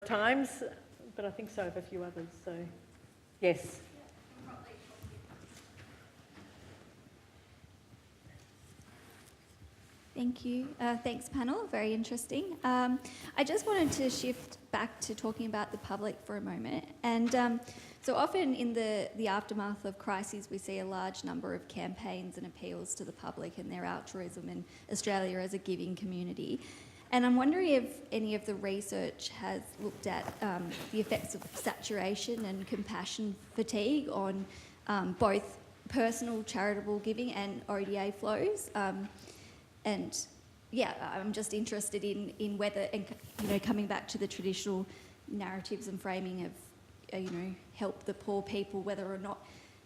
times, but I think so have a few others, so yes. Thank you. Thanks, panel. Very interesting. I just wanted to shift back to talking about the public for a moment. And so often in the aftermath of crises, we see a large number of campaigns and appeals to the public and their altruism in Australia as a giving community. And I'm wondering if any of the research has looked at the effects of saturation and compassion fatigue on both personal charitable giving and ODA flows. And yeah, I'm just interested in whether, and, coming back to the traditional narratives and framing of, help the poor people, whether or not,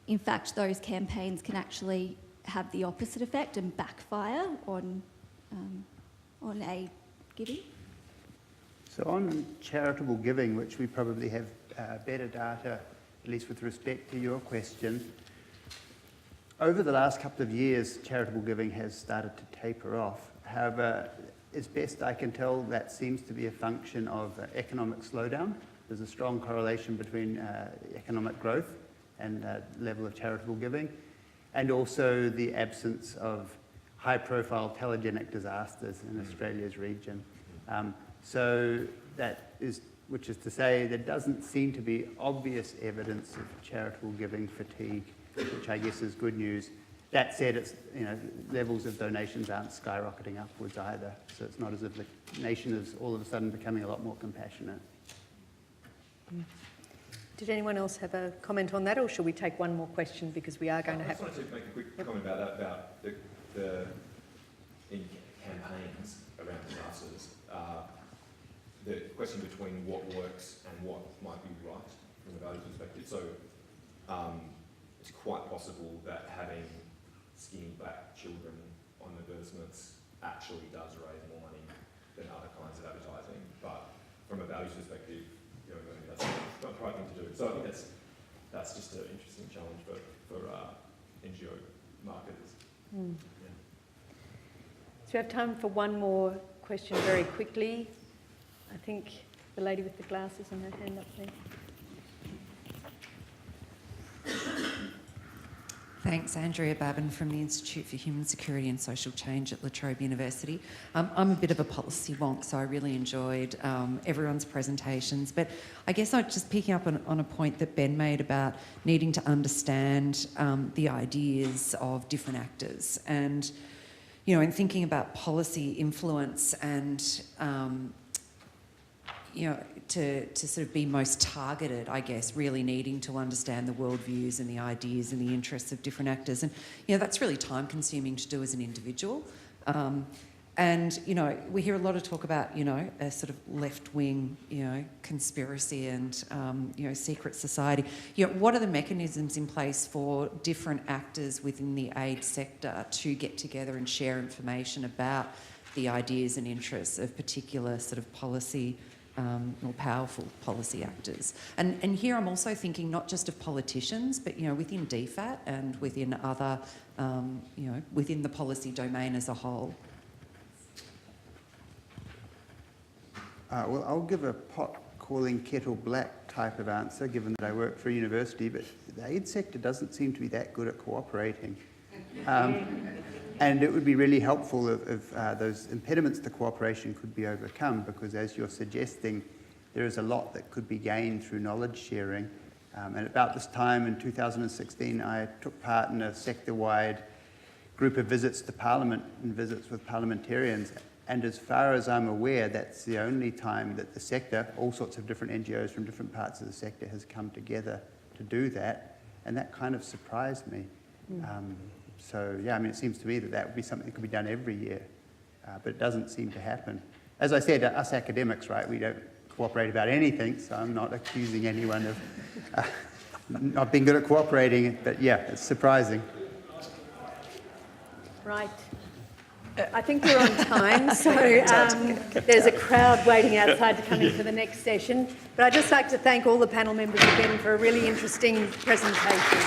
in fact, those campaigns can actually have the opposite effect and backfire on aid giving. So on charitable giving, which we probably have better data, at least with respect to your question, over the last couple of years, charitable giving has started to taper off. However, as best I can tell, that seems to be a function of economic slowdown. There's a strong correlation between economic growth and level of charitable giving, and also the absence of high-profile telegenic disasters in Australia's region. So that is, which is to say, there doesn't seem to be obvious evidence of charitable giving fatigue, which I guess is good news. That said, it's, levels of donations aren't skyrocketing upwards either, so it's not as if the nation is all of a sudden becoming a lot more compassionate. Did anyone else have a comment on that, or shall we take one more question, because we are going to have... I just wanted to make a quick comment about that, about the in campaigns around disasters, the question between what works and what might be right from a value perspective. So it's quite possible that having skinny black children on advertisements actually does raise more money than other kinds of advertising. But from a values perspective, that's not the right thing to do. So I think that's just an interesting challenge for NGO marketers. Mm. Yeah. So we have time for one more question very quickly. I think the lady with the glasses and her hand up there. Thanks, Andrea Babin from the Institute for Human Security and Social Change at Latrobe University. I'm a bit of a policy wonk, so I really enjoyed everyone's presentations. But I guess I'm just picking up on a point that Ben made about needing to understand the ideas of different actors. And, in thinking about policy influence and, to sort of be most targeted, I guess, really needing to understand the worldviews and the ideas and the interests of different actors. And, that's really time-consuming to do as an individual. And, we hear a lot of talk about, a sort of left-wing, conspiracy and, secret society. What are the mechanisms in place for different actors within the aid sector to get together and share information about the ideas and interests of particular sort of policy more powerful policy actors? And here I'm also thinking not just of politicians, but, within DFAT and within other, within the policy domain as a whole. Well, I'll give a pot calling kettle black type of answer, given that I work for a university, but the aid sector doesn't seem to be that good at cooperating. And it would be really helpful if those impediments to cooperation could be overcome, because as you're suggesting, there is a lot that could be gained through knowledge sharing. And about this time in 2016, I took part in a sector-wide group of visits to Parliament and visits with parliamentarians. And as far as I'm aware, that's the only time that the sector, all sorts of different NGOs from different parts of the sector, has come together to do that. And that kind of surprised me. So, yeah, it seems to me that would be something that could be done every year, but it doesn't seem to happen. As I said, us academics, right, we don't cooperate about anything, so I'm not accusing anyone of not being good at cooperating, but yeah, it's surprising. Right. I think we're on time, so there's a crowd waiting outside to come in for the next session. But I'd just like to thank all the panel members again for a really interesting presentation.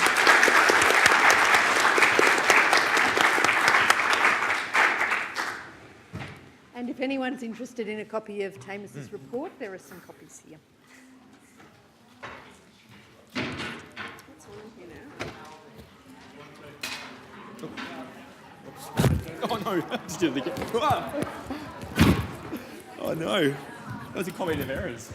And if anyone's interested in a copy of Tamos's report, there are some copies here. Oh no, I just did it again. Oh no, that was a comment of errors.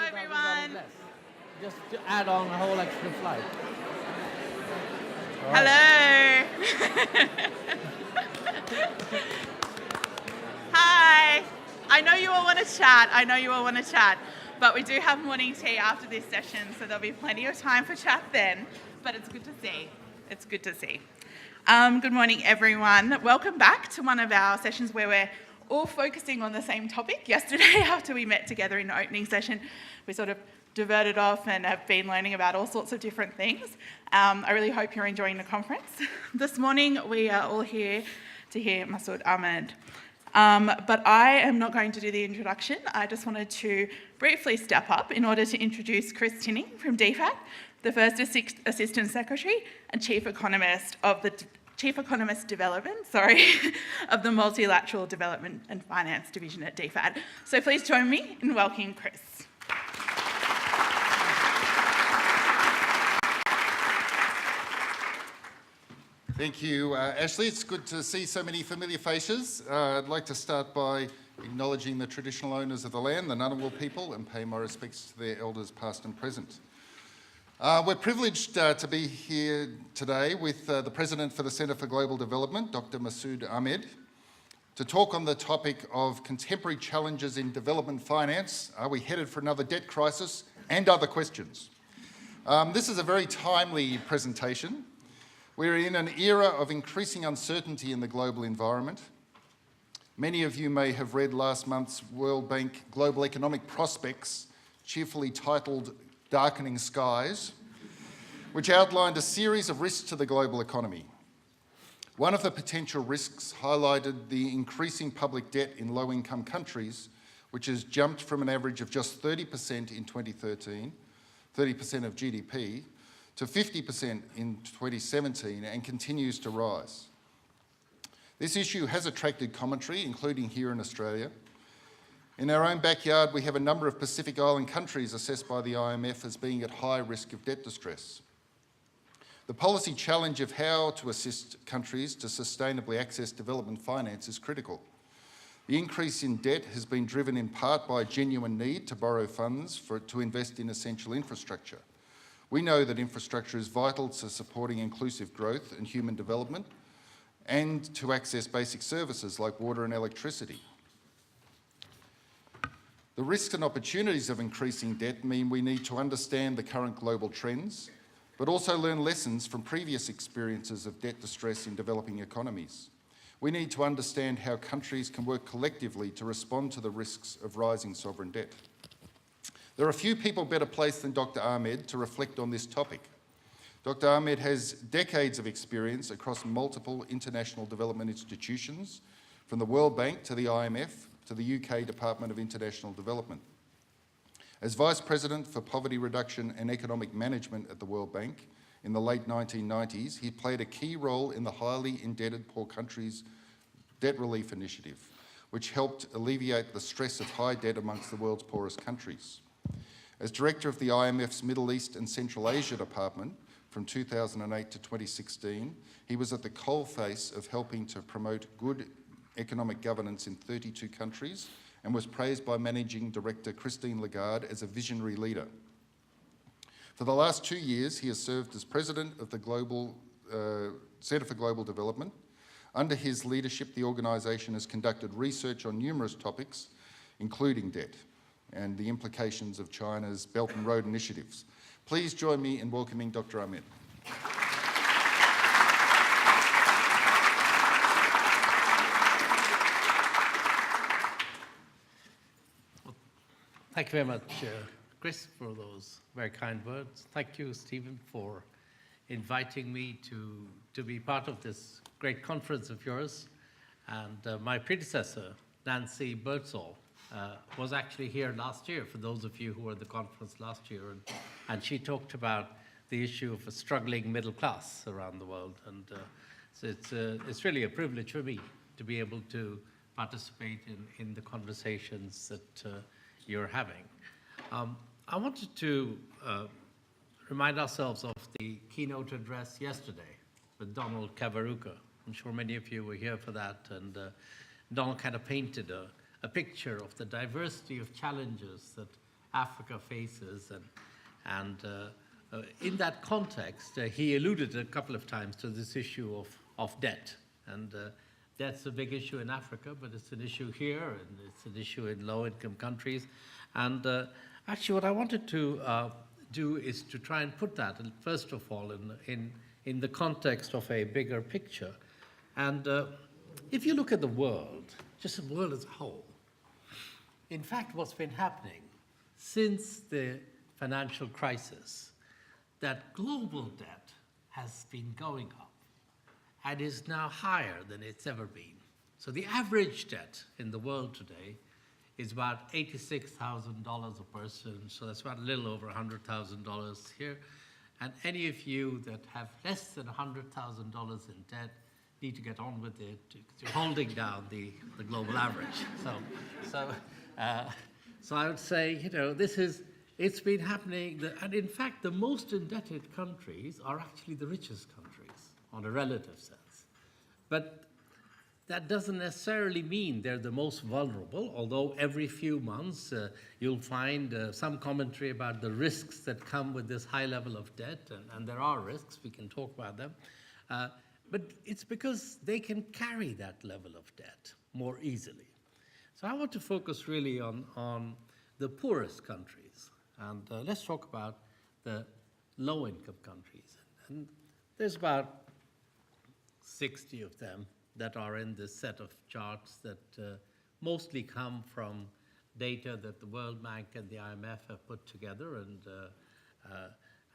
everyone. Just to add on a whole extra flight. Hello. Hi. I know you all want to chat. But we do have morning tea after this session, so there'll be plenty of time for chat then. But it's good to see. Good morning, everyone. Welcome back to one of our sessions where we're all focusing on the same topic. Yesterday, after we met together in the opening session, we sort of diverted off and have been learning about all sorts of different things. I really hope you're enjoying the conference. This morning, we are all here to hear Masood Ahmed. But I am not going to do the introduction. I just wanted to briefly step up in order to introduce Chris Tinning from DFAT, the first Assistant Secretary and Chief Economist Development, of the Multilateral Development and Finance Division at DFAT. So please join me in welcoming Chris. Thank you, Ashley. It's good to see so many familiar faces. I'd like to start by acknowledging the traditional owners of the land, the Ngunnawal people, and pay my respects to their elders past and present. We're privileged to be here today with the President for the Centre for Global Development, Dr. Masood Ahmed, to talk on the topic of contemporary challenges in development finance. Are we headed for another debt crisis? And other questions. This is a very timely presentation. We're in an era of increasing uncertainty in the global environment. Many of you may have read last month's World Bank Global Economic Prospects, cheerfully titled Darkening Skies, which outlined a series of risks to the global economy. One of the potential risks highlighted the increasing public debt in low-income countries, which has jumped from an average of just 30% in 2013, 30% of GDP, to 50% in 2017 and continues to rise. This issue has attracted commentary, including here in Australia. In our own backyard, we have a number of Pacific Island countries assessed by the IMF as being at high risk of debt distress. The policy challenge of how to assist countries to sustainably access development finance is critical. The increase in debt has been driven in part by a genuine need to borrow funds to invest in essential infrastructure. We know that infrastructure is vital to supporting inclusive growth and human development and to access basic services like water and electricity. The risks and opportunities of increasing debt mean we need to understand the current global trends, but also learn lessons from previous experiences of debt distress in developing economies. We need to understand how countries can work collectively to respond to the risks of rising sovereign debt. There are few people better placed than Dr. Ahmed to reflect on this topic. Dr. Ahmed has decades of experience across multiple international development institutions, from the World Bank to the IMF to the UK Department of International Development. As Vice President for Poverty Reduction and Economic Management at the World Bank in the late 1990s, he played a key role in the highly indebted poor countries debt relief initiative, which helped alleviate the stress of high debt amongst the world's poorest countries. As Director of the IMF's Middle East and Central Asia Department from 2008 to 2016, he was at the coalface of helping to promote good economic governance in 32 countries and was praised by Managing Director Christine Lagarde as a visionary leader. For the last 2 years, he has served as President of the Centre for Global Development. Under his leadership, the organisation has conducted research on numerous topics, including debt and the implications of China's Belt and Road initiatives. Please join me in welcoming Dr. Ahmed. Thank you very much, Chris, for those very kind words. Thank you, Stephen, for inviting me to be part of this great conference of yours. And my predecessor, Nancy Birdsall, was actually here last year, for those of you who were at the conference last year, and she talked about the issue of a struggling middle class around the world. And so it's really a privilege for me to be able to participate in the conversations that you're having. I wanted to remind ourselves of the keynote address yesterday with Donald Kavaruka. I'm sure many of you were here for that, and Donald kind of painted a picture of the diversity of challenges that Africa faces. And in that context, he alluded a couple of times to this issue of debt. And debt's a big issue in Africa, but it's an issue here, and it's an issue in low-income countries. And actually, what I wanted to do is to try and put that, first of all, in the context of a bigger picture. And if you look at the world, just the world as a whole, in fact, what's been happening since the financial crisis, that global debt has been going up and is now higher than it's ever been. So the average debt in the world today is about $86,000 a person, so that's about a little over $100,000 here. And any of you that have less than $100,000 in debt need to get on with it, because you're holding down the global average. So I would say, it's been happening, and in fact, the most indebted countries are actually the richest countries on a relative sense. But that doesn't necessarily mean they're the most vulnerable, although every few months you'll find some commentary about the risks that come with this high level of debt, and there are risks, we can talk about them. But it's because they can carry that level of debt more easily. So I want to focus really on the poorest countries. And let's talk about the low-income countries. And there's about 60 of them that are in this set of charts that mostly come from data that the World Bank and the IMF have put together.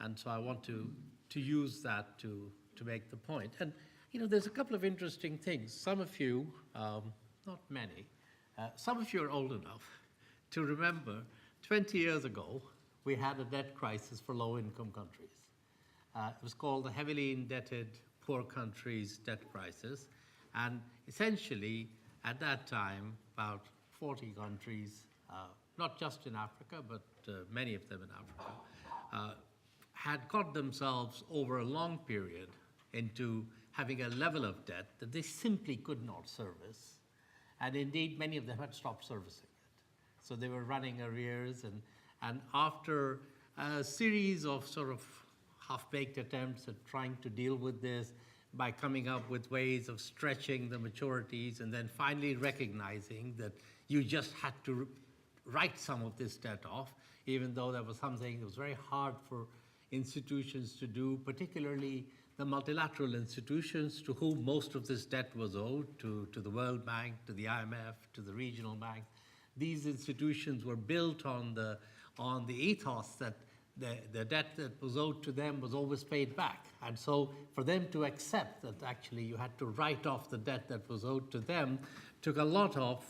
And so I want to use that to make the point. And, there's a couple of interesting things. Some of you, not many, some of you are old enough to remember 20 years ago, we had a debt crisis for low-income countries. It was called the Heavily Indebted Poor Countries Debt Crisis. And essentially, at that time, about 40 countries, not just in Africa, but many of them in Africa, had got themselves over a long period into having a level of debt that they simply could not service. And indeed, many of them had stopped servicing it. So they were running arrears, and after a series of sort of half-baked attempts at trying to deal with this by coming up with ways of stretching the maturities and then finally recognizing that you just had to write some of this debt off, even though that was something that was very hard for institutions to do, particularly the multilateral institutions to whom most of this debt was owed, to the World Bank, to the IMF, to the regional banks. These institutions were built on the ethos that the debt that was owed to them was always paid back. And so for them to accept that actually you had to write off the debt that was owed to them took a lot of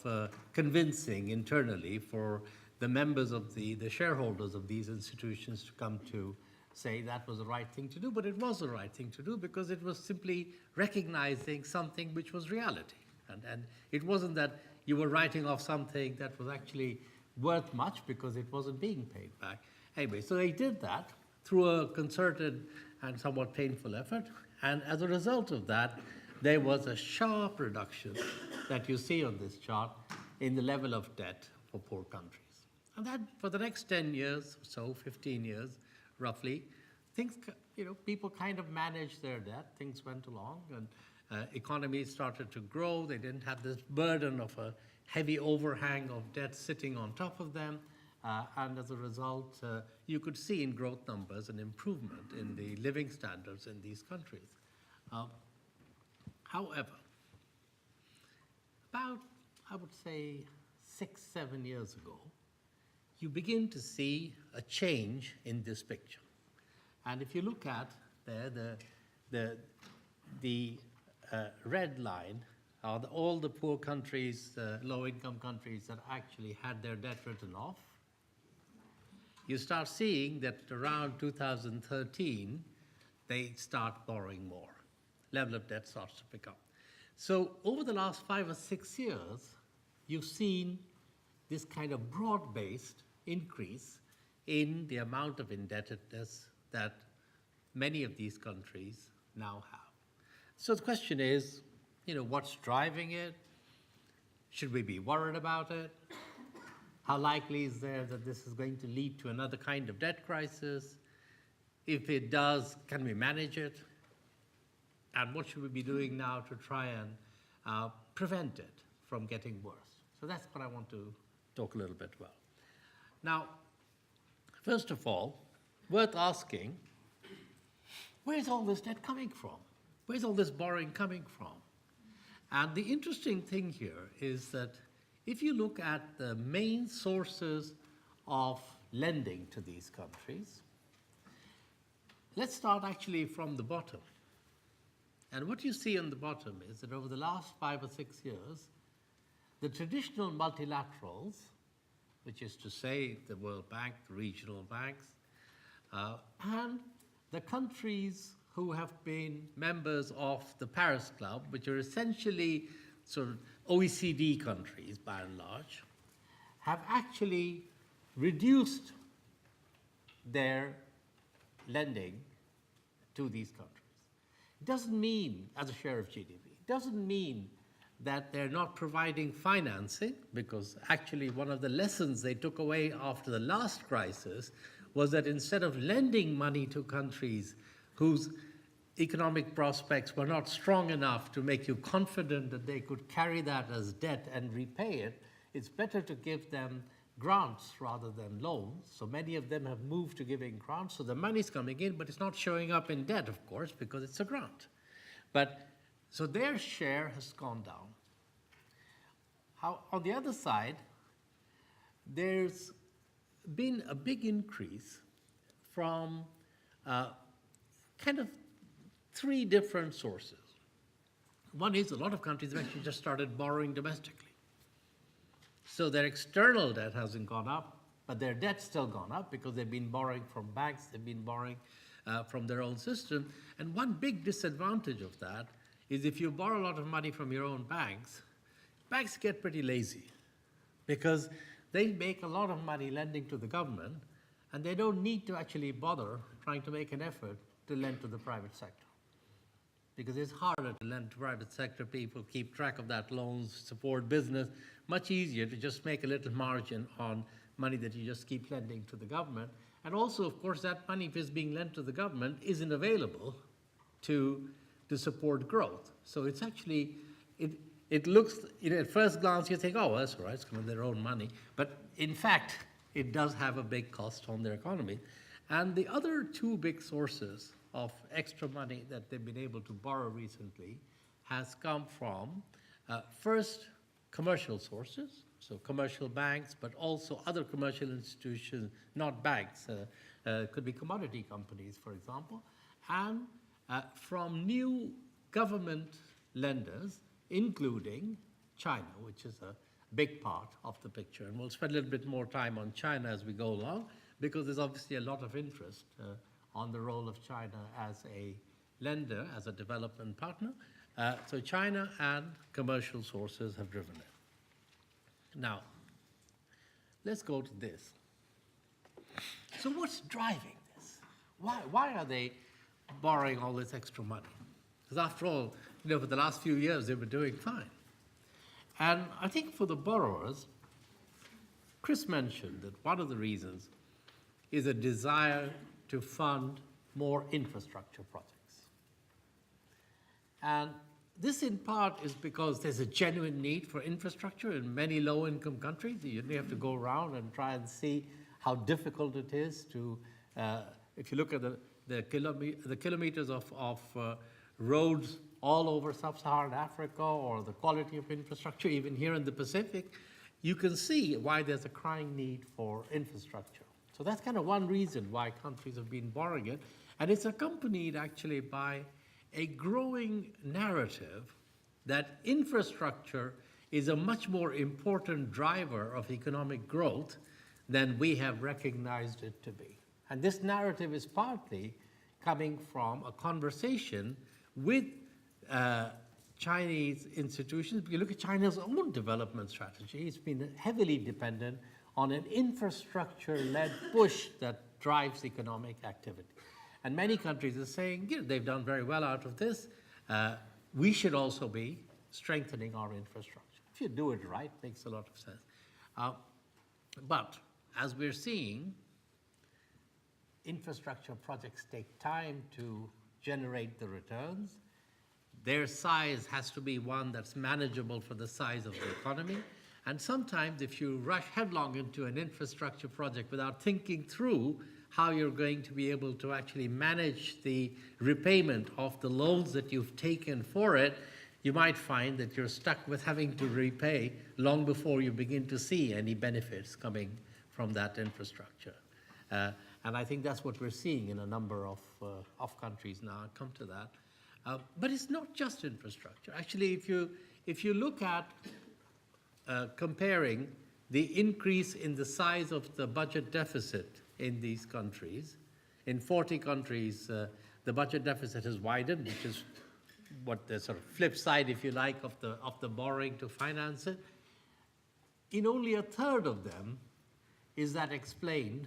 convincing internally for the members of the shareholders of these institutions to come to say that was the right thing to do. But it was the right thing to do because it was simply recognizing something which was reality. And it wasn't that you were writing off something that was actually worth much because it wasn't being paid back. Anyway, so they did that through a concerted and somewhat painful effort. And as a result of that, there was a sharp reduction that you see on this chart in the level of debt for poor countries. And that for the next 10 years or so, 15 years roughly, things, people kind of managed their debt. Things went along and economies started to grow. They didn't have this burden of a heavy overhang of debt sitting on top of them. And as a result, you could see in growth numbers an improvement in the living standards in these countries. However, about, I would say, 6-7 years ago, you begin to see a change in this picture. And if you look at there, the red line are all the poor countries, low-income countries that actually had their debt written off. You start seeing that around 2013, they start borrowing more. Level of debt starts to pick up. So over the last 5 or 6 years, you've seen this kind of broad-based increase in the amount of indebtedness that many of these countries now have. So the question is, what's driving it? Should we be worried about it? How likely is there that this is going to lead to another kind of debt crisis? If it does, can we manage it? And what should we be doing now to try and prevent it from getting worse? So that's what I want to talk a little bit about. Now, first of all, worth asking, where's all this debt coming from? Where's all this borrowing coming from? And the interesting thing here is that if you look at the main sources of lending to these countries, let's start actually from the bottom. And what you see on the bottom is that over the last 5 or 6 years, the traditional multilaterals, which is to say the World Bank, the regional banks, and the countries who have been members of the Paris Club, which are essentially sort of OECD countries by and large, have actually reduced their lending to these countries. It doesn't mean, as a share of GDP, it doesn't mean that they're not providing financing, because actually one of the lessons they took away after the last crisis was that instead of lending money to countries whose economic prospects were not strong enough to make you confident that they could carry that as debt and repay it, it's better to give them grants rather than loans. So many of them have moved to giving grants, so the money's coming in, but it's not showing up in debt, of course, because it's a grant. But so their share has gone down. On the other side, there's been a big increase from kind of 3 different sources. One is a lot of countries have actually just started borrowing domestically. So their external debt hasn't gone up, but their debt's still gone up because they've been borrowing from banks, they've been borrowing from their own system. And one big disadvantage of that is if you borrow a lot of money from your own banks, banks get pretty lazy because they make a lot of money lending to the government, and they don't need to actually bother trying to make an effort to lend to the private sector. Because it's harder to lend to private sector, people keep track of that loans, support business, much easier to just make a little margin on money that you just keep lending to the government. And also, of course, that money, if it's being lent to the government, isn't available to support growth. So it's actually, it looks, at first glance you think, oh, that's all right, it's kind of their own money. But in fact, it does have a big cost on their economy. And the other 2 big sources of extra money that they've been able to borrow recently has come from, first, commercial sources, so commercial banks, but also other commercial institutions, not banks, could be commodity companies, for example, and from new government lenders, including China, which is a big part of the picture. And we'll spend a little bit more time on China as we go along, because there's obviously a lot of interest on the role of China as a lender, as a development partner. So China and commercial sources have driven it. Now, let's go to this. So what's driving this? Why are they borrowing all this extra money? Because after all, for the last few years, they were doing fine. And I think for the borrowers, Chris mentioned that one of the reasons is a desire to fund more infrastructure projects. And this in part is because there's a genuine need for infrastructure in many low-income countries. You have to go around and try and see how difficult it is to, if you look at the kilometers of roads all over sub-Saharan Africa, or the quality of infrastructure even here in the Pacific, you can see why there's a crying need for infrastructure. So that's kind of one reason why countries have been borrowing it. And it's accompanied actually by a growing narrative that infrastructure is a much more important driver of economic growth than we have recognized it to be. And this narrative is partly coming from a conversation with Chinese institutions. If you look at China's own development strategy, it's been heavily dependent on an infrastructure-led push that drives economic activity. And many countries are saying, they've done very well out of this. We should also be strengthening our infrastructure. If you do it right, it makes a lot of sense. But as we're seeing, infrastructure projects take time to generate the returns. Their size has to be one that's manageable for the size of the economy. And sometimes if you rush headlong into an infrastructure project without thinking through how you're going to be able to actually manage the repayment of the loans that you've taken for it, you might find that you're stuck with having to repay long before you begin to see any benefits coming from that infrastructure. And I think that's what we're seeing in a number of countries now. I'll come to that. But it's not just infrastructure. Actually, if you look at comparing the increase in the size of the budget deficit in these countries, in 40 countries, the budget deficit has widened, which is what the sort of flip side, if you like, of the borrowing to finance it. In only a third of them is that explained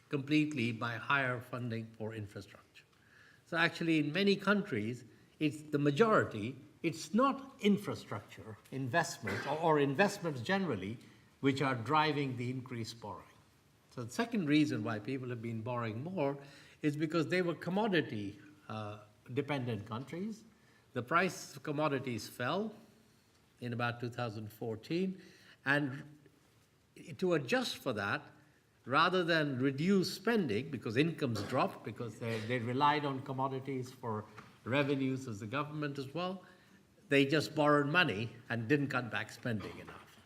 completely by higher funding for infrastructure. So actually, in many countries, it's the majority, it's not infrastructure investments or investments generally which are driving the increased borrowing. So the second reason why people have been borrowing more is because they were commodity dependent countries. The price of commodities fell in about 2014, and to adjust for that, rather than reduce spending, because incomes dropped, because they relied on commodities for revenues as the government as well, they just borrowed money and didn't cut back spending enough.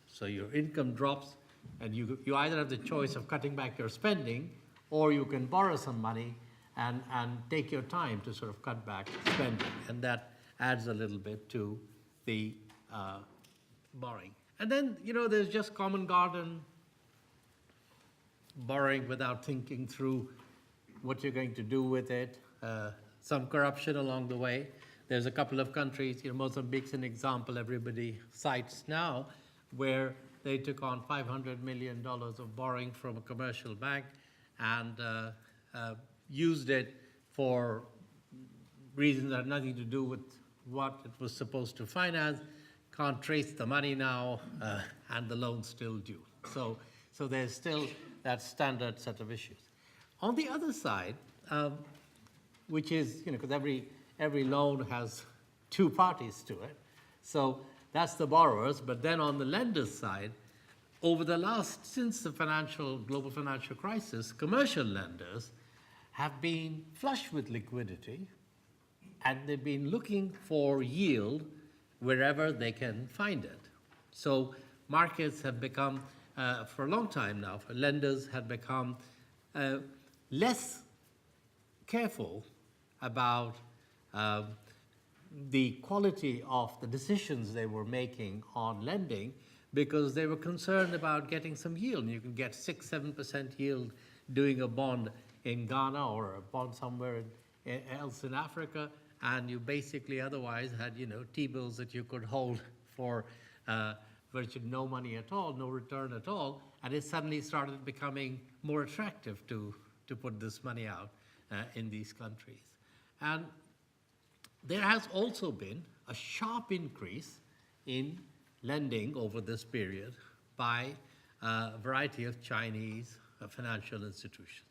So your income drops, and you either have the choice of cutting back your spending, or you can borrow some money and take your time to sort of cut back spending. And that adds a little bit to the borrowing. And then, there's just common garden borrowing without thinking through what you're going to do with it, some corruption along the way. There's a couple of countries, Mozambique's an example everybody cites now, where they took on $500 million of borrowing from a commercial bank and used it for reasons that had nothing to do with what it was supposed to finance. Can't trace the money now, and the loan's still due. So there's still that standard set of issues. On the other side, which is, because every loan has two parties to it, so that's the borrowers. But then on the lender's side, since the global financial crisis, commercial lenders have been flush with liquidity, and they've been looking for yield wherever they can find it. So markets have become, for a long time now, lenders have become less careful about the quality of the decisions they were making on lending, because they were concerned about getting some yield. You can get 6-7% yield doing a bond in Ghana or a bond somewhere else in Africa, and you basically otherwise had, T-bills that you could hold for virtually no money at all, no return at all, and it suddenly started becoming more attractive to put this money out in these countries. And there has also been a sharp increase in lending over this period by a variety of Chinese financial institutions.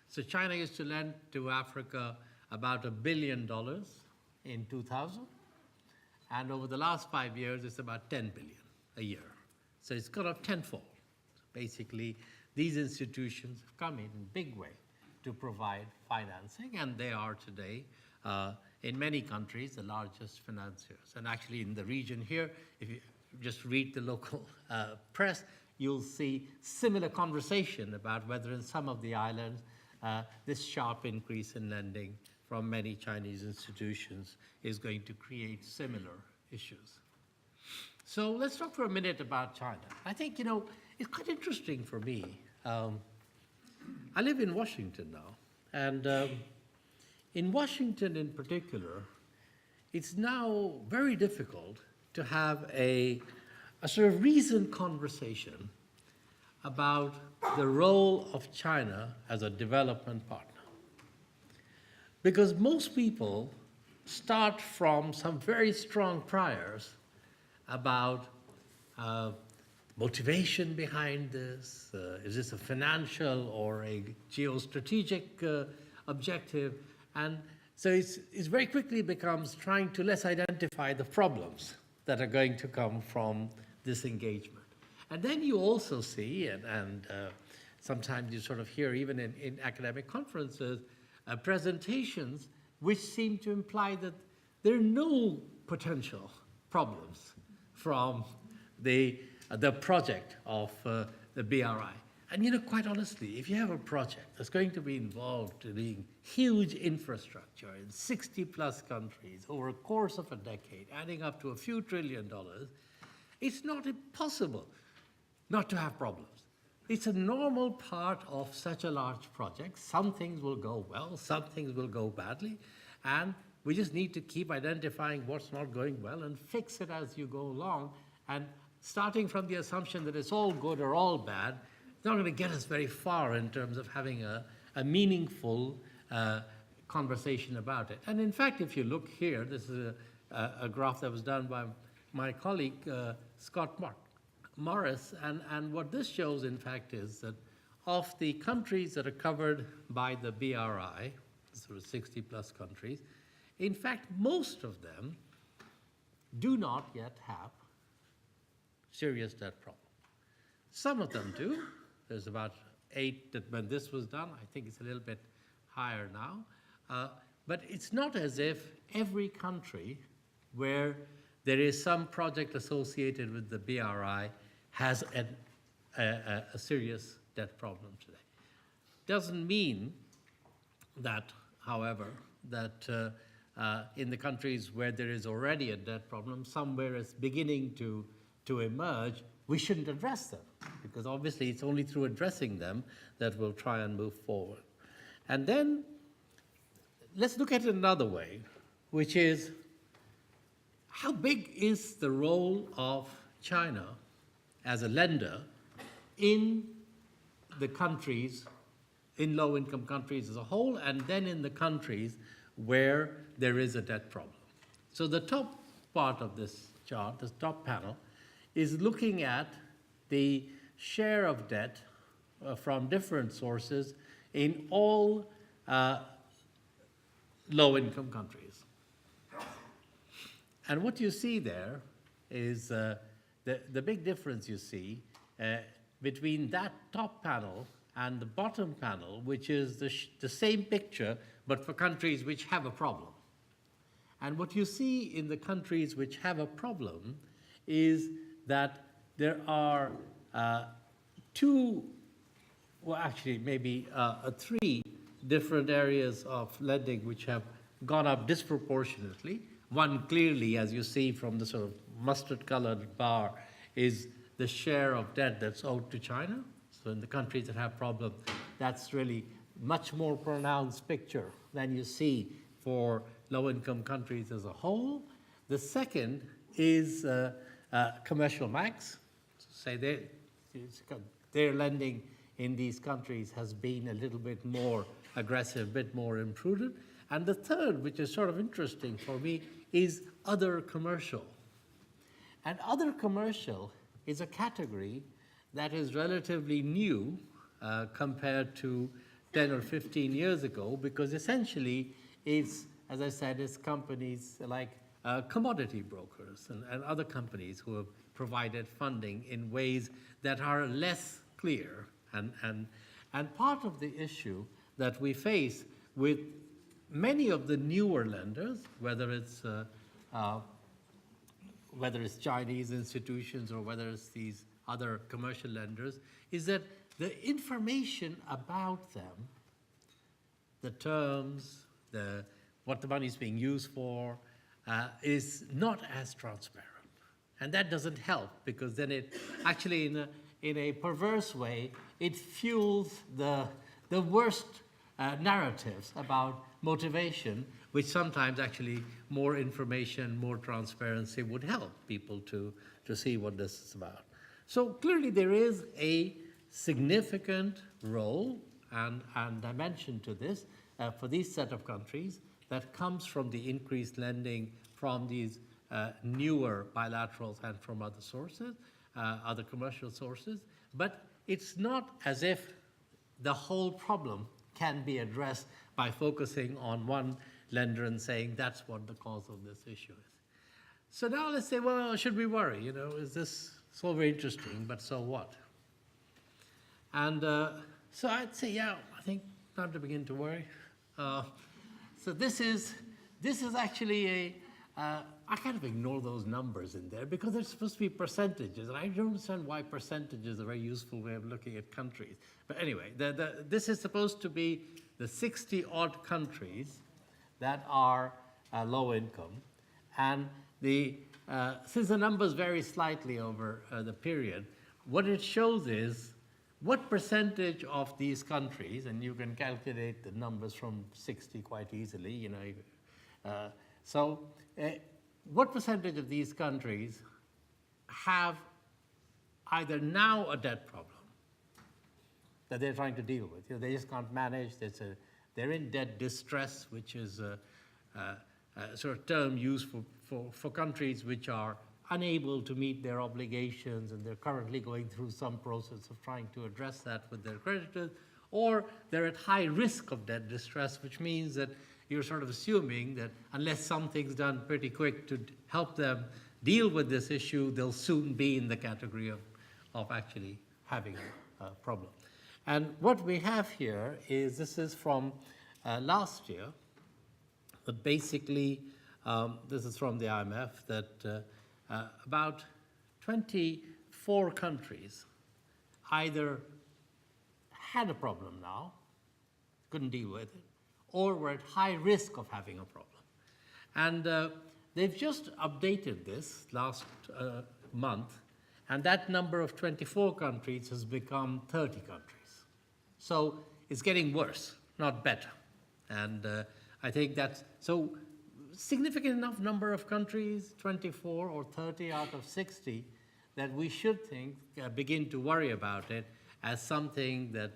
So China used to lend to Africa about $1 billion in 2000, and over the last 5 years, it's about $10 billion a year. So it's gone up tenfold. Basically, these institutions have come in a big way to provide financing, and they are today, in many countries, the largest financiers. And actually in the region here, if you just read the local press, you'll see similar conversation about whether in some of the islands, this sharp increase in lending from many Chinese institutions is going to create similar issues. So let's talk for a minute about China. I think, it's quite interesting for me. I live in Washington now, and in Washington in particular, it's now very difficult to have a sort of reasoned conversation about the role of China as a development partner. Because most people start from some very strong priors about motivation behind this? Is this a financial or a geostrategic objective? And so it very quickly becomes trying to less identify the problems that are going to come from this engagement. And then you also see, and sometimes you sort of hear even in academic conferences, presentations which seem to imply that there are no potential problems from the project of the BRI. And quite honestly, if you have a project that's going to be involved in huge infrastructure in 60 plus countries over a course of a decade, adding up to a few $1 trillion, it's not impossible not to have problems. It's a normal part of such a large project. Some things will go well, some things will go badly, and we just need to keep identifying what's not going well and fix it as you go along. And starting from the assumption that it's all good or all bad, it's not going to get us very far in terms of having a meaningful conversation about it. And in fact, if you look here, this is a graph that was done by my colleague, Scott Morris, and what this shows, in fact, is that of the countries that are covered by the BRI, sort of 60 plus countries, in fact, most of them do not yet have serious debt problem. Some of them do. There's about 8 that when this was done. I think it's a little bit higher now. But it's not as if every country where there is some project associated with the BRI has a serious debt problem today. Doesn't mean that, however, that in the countries where there is already a debt problem, somewhere it's beginning to emerge, we shouldn't address them, because obviously it's only through addressing them that we'll try and move forward. And then let's look at it another way, which is how big is the role of China as a lender in the countries, in low-income countries as a whole, and then in the countries where there is a debt problem. So the top part of this chart, this top panel, is looking at the share of debt from different sources in all low-income countries. And what you see there is the big difference you see between that top panel and the bottom panel, which is the same picture, but for countries which have a problem. And what you see in the countries which have a problem is that there are three different areas of lending which have gone up disproportionately. One clearly, as you see from the sort of mustard-colored bar, is the share of debt that's owed to China. So in the countries that have problems, that's really much more pronounced picture than you see for low-income countries as a whole. The second is commercial banks. Say their lending in these countries has been a little bit more aggressive, a bit more imprudent. And the third, which is sort of interesting for me, is other commercial. And other commercial is a category that is relatively new compared to 10 or 15 years ago, because essentially it's, as I said, it's companies like commodity brokers and other companies who have provided funding in ways that are less clear. And part of the issue that we face with many of the newer lenders, whether it's Chinese institutions or whether it's these other commercial lenders, is that the information about them, the terms, what the money is being used for, is not as transparent. And that doesn't help, because then it actually, in a perverse way, it fuels the worst narratives about motivation, which sometimes actually more information, more transparency would help people to see what this is about. So clearly there is a significant role and dimension to this for these set of countries that comes from the increased lending from these newer bilaterals and from other sources. other commercial sources. But it's not as if the whole problem can be addressed by focusing on one lender and saying that's what the cause of this issue is. So now let's say, well, should we worry? You know, is this so very interesting, but so what? And so I'd say, yeah, I think time to begin to worry. So this is actually I kind of ignore those numbers in there because they're supposed to be percentages, and I don't understand why percentages are a very useful way of looking at countries. But anyway, this is supposed to be the 60-odd countries that are low income, and since the numbers vary slightly over the period, what it shows is what percentage of these countries, and you can calculate the numbers from 60 quite easily, you know. What percentage of these countries have either now a debt problem that they're trying to deal with? You know, they just can't manage. They're in debt distress, which is a sort of term used for countries which are unable to meet their obligations, and they're currently going through some process of trying to address that with their creditors, or they're at high risk of debt distress, which means that you're sort of assuming that unless something's done pretty quick to help them deal with this issue, they'll soon be in the category of actually having a problem. And what we have here is, this is from last year, but basically this is from the IMF, that about 24 countries either had a problem now, couldn't deal with it, or were at high risk of having a problem. And they've just updated this last month, and that number of 24 countries has become 30 countries. So it's getting worse, not better. And I think that's, so significant enough number of countries, 24 or 30 out of 60, that we should begin to worry about it as something that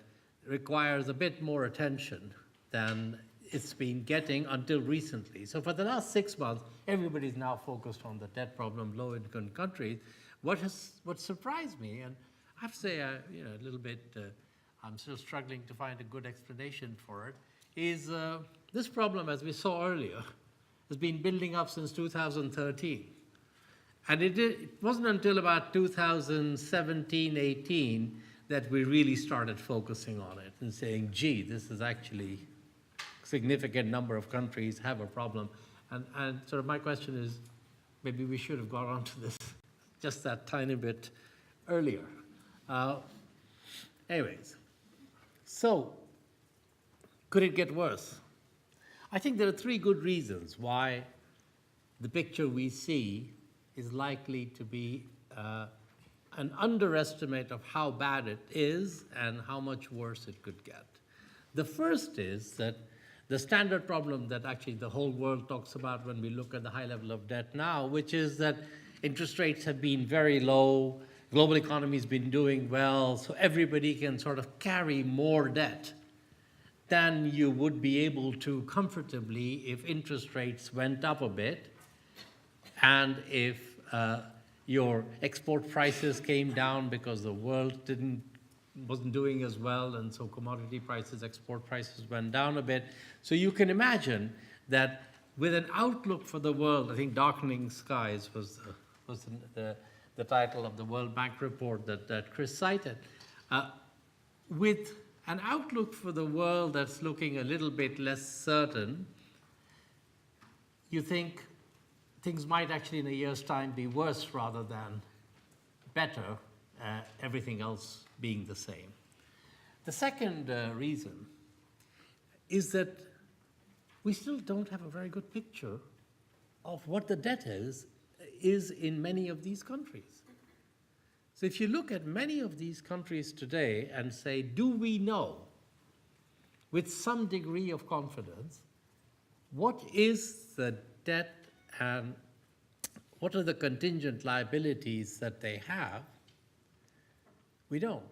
requires a bit more attention than it's been getting until recently. So for the last 6 months, everybody's now focused on the debt problem, low-income countries. What surprised me, and I have to say, a little bit, I'm still struggling to find a good explanation for it, is this problem, as we saw earlier, has been building up since 2013. And it wasn't until about 2017, 18 that we really started focusing on it and saying, gee, this is actually a significant number of countries have a problem. And sort of my question is, maybe we should have got onto this just that tiny bit earlier. Anyways, so could it get worse? I think there are 3 good reasons why the picture we see is likely to be an underestimate of how bad it is and how much worse it could get. The first is that the standard problem that actually the whole world talks about when we look at the high level of debt now, which is that interest rates have been very low, global economy's been doing well, so everybody can sort of carry more debt than you would be able to comfortably if interest rates went up a bit, and if your export prices came down because the world wasn't doing as well, and so commodity prices, export prices went down a bit. So you can imagine that with an outlook for the world, I think Darkening Skies was the title of the World Bank report that Chris cited, with an outlook for the world that's looking a little bit less certain, you think things might actually in a year's time be worse rather than better, everything else being the same. The second reason is that we still don't have a very good picture of what the debt is in many of these countries. So if you look at many of these countries today and say, do we know with some degree of confidence what is the debt and what are the contingent liabilities that they have? We don't.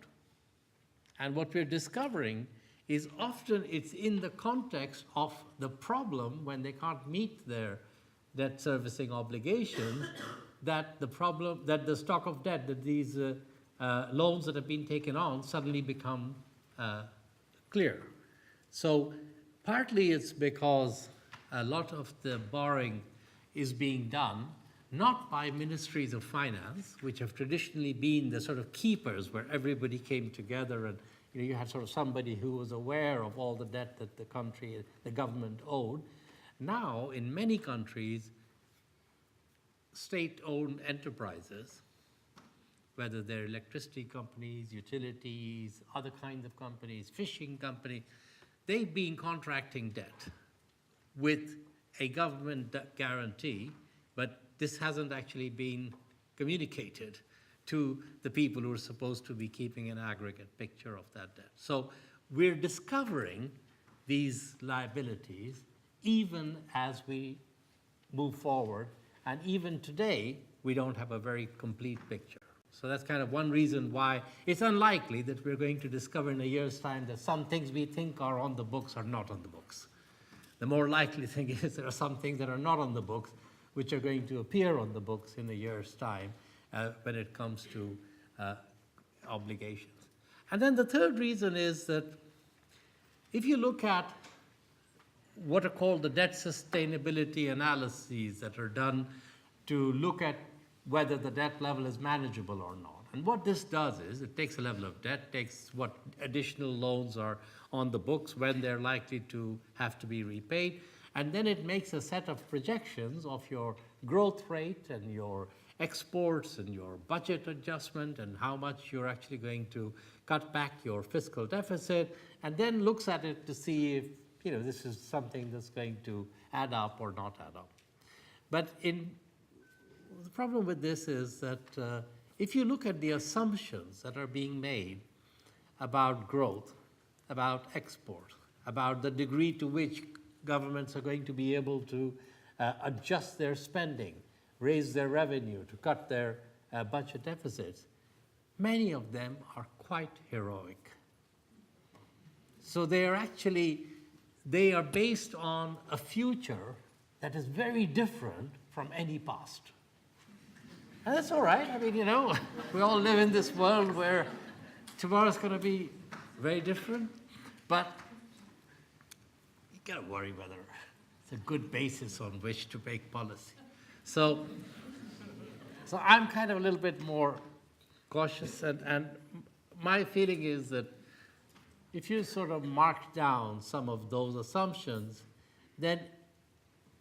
And what we're discovering is often it's in the context of the problem when they can't meet their debt servicing obligations that the stock of debt, that these loans that have been taken on suddenly become clear. So partly it's because a lot of the borrowing is being done not by ministries of finance, which have traditionally been the sort of keepers where everybody came together and you had sort of somebody who was aware of all the debt that the government owed. Now, in many countries, state-owned enterprises, whether they're electricity companies, utilities, other kinds of companies, fishing companies, they've been contracting debt with a government guarantee, but this hasn't actually been communicated to the people who are supposed to be keeping an aggregate picture of that debt. So we're discovering these liabilities even as we move forward, and even today, we don't have a very complete picture. So that's kind of one reason why it's unlikely that we're going to discover in a year's time that some things we think are on the books are not on the books. The more likely thing is there are some things that are not on the books which are going to appear on the books in a year's time when it comes to obligations. And then the third reason is that if you look at what are called the debt sustainability analyses that are done to look at whether the debt level is manageable or not. And what this does is it takes a level of debt, takes what additional loans are on the books, when they're likely to have to be repaid, and then it makes a set of projections of your growth rate and your exports and your budget adjustment and how much you're actually going to cut back your fiscal deficit, and then looks at it to see if this is something that's going to add up or not add up. But the problem with this is that if you look at the assumptions that are being made about growth, about export, about the degree to which governments are going to be able to adjust their spending, raise their revenue, to cut their budget deficits, many of them are quite heroic. So they are based on a future that is very different from any past. And that's all right. I mean, we all live in this world where tomorrow's going to be very different, but you got to worry whether it's a good basis on which to make policy. So I'm kind of a little bit more cautious, and my feeling is that if you sort of mark down some of those assumptions, then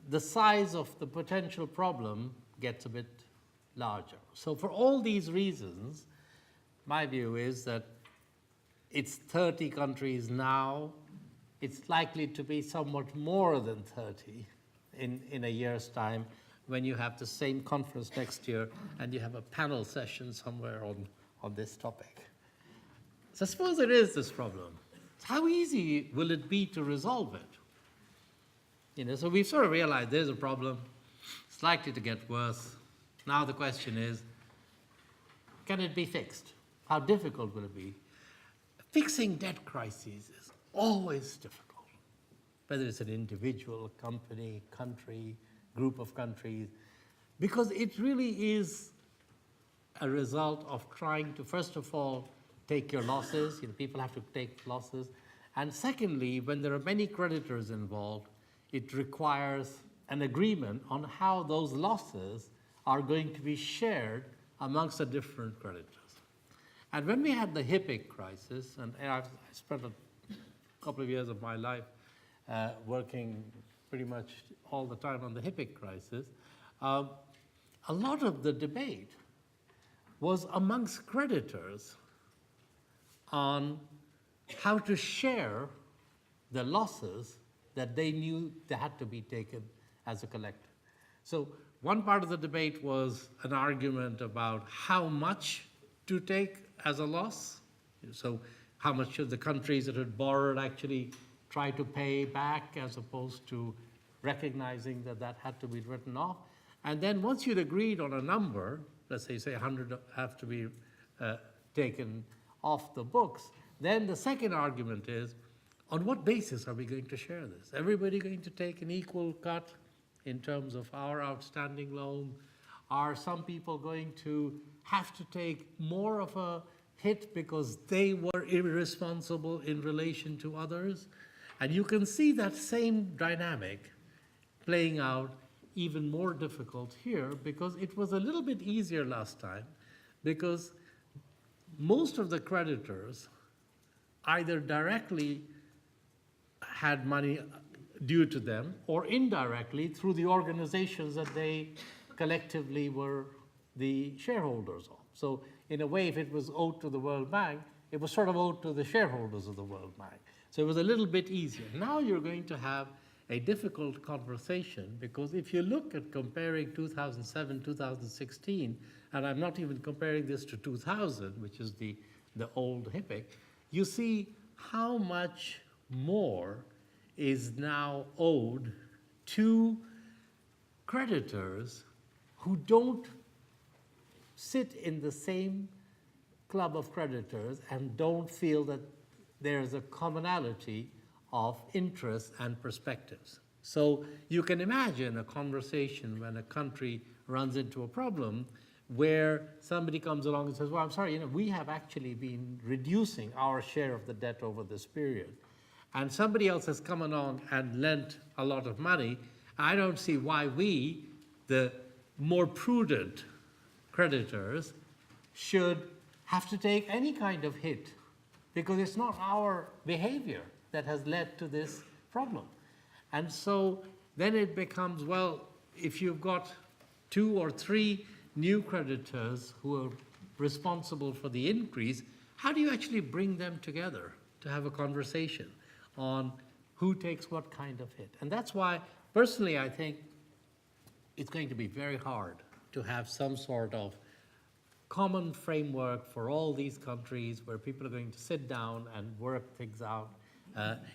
the size of the potential problem gets a bit larger. So for all these reasons, my view is that it's 30 countries now. It's likely to be somewhat more than 30 in a year's time when you have the same conference next year and you have a panel session somewhere on this topic. So suppose there is this problem. How easy will it be to resolve it? So we've sort of realized there's a problem. It's likely to get worse. Now the question is, can it be fixed? How difficult will it be? Fixing debt crises is always difficult, whether it's an individual, company, country, group of countries, because it really is a result of trying to, first of all, take your losses. People have to take losses. And secondly, when there are many creditors involved, it requires an agreement on how those losses are going to be shared amongst the different creditors. And when we had the HIPIC crisis, and I spent a couple of years of my life working pretty much all the time on the HIPIC crisis, a lot of the debate was amongst creditors on how to share the losses that they knew they had to be taken as a collective. So one part of the debate was an argument about how much to take as a loss. So how much should the countries that had borrowed actually try to pay back, as opposed to recognizing that that had to be written off. And then once you'd agreed on a number, let's say 100 have to be taken off the books, then the second argument is, on what basis are we going to share this? Everybody going to take an equal cut in terms of our outstanding loan? Are some people going to have to take more of a hit because they were irresponsible in relation to others? And you can see that same dynamic playing out even more difficult here, because it was a little bit easier last time, because most of the creditors either directly had money due to them or indirectly through the organizations that they collectively were the shareholders of. So in a way, if it was owed to the World Bank, it was sort of owed to the shareholders of the World Bank. So it was a little bit easier. Now you're going to have a difficult conversation, because if you look at comparing 2007, 2016, and I'm not even comparing this to 2000, which is the old HIPC, you see how much more is now owed to creditors who don't sit in the same club of creditors and don't feel that there's a commonality of interests and perspectives. So you can imagine a conversation when a country runs into a problem where somebody comes along and says, well, I'm sorry, we have actually been reducing our share of the debt over this period. And somebody else has come along and lent a lot of money. I don't see why we, the more prudent creditors, should have to take any kind of hit, because it's not our behavior that has led to this problem. And so then it becomes, well, if you've got 2 or 3 new creditors who are responsible for the increase, how do you actually bring them together to have a conversation on who takes what kind of hit? And that's why, personally, I think it's going to be very hard to have some sort of common framework for all these countries where people are going to sit down and work things out.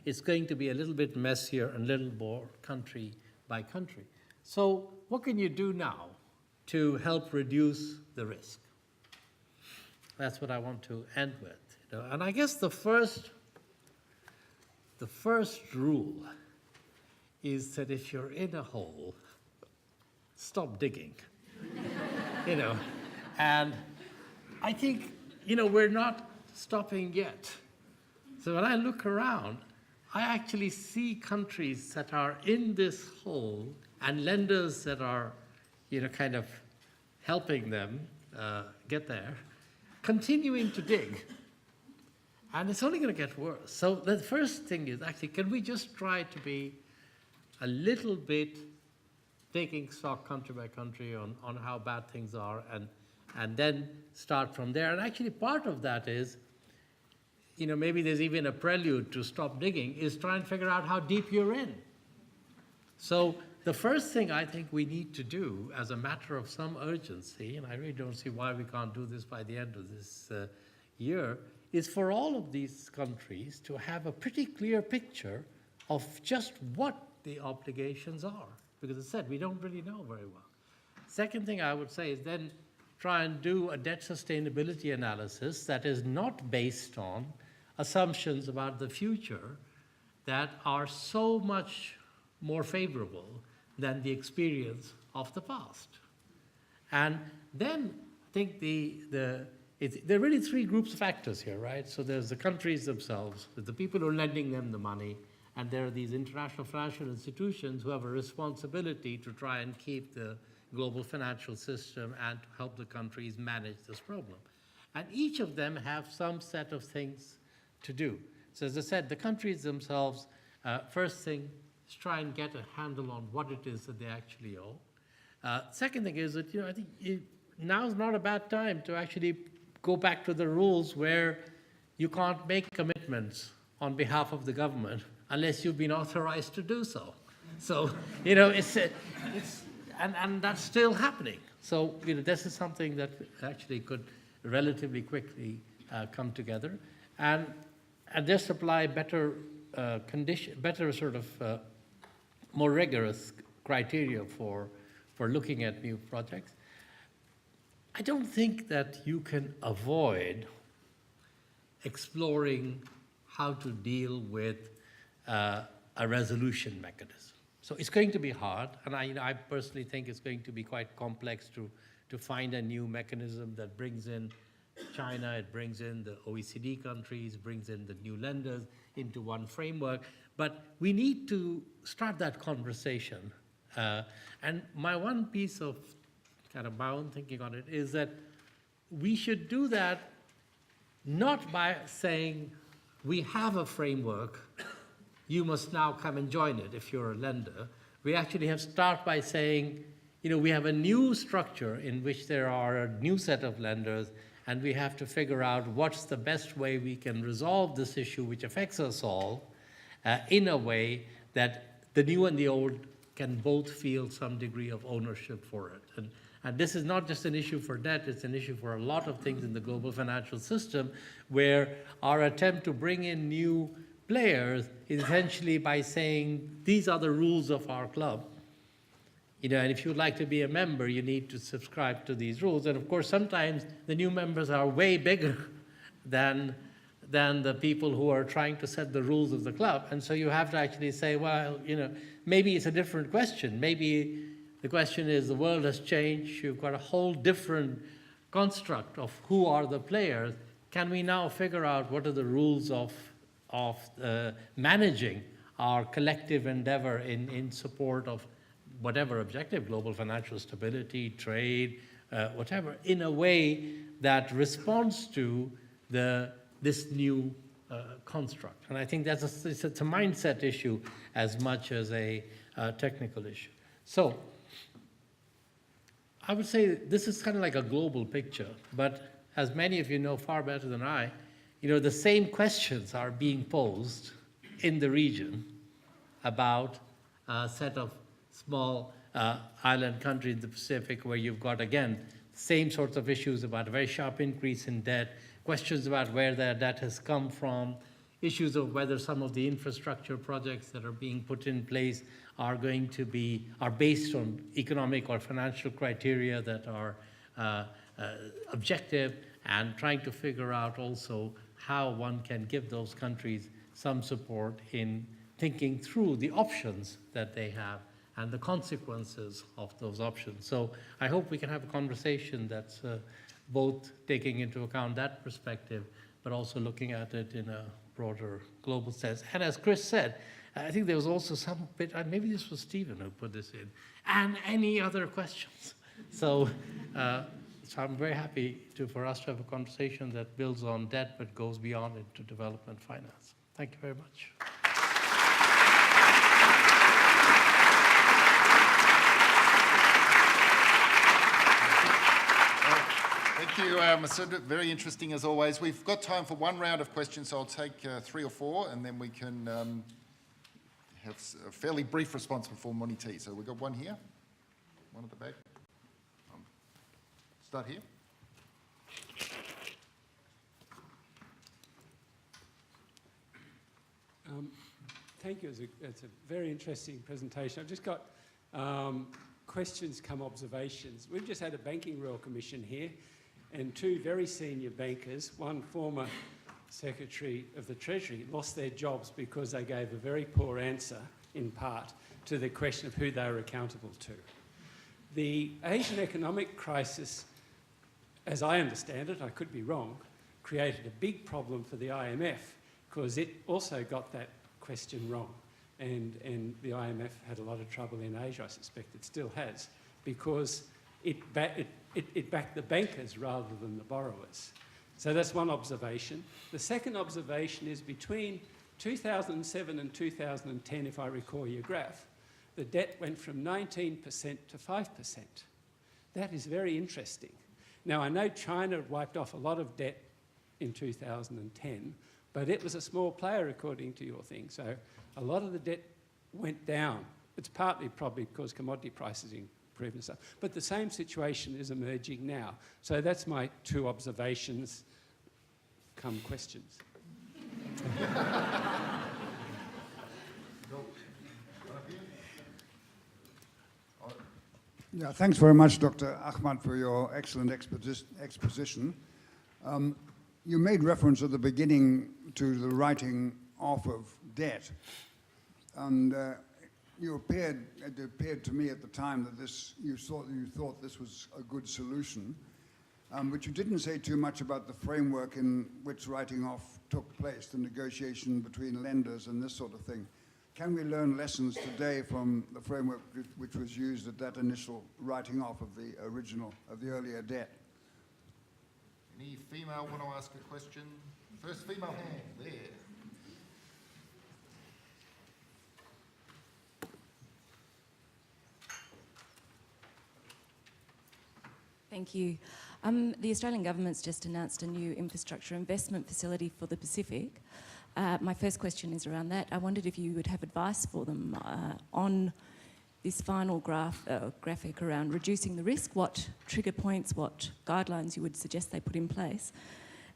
It's going to be a little bit messier and a little more country by country. So what can you do now to help reduce the risk? That's what I want to end with. And I guess the first rule is that if you're in a hole, stop digging. And I think, we're not stopping yet. So when I look around, I actually see countries that are in this hole and lenders that are, kind of helping them get there, continuing to dig. And it's only going to get worse. So the first thing is actually, can we just try to be a little bit taking stock country by country on how bad things are, and then start from there. And actually part of that is, maybe there's even a prelude to stop digging, is try and figure out how deep you're in. So the first thing I think we need to do as a matter of some urgency, and I really don't see why we can't do this by the end of this year, is for all of these countries to have a pretty clear picture of just what the obligations are. Because as I said, we don't really know very well. Second thing I would say is then try and do a debt sustainability analysis that is not based on assumptions about the future that are so much more favorable than the experience of the past. And then I think there are really 3 groups of actors here, right? So there's the countries themselves, there's the people who are lending them the money, and there are these international financial institutions who have a responsibility to try and keep the global financial system and to help the countries manage this problem. And each of them have some set of things to do. So as I said, the countries themselves, first thing is try and get a handle on what it is that they actually owe. Second thing is that, I think now's not a bad time to actually go back to the rules where you can't make commitments on behalf of the government unless you've been authorized to do so. So, and that's still happening. So, this is something that actually could relatively quickly come together, and just apply better sort of more rigorous criteria for looking at new projects. I don't think that you can avoid exploring how to deal with a resolution mechanism. So it's going to be hard, and I personally think it's going to be quite complex to find a new mechanism that brings in China, it brings in the OECD countries, brings in the new lenders into one framework. But we need to start that conversation. And my one piece of kind of my own thinking on it is that we should do that not by saying, we have a framework, you must now come and join it if you're a lender. We actually have to start by saying, we have a new structure in which there are a new set of lenders, and we have to figure out what's the best way we can resolve this issue which affects us all in a way that the new and the old can both feel some degree of ownership for it. And this is not just an issue for debt, it's an issue for a lot of things in the global financial system, where our attempt to bring in new players is essentially by saying, these are the rules of our club. And if you'd like to be a member, you need to subscribe to these rules. And of course, sometimes the new members are way bigger than the people who are trying to set the rules of the club. And so you have to actually say, well, maybe it's a different question. Maybe the question is, the world has changed. You've got a whole different construct of who are the players. Can we now figure out what are the rules of managing our collective endeavor in support of whatever objective, global financial stability, trade, whatever, in a way that responds to this new construct. And I think it's a mindset issue as much as a technical issue. So I would say this is kind of like a global picture, but as many of you know far better than I, the same questions are being posed in the region about a set of small island countries in the Pacific where you've got, again, same sorts of issues about a very sharp increase in debt, questions about where that debt has come from, issues of whether some of the infrastructure projects that are being put in place are based on economic or financial criteria that are objective, and trying to figure out also how one can give those countries some support in thinking through the options that they have and the consequences of those options. So I hope we can have a conversation that's both taking into account that perspective, but also looking at it in a broader global sense. And as Chris said, I think there was also some bit, maybe this was Stephen who put this in, and any other questions. So I'm very happy for us to have a conversation that builds on debt but goes beyond into development finance. Thank you very much. Thank you, Masud. Very interesting as always. We've got time for one round of questions, so I'll take 3 or 4, and then we can have a fairly brief response before morning tea. So we've got one here, one at the back. Start here. Thank you. It's a very interesting presentation. I've just got questions come observations. We've just had a Banking Royal Commission here, and 2 very senior bankers, one former Secretary of the Treasury, lost their jobs because they gave a very poor answer, in part, to the question of who they were accountable to. The Asian economic crisis, as I understand it, I could be wrong, created a big problem for the IMF because it also got that question wrong. And the IMF had a lot of trouble in Asia, I suspect it still has, because it backed the bankers rather than the borrowers. So that's one observation. The second observation is between 2007 and 2010, if I recall your graph, the debt went from 19% to 5%. That is very interesting. Now, I know China wiped off a lot of debt in 2010, but it was a small player according to your thing. So a lot of the debt went down. It's partly probably because commodity prices improved and stuff. But the same situation is emerging now. So that's my 2 observations, come questions. Yeah, thanks very much, Dr. Ahmad, for your excellent exposition. You made reference at the beginning to the writing off of debt. And it appeared to me at the time that you thought this was a good solution, but you didn't say too much about the framework in which writing off took place, the negotiation between lenders and this sort of thing. Can we learn lessons today from the framework which was used at that initial writing off of the earlier debt? Any female want to ask a question? First female hand, there. Thank you. The Australian government's just announced a new infrastructure investment facility for the Pacific. My first question is around that. I wondered if you would have advice for them on this final graphic around reducing the risk, what trigger points, what guidelines you would suggest they put in place.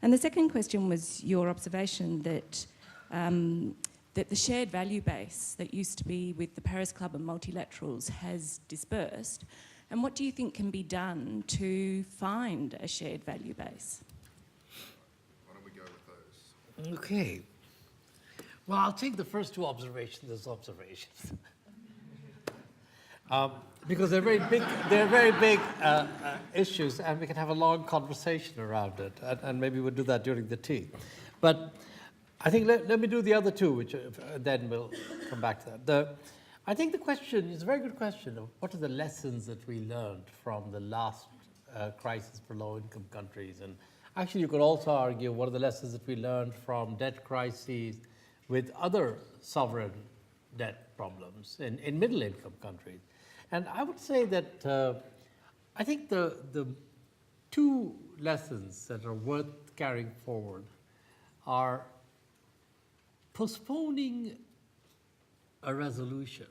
And the second question was your observation that that the shared value base that used to be with the Paris Club and multilaterals has dispersed. And what do you think can be done to find a shared value base? Why don't we go with those? Okay. Well, I'll take the first two observations as observations. Because they're very big issues, and we can have a long conversation around it, and maybe we'll do that during the tea. But I think let me do the other two, which then we'll come back to that. I think the question is a very good question of what are the lessons that we learned from the last crisis for low-income countries. And actually, you could also argue what are the lessons that we learned from debt crises with other sovereign debt problems in middle-income countries. And I would say that I think the two lessons that are worth carrying forward are postponing a resolution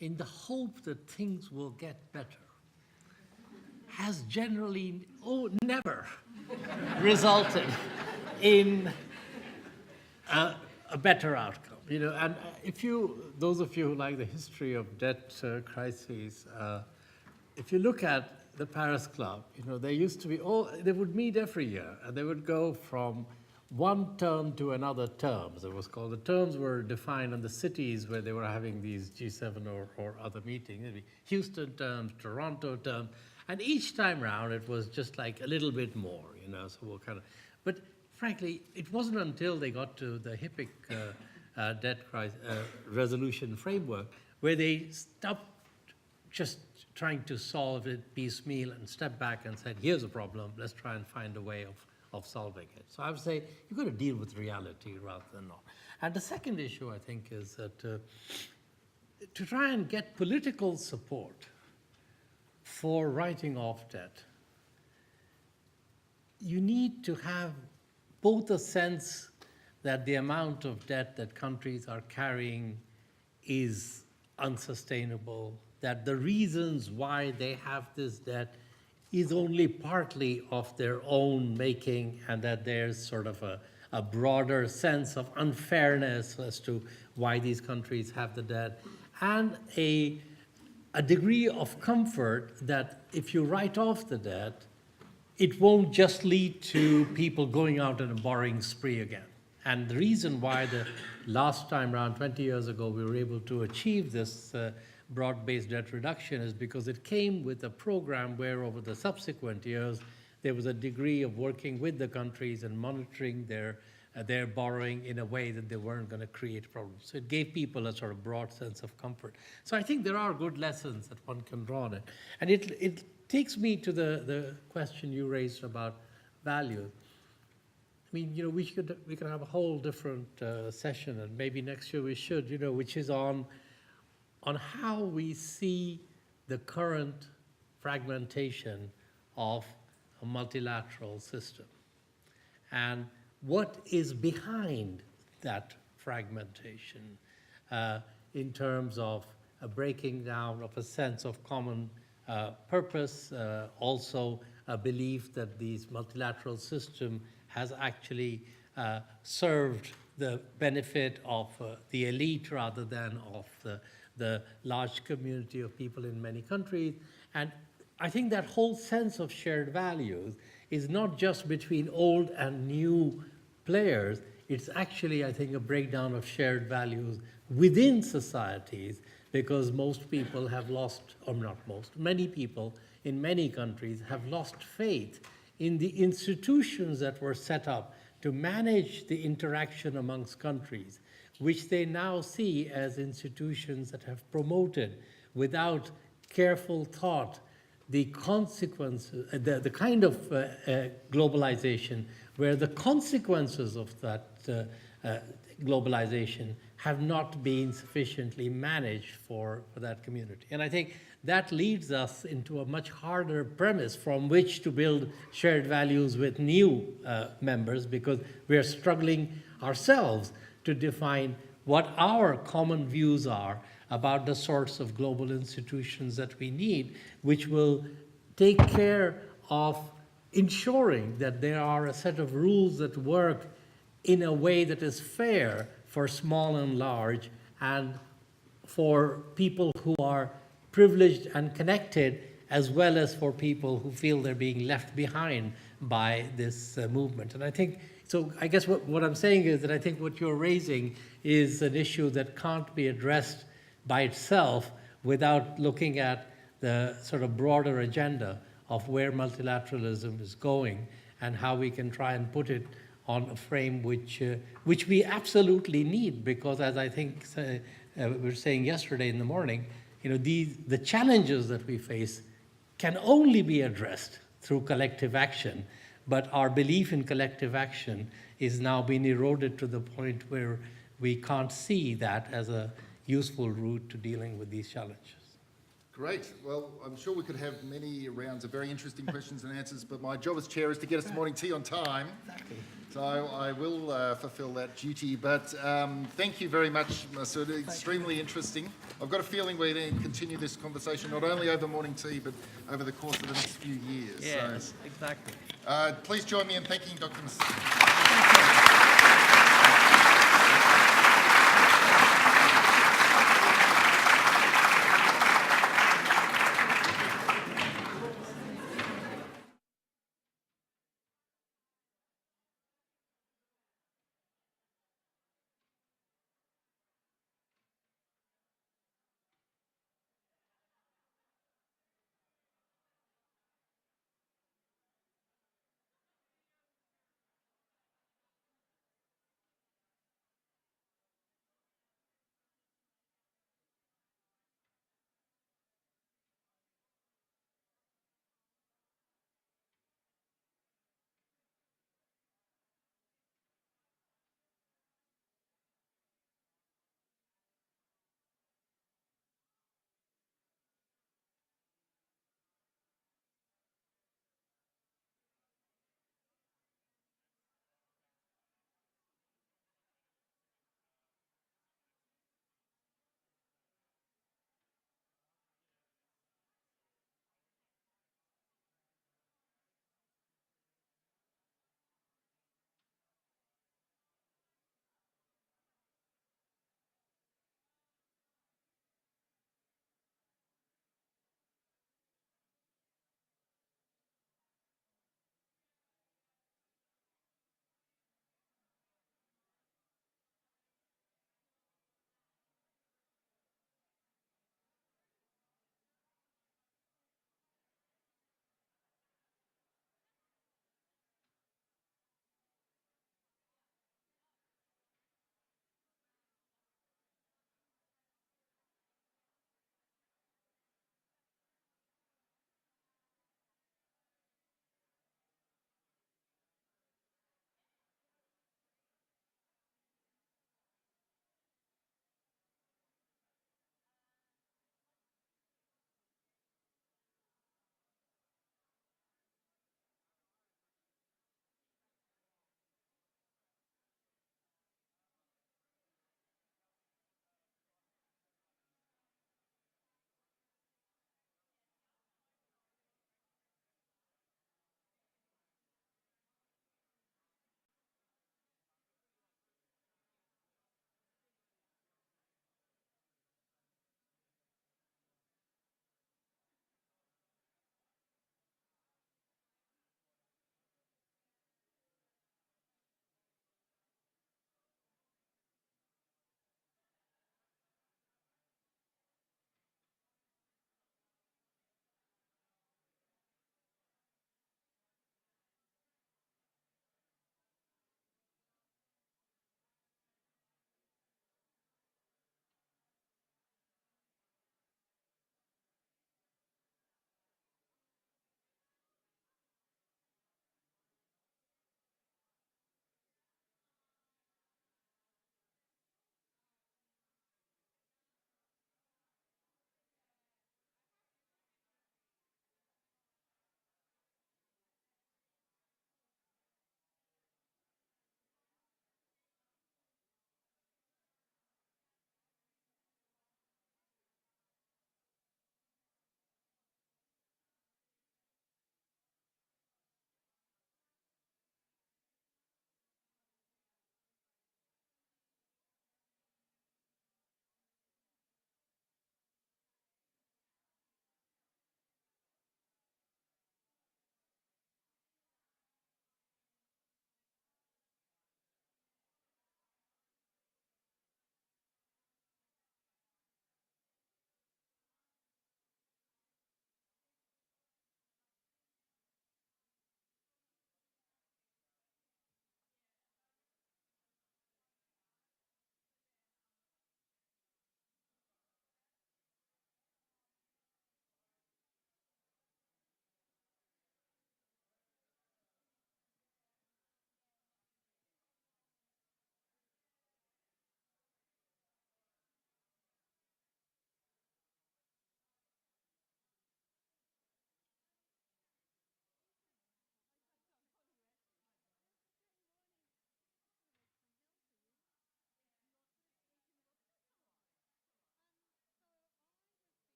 in the hope that things will get better has generally, never resulted in a better outcome. You know, and those of you who like the history of debt crises, if you look at the Paris Club, you know, they used to be they would meet every year, and they would go from one term to another term, as it was called. The terms were defined on the cities where they were having these G7 or other meetings. It'd be Houston terms, Toronto terms, and each time round it was just like a little bit more, you know. So we'll kind of, but frankly, it wasn't until they got to the HIPC debt crisis resolution framework where they stopped just trying to solve it piecemeal and stepped back and said, here's a problem, let's try and find a way of solving it. So I would say you've got to deal with reality rather than not. And the second issue, I think, is that to try and get political support for writing off debt, you need to have both a sense that the amount of debt that countries are carrying is unsustainable, that the reasons why they have this debt is only partly of their own making, and that there's sort of a broader sense of unfairness as to why these countries have the debt, and a degree of comfort that if you write off the debt, it won't just lead to people going out on a borrowing spree again. And the reason why the last time around, 20 years ago, we were able to achieve this broad-based debt reduction is because it came with a program where over the subsequent years, there was a degree of working with the countries and monitoring their borrowing in a way that they weren't going to create problems. So it gave people a sort of broad sense of comfort. So I think there are good lessons that one can draw on it. And it takes me to the question you raised about value. I mean, you know, we can have a whole different session, and maybe next year we should, you know, which is on how we see the current fragmentation of a multilateral system and what is behind that fragmentation in terms of a breaking down of a sense of common purpose, also a belief that this multilateral system has actually served the benefit of the elite rather than of the large community of people in many countries. And I think that whole sense of shared values is not just between old and new players. It's actually, I think, a breakdown of shared values within societies, because most people have lost, or not most, many people in many countries have lost faith in the institutions that were set up to manage the interaction amongst countries, which they now see as institutions that have promoted, without careful thought, the consequences, the kind of globalization where the consequences of that globalization have not been sufficiently managed for that community. And I think that leads us into a much harder premise from which to build shared values with new members, because we are struggling ourselves to define what our common views are about the sorts of global institutions that we need, which will take care of ensuring that there are a set of rules that work in a way that is fair for small and large, and for people who are privileged and connected, as well as for people who feel they're being left behind by this movement. And I think, so I guess what I'm saying is that I think what you're raising is an issue that can't be addressed by itself without looking at the sort of broader agenda of where multilateralism is going and how we can try and put it on a frame which we absolutely need, because as I think we were saying yesterday in the morning, you know, the challenges that we face can only be addressed through collective action, but our belief in collective action is now being eroded to the point where we can't see that as a useful route to dealing with these challenges. Great. Well, I'm sure we could have many rounds of very interesting questions and answers, but my job as chair is to get us to morning tea on time. Exactly. So I will fulfil that duty. But thank you very much, Masood. Extremely interesting. I've got a feeling we're going to continue this conversation not only over morning tea, but over the course of the next few years. Yes, so, exactly. Please join me in thanking Dr. Masood.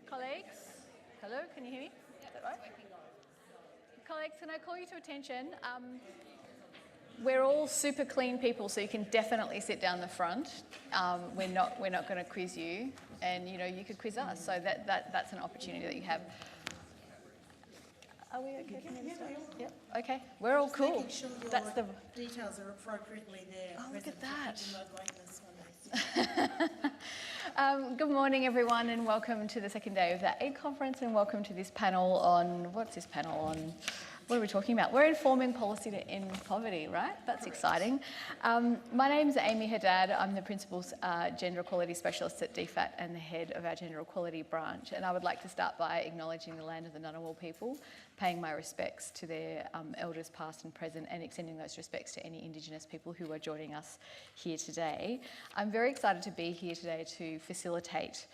Colleagues, hello, can you hear me? Is that right? Colleagues, can I call you to attention? We're all super clean people, so you can definitely sit down the front. We're not going to quiz you, and you could quiz us. So that's an opportunity that you have. Are we okay? Yep. Okay. We're all cool. Making sure your That's the details are appropriately there. Oh, look at that. No Good morning, everyone, and welcome to the second day of the Aid Conference, and welcome to this panel on, what's this panel on? What are we talking about? We're informing policy to end poverty, right? That's exciting. My name's Amy Haddad. I'm the Principal Gender Equality Specialist at DFAT and the head of our Gender Equality branch. And I would like to start by acknowledging the land of the Ngunnawal people, paying my respects to their elders past and present, and extending those respects to any Indigenous people who are joining us here today. I'm very excited to be here today to facilitate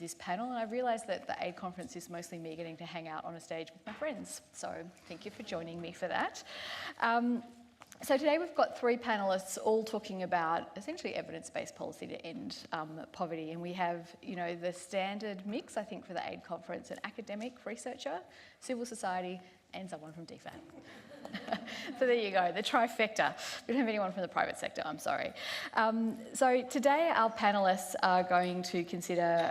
this panel, and I realise that the Aid Conference is mostly me getting to hang out on a stage with my friends, so thank you for joining me for that. So today we've got three panellists all talking about essentially evidence-based policy to end poverty, and we have, the standard mix, I think, for the Aid Conference: an academic researcher, civil society, and someone from DFAT. So there you go, the trifecta. We don't have anyone from the private sector, I'm sorry. So today our panellists are going to consider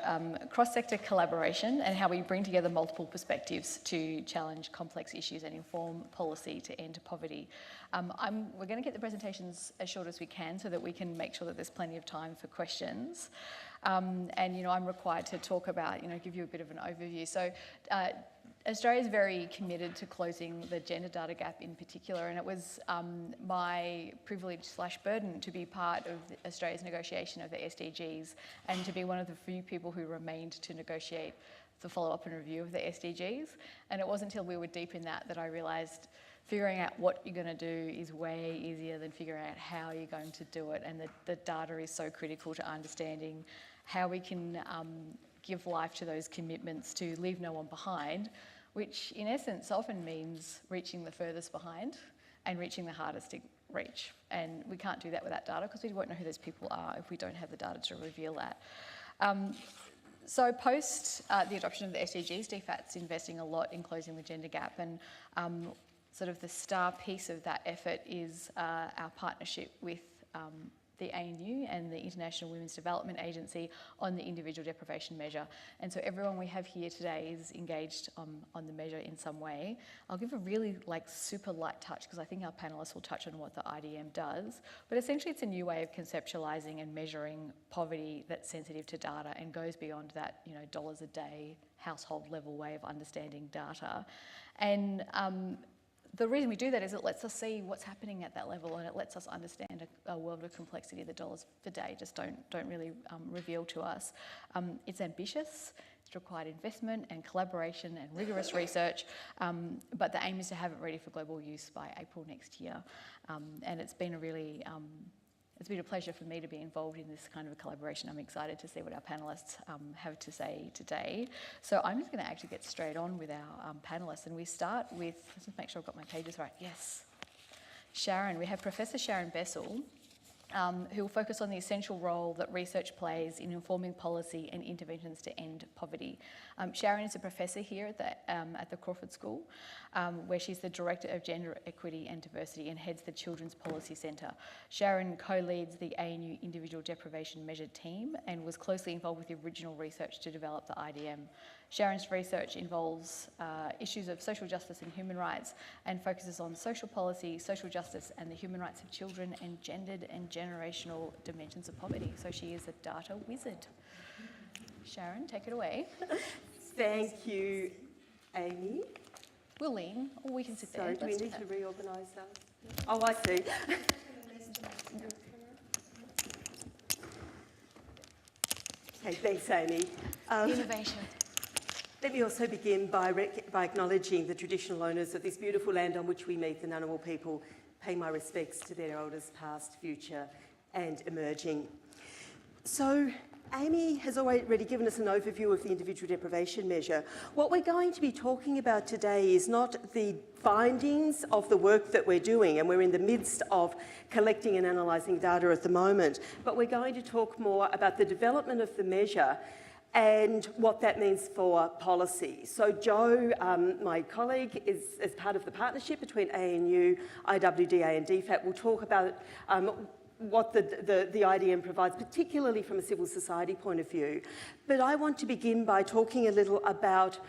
cross-sector collaboration and how we bring together multiple perspectives to challenge complex issues and inform policy to end poverty. We're going to get the presentations as short as we can so that we can make sure that there's plenty of time for questions. And I'm required to talk about, give you a bit of an overview. So Australia is very committed to closing the gender data gap in particular, and it was my privilege/burden to be part of Australia's negotiation of the SDGs and to be one of the few people who remained to negotiate the follow-up and review of the SDGs. And it wasn't until we were deep in that I realised figuring out what you're going to do is way easier than figuring out how you're going to do it, and the data is so critical to understanding how we can give life to those commitments to leave no one behind, which in essence often means reaching the furthest behind and reaching the hardest to reach. And we can't do that without data because we won't know who those people are if we don't have the data to reveal that. So post the adoption of the SDGs, DFAT's investing a lot in closing the gender gap, and sort of the star piece of that effort is our partnership with the ANU and the International Women's Development Agency on the individual deprivation measure. And so everyone we have here today is engaged on the measure in some way. I'll give a really super light touch because I think our panellists will touch on what the IDM does. But essentially it's a new way of conceptualising and measuring poverty that's sensitive to data and goes beyond that, dollars a day, household level way of understanding data. And the reason we do that is it lets us see what's happening at that level, and it lets us understand a world of complexity that dollars per day just don't really reveal to us. It's ambitious, it's required investment and collaboration and rigorous research, but the aim is to have it ready for global use by April next year. And it's been it's been a pleasure for me to be involved in this kind of a collaboration. I'm excited to see what our panellists have to say today. So I'm just going to actually get straight on with our panellists, and we start with, let's just make sure I've got my pages right. Yes. Sharon. We have Professor Sharon Bessell, who will focus on the essential role that research plays in informing policy and interventions to end poverty. Sharon is a professor here at the Crawford School, where she's the Director of Gender Equity and Diversity and heads the Children's Policy Centre. Sharon co-leads the ANU Individual Deprivation Measure team and was closely involved with the original research to develop the IDM. Sharon's research involves issues of social justice and human rights and focuses on social policy, social justice and the human rights of children and gendered and generational dimensions of poverty. So she is a data wizard. Sharon, take it away. Thank you, Amy. We'll lean, or we can sit there. Sorry, do we need to reorganise that? Oh, I see. Okay, thanks, Amy. Innovation. Let me also begin by acknowledging the traditional owners of this beautiful land on which we meet, the Ngunnawal people. Pay my respects to their elders past, future and emerging. So Amy has already given us an overview of the individual deprivation measure. What we're going to be talking about today is not the findings of the work that we're doing, and we're in the midst of collecting and analysing data at the moment, but we're going to talk more about the development of the measure and what that means for policy. So Jo, my colleague, is as part of the partnership between ANU, IWDA and DFAT, will talk about what the IDM provides, particularly from a civil society point of view. But I want to begin by talking a little about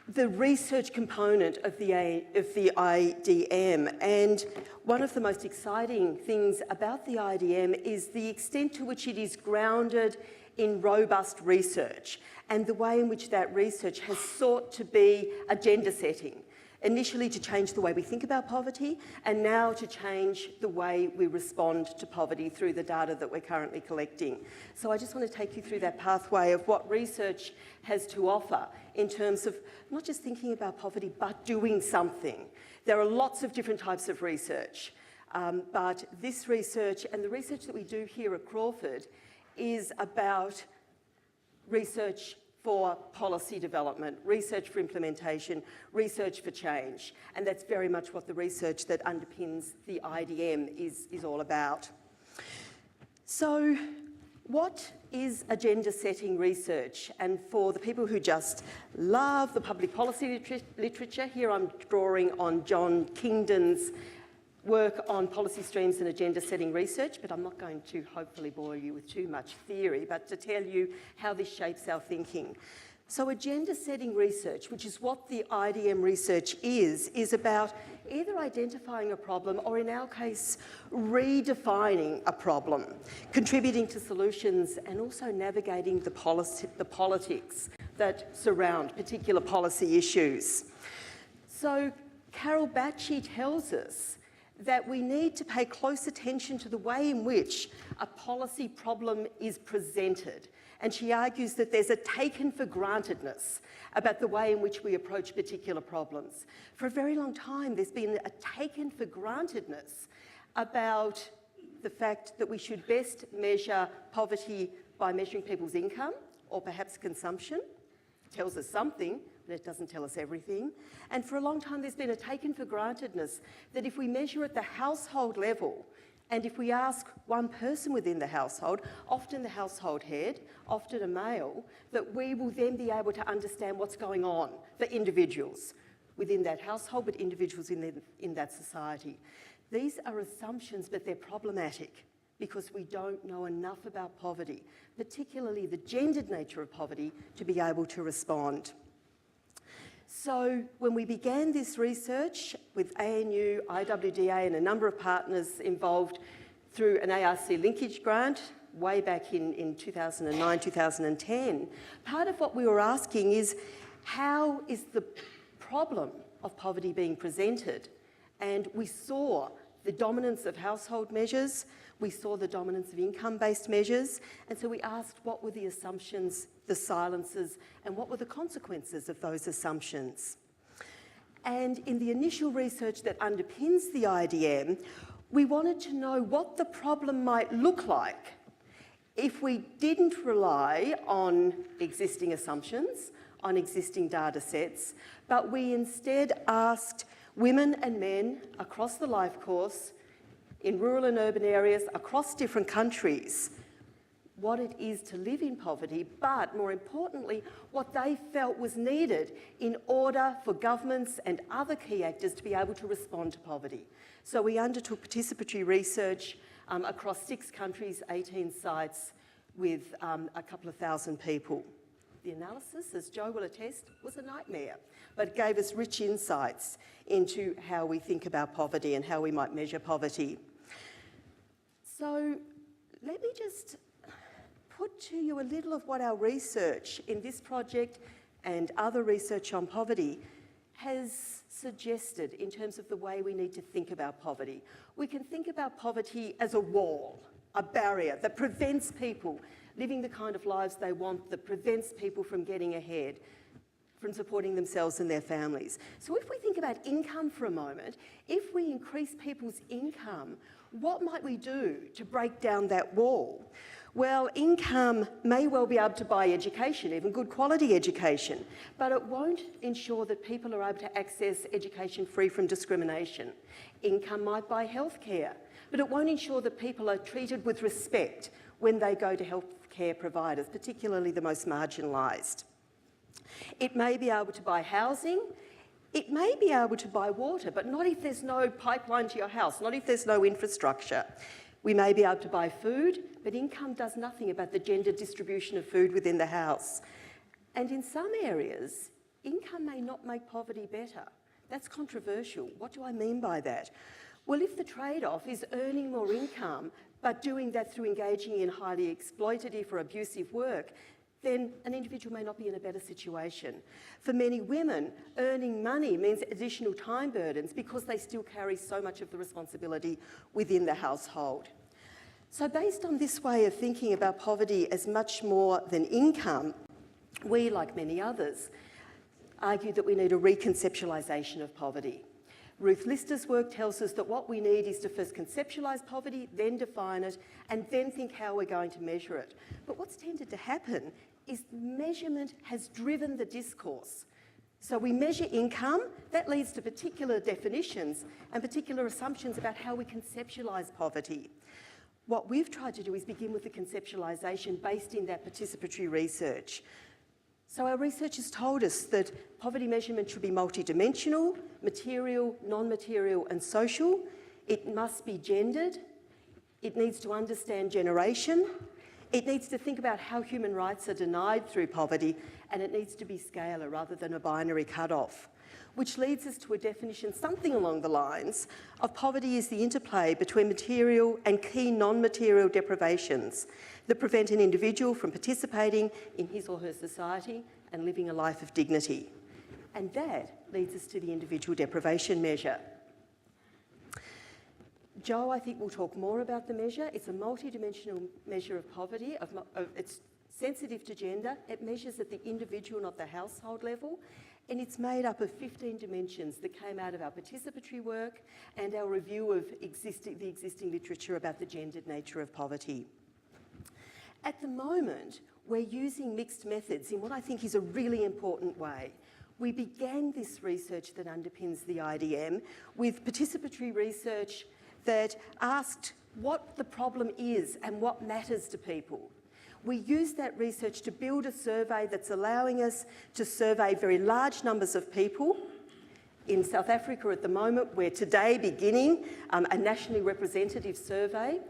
the research component of the IDM. And one of the most exciting things about the IDM is the extent to which it is grounded in robust research and the way in which that research has sought to be agenda setting, initially to change the way we think about poverty and now to change the way we respond to poverty through the data that we're currently collecting. So I just want to take you through that pathway of what research has to offer in terms of not just thinking about poverty but doing something. There are lots of different types of research, but this research and the research that we do here at Crawford is about research for policy development, research for implementation, research for change. And that's very much what the research that underpins the IDM is all about. So what is agenda setting research? And for the people who just love the public policy literature, here I'm drawing on John Kingdon's work on policy streams and agenda setting research, but I'm not going to hopefully bore you with too much theory, but to tell you how this shapes our thinking. So agenda setting research, which is what the IDM research is about either identifying a problem or in our case, redefining a problem, contributing to solutions and also navigating the politics that surround particular policy issues. So Carol Bacci tells us that we need to pay close attention to the way in which a policy problem is presented. And she argues that there's a taken for grantedness about the way in which we approach particular problems. For a very long time, there's been a taken for grantedness about the fact that we should best measure poverty by measuring people's income or perhaps consumption. It tells us something, but it doesn't tell us everything. And for a long time, there's been a taken for grantedness that if we measure at the household level, and if we ask one person within the household, often the household head, often a male, that we will then be able to understand what's going on for individuals within that household, but individuals in that society. These are assumptions, but they're problematic because we don't know enough about poverty, particularly the gendered nature of poverty, to be able to respond. So when we began this research with ANU, IWDA and a number of partners involved through an ARC Linkage grant way back in 2009, 2010, part of what we were asking is how is the problem of poverty being presented? And we saw the dominance of household measures, we saw the dominance of income-based measures, and so we asked what were the assumptions, the silences, and what were the consequences of those assumptions. And in the initial research that underpins the IDM, we wanted to know what the problem might look like if we didn't rely on existing assumptions, on existing data sets, but we instead asked women and men across the life course, in rural and urban areas, across different countries, what it is to live in poverty, but more importantly, what they felt was needed in order for governments and other key actors to be able to respond to poverty. So we undertook participatory research across 6 countries, 18 sites, with a couple of thousand people. The analysis, as Jo will attest, was a nightmare, but it gave us rich insights into how we think about poverty and how we might measure poverty. So let me just put to you a little of what our research in this project and other research on poverty has suggested in terms of the way we need to think about poverty. We can think about poverty as a wall, a barrier that prevents people living the kind of lives they want, that prevents people from getting ahead, from supporting themselves and their families. So if we think about income for a moment, if we increase people's income, what might we do to break down that wall? Well, income may well be able to buy education, even good quality education, but it won't ensure that people are able to access education free from discrimination. Income might buy healthcare, but it won't ensure that people are treated with respect when they go to care providers, particularly the most marginalised. It may be able to buy housing. It may be able to buy water, but not if there's no pipeline to your house, not if there's no infrastructure. We may be able to buy food, but income does nothing about the gender distribution of food within the house. And in some areas, income may not make poverty better. That's controversial. What do I mean by that? Well, if the trade-off is earning more income, but doing that through engaging in highly exploitative or abusive work, then an individual may not be in a better situation. For many women, earning money means additional time burdens because they still carry so much of the responsibility within the household. So based on this way of thinking about poverty as much more than income, we, like many others, argue that we need a reconceptualization of poverty. Ruth Lister's work tells us that what we need is to first conceptualise poverty, then define it, and then think how we're going to measure it. But what's tended to happen is measurement has driven the discourse. So we measure income, that leads to particular definitions and particular assumptions about how we conceptualise poverty. What we've tried to do is begin with the conceptualisation based in that participatory research. So our research has told us that poverty measurement should be multidimensional, material, non-material and social. It must be gendered. It needs to understand generation. It needs to think about how human rights are denied through poverty, and it needs to be scalar rather than a binary cut-off, which leads us to a definition something along the lines of poverty is the interplay between material and key non-material deprivations that prevent an individual from participating in his or her society and living a life of dignity. And that leads us to the individual deprivation measure. Jo, I think, will talk more about the measure. It's a multidimensional measure of poverty. It's sensitive to gender. It measures at the individual, not the household level. And it's made up of 15 dimensions that came out of our participatory work and our review of the existing literature about the gendered nature of poverty. At the moment, we're using mixed methods in what I think is a really important way. We began this research that underpins the IDM with participatory research that asked what the problem is and what matters to people. We used that research to build a survey that's allowing us to survey very large numbers of people. In South Africa at the moment, we're today beginning a nationally representative survey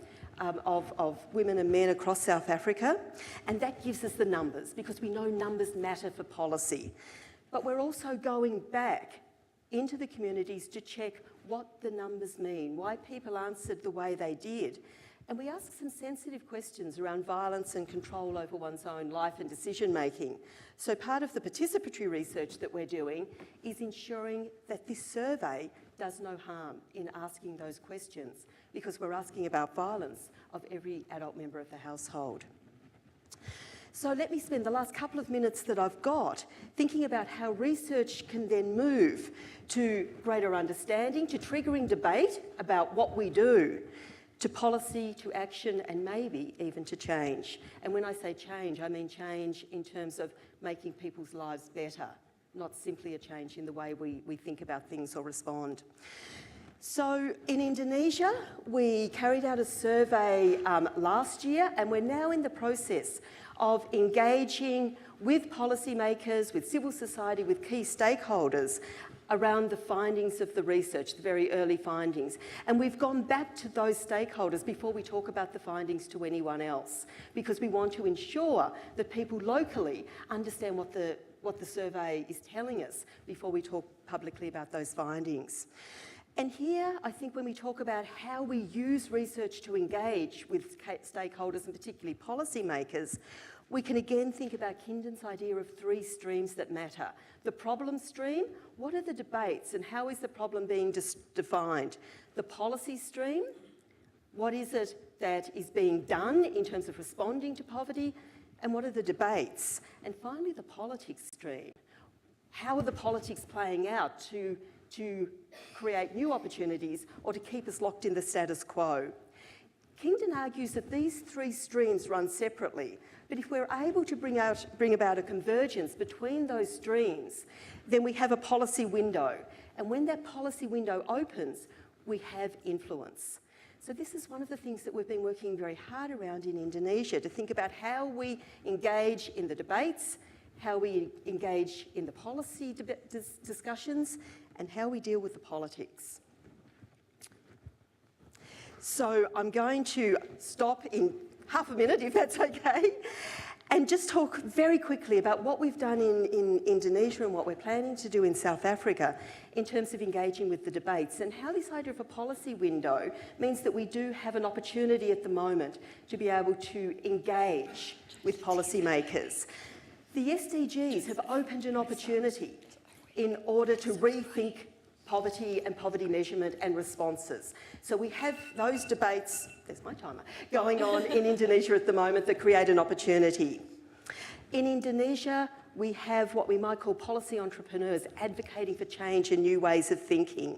of women and men across South Africa, and that gives us the numbers because we know numbers matter for policy. But we're also going back into the communities to check what the numbers mean, why people answered the way they did. And we ask some sensitive questions around violence and control over one's own life and decision making. So part of the participatory research that we're doing is ensuring that this survey does no harm in asking those questions, because we're asking about violence of every adult member of the household. So let me spend the last couple of minutes that I've got thinking about how research can then move to greater understanding, to triggering debate about what we do, to policy, to action, and maybe even to change. And when I say change, I mean change in terms of making people's lives better, not simply a change in the way we think about things or respond. So in Indonesia, we carried out a survey last year, and we're now in the process of engaging with policymakers, with civil society, with key stakeholders around the findings of the research, the very early findings. And we've gone back to those stakeholders before we talk about the findings to anyone else, because we want to ensure that people locally understand what the survey is telling us before we talk publicly about those findings. And here, I think when we talk about how we use research to engage with stakeholders and particularly policymakers, we can again think about Kinden's idea of three streams that matter. The problem stream, what are the debates and how is the problem being defined? The policy stream, what is it that is being done in terms of responding to poverty? And what are the debates? And finally, the politics stream. How are the politics playing out to create new opportunities or to keep us locked in the status quo? Kinden argues that these three streams run separately, but if we're able to bring about a convergence between those streams, then we have a policy window. And when that policy window opens, we have influence. So this is one of the things that we've been working very hard around in Indonesia, to think about how we engage in the debates, how we engage in the policy discussions, and how we deal with the politics. So I'm going to stop in half a minute, if that's okay, and just talk very quickly about what we've done in Indonesia and what we're planning to do in South Africa in terms of engaging with the debates, and how this idea of a policy window means that we do have an opportunity at the moment to be able to engage with policymakers. The SDGs have opened an opportunity in order to rethink poverty and poverty measurement and responses. So we have those debates, there's my timer, going on in Indonesia at the moment that create an opportunity. In Indonesia, we have what we might call policy entrepreneurs advocating for change and new ways of thinking.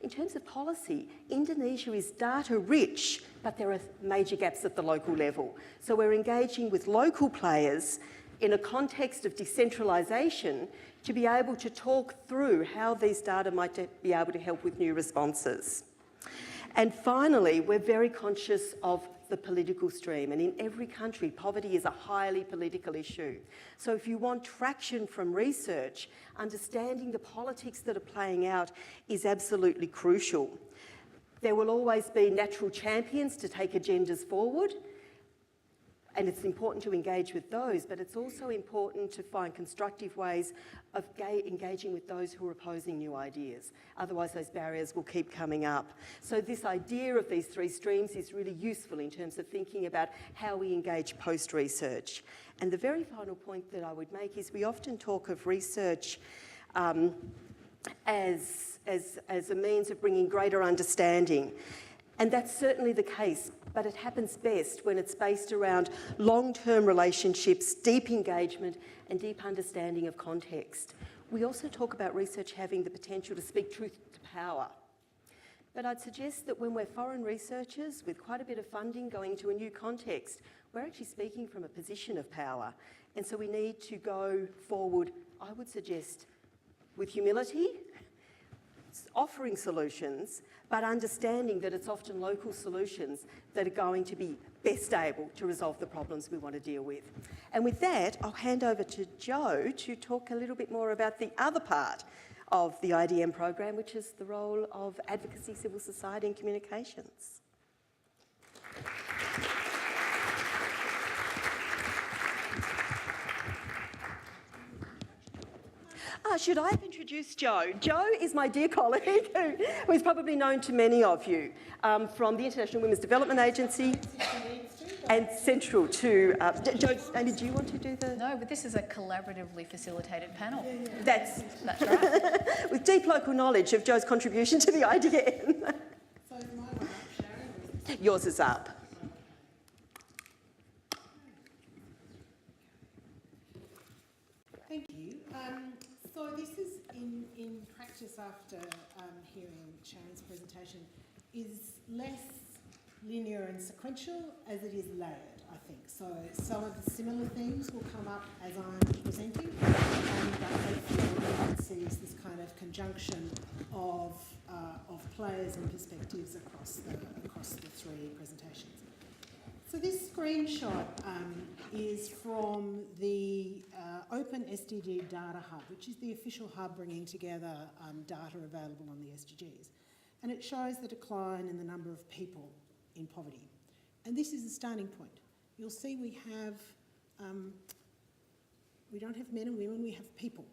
In terms of policy, Indonesia is data rich, but there are major gaps at the local level. So we're engaging with local players in a context of decentralisation to be able to talk through how these data might be able to help with new responses. And finally, we're very conscious of the political stream, and in every country, poverty is a highly political issue. So if you want traction from research, understanding the politics that are playing out is absolutely crucial. There will always be natural champions to take agendas forward, and it's important to engage with those, but it's also important to find constructive ways of engaging with those who are opposing new ideas. Otherwise, those barriers will keep coming up. So this idea of these three streams is really useful in terms of thinking about how we engage post-research. And the very final point that I would make is we often talk of research as a means of bringing greater understanding. And that's certainly the case, but it happens best when it's based around long-term relationships, deep engagement, and deep understanding of context. We also talk about research having the potential to speak truth to power. But I'd suggest that when we're foreign researchers with quite a bit of funding going into a new context, we're actually speaking from a position of power. And so we need to go forward, I would suggest, with humility, offering solutions, but understanding that it's often local solutions that are going to be best able to resolve the problems we want to deal with. And with that, I'll hand over to Jo to talk a little bit more about the other part of the IDM program, which is the role of advocacy, civil society and communications. Should I have introduced Jo? Jo is my dear colleague who is probably known to many of you from the International Women's Development Agency and central to... Jo, Amy, do you want to do the... No, but this is a collaboratively facilitated panel. That's right. With deep local knowledge of Jo's contribution to the IDN. So is my one up, Sharon? Yours is up. Thank you. So this is in practice after hearing Sharon's presentation is less linear and sequential as it is layered, I think. So some of the similar themes will come up as I'm presenting, but hopefully everyone sees this kind of conjunction of players and perspectives across the three presentations. So this screenshot is from the Open SDG Data Hub, which is the official hub bringing together data available on the SDGs. And it shows the decline in the number of people in poverty. And this is the starting point. You'll see we don't have men and women, we have people.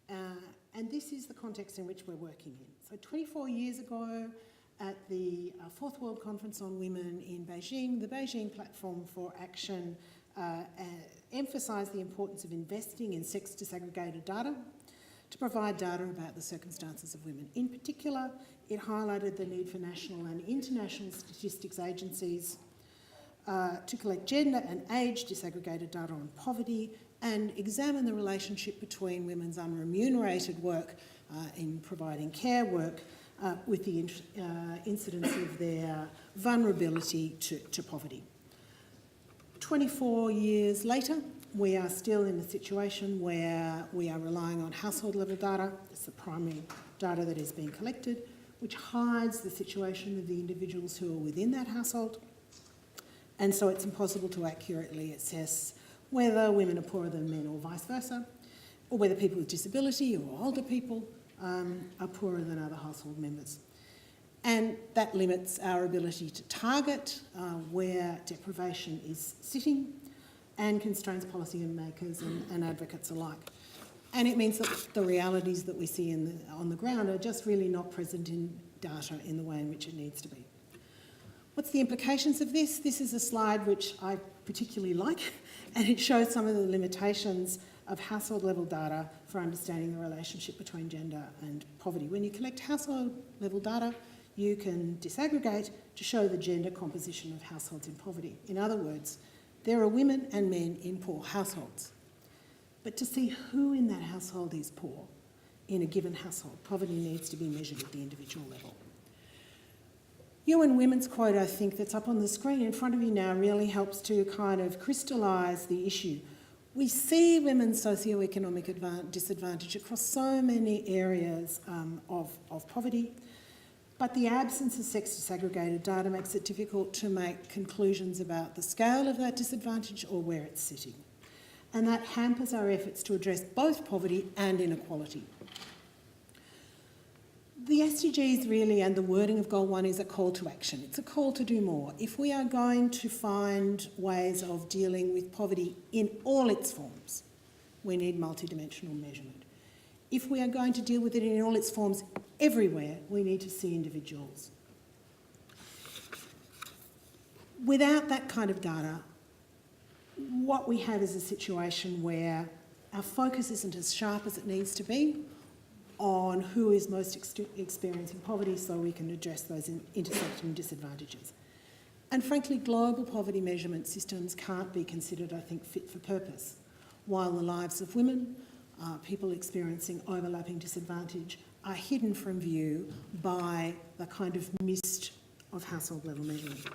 And this is the context in which we're working in. So 24 years ago, at the Fourth World Conference on Women in Beijing, the Beijing Platform for Action emphasised the importance of investing in sex disaggregated data to provide data about the circumstances of women. In particular, it highlighted the need for national and international statistics agencies to collect gender and age disaggregated data on poverty and examine the relationship between women's unremunerated work in providing care work with the incidence of their vulnerability to poverty. 24 years later, we are still in a situation where we are relying on household level data. It's the primary data that is being collected. which hides the situation of the individuals who are within that household. And so it's impossible to accurately assess whether women are poorer than men or vice versa, or whether people with disability or older people are poorer than other household members. And that limits our ability to target where deprivation is sitting and constrains policy makers and advocates alike. And it means that the realities that we see on the ground are just really not present in data in the way in which it needs to be. What's the implications of this? This is a slide which I particularly like, and it shows some of the limitations of household level data for understanding the relationship between gender and poverty. When you collect household level data, you can disaggregate to show the gender composition of households in poverty. In other words, there are women and men in poor households. But to see who in that household is poor in a given household, poverty needs to be measured at the individual level. UN Women's quote, I think, that's up on the screen in front of you now really helps to kind of crystallise the issue. We see women's socioeconomic disadvantage across so many areas of poverty, but the absence of sex disaggregated data makes it difficult to make conclusions about the scale of that disadvantage or where it's sitting. And that hampers our efforts to address both poverty and inequality. The SDGs really, and the wording of Goal 1 is a call to action. It's a call to do more. If we are going to find ways of dealing with poverty in all its forms, we need multidimensional measurement. If we are going to deal with it in all its forms everywhere, we need to see individuals. Without that kind of data, what we have is a situation where our focus isn't as sharp as it needs to be on who is most experiencing poverty so we can address those intersecting disadvantages. And frankly, global poverty measurement systems can't be considered, I think, fit for purpose, while the lives of women, people experiencing overlapping disadvantage, are hidden from view by the kind of mist of household level measurement.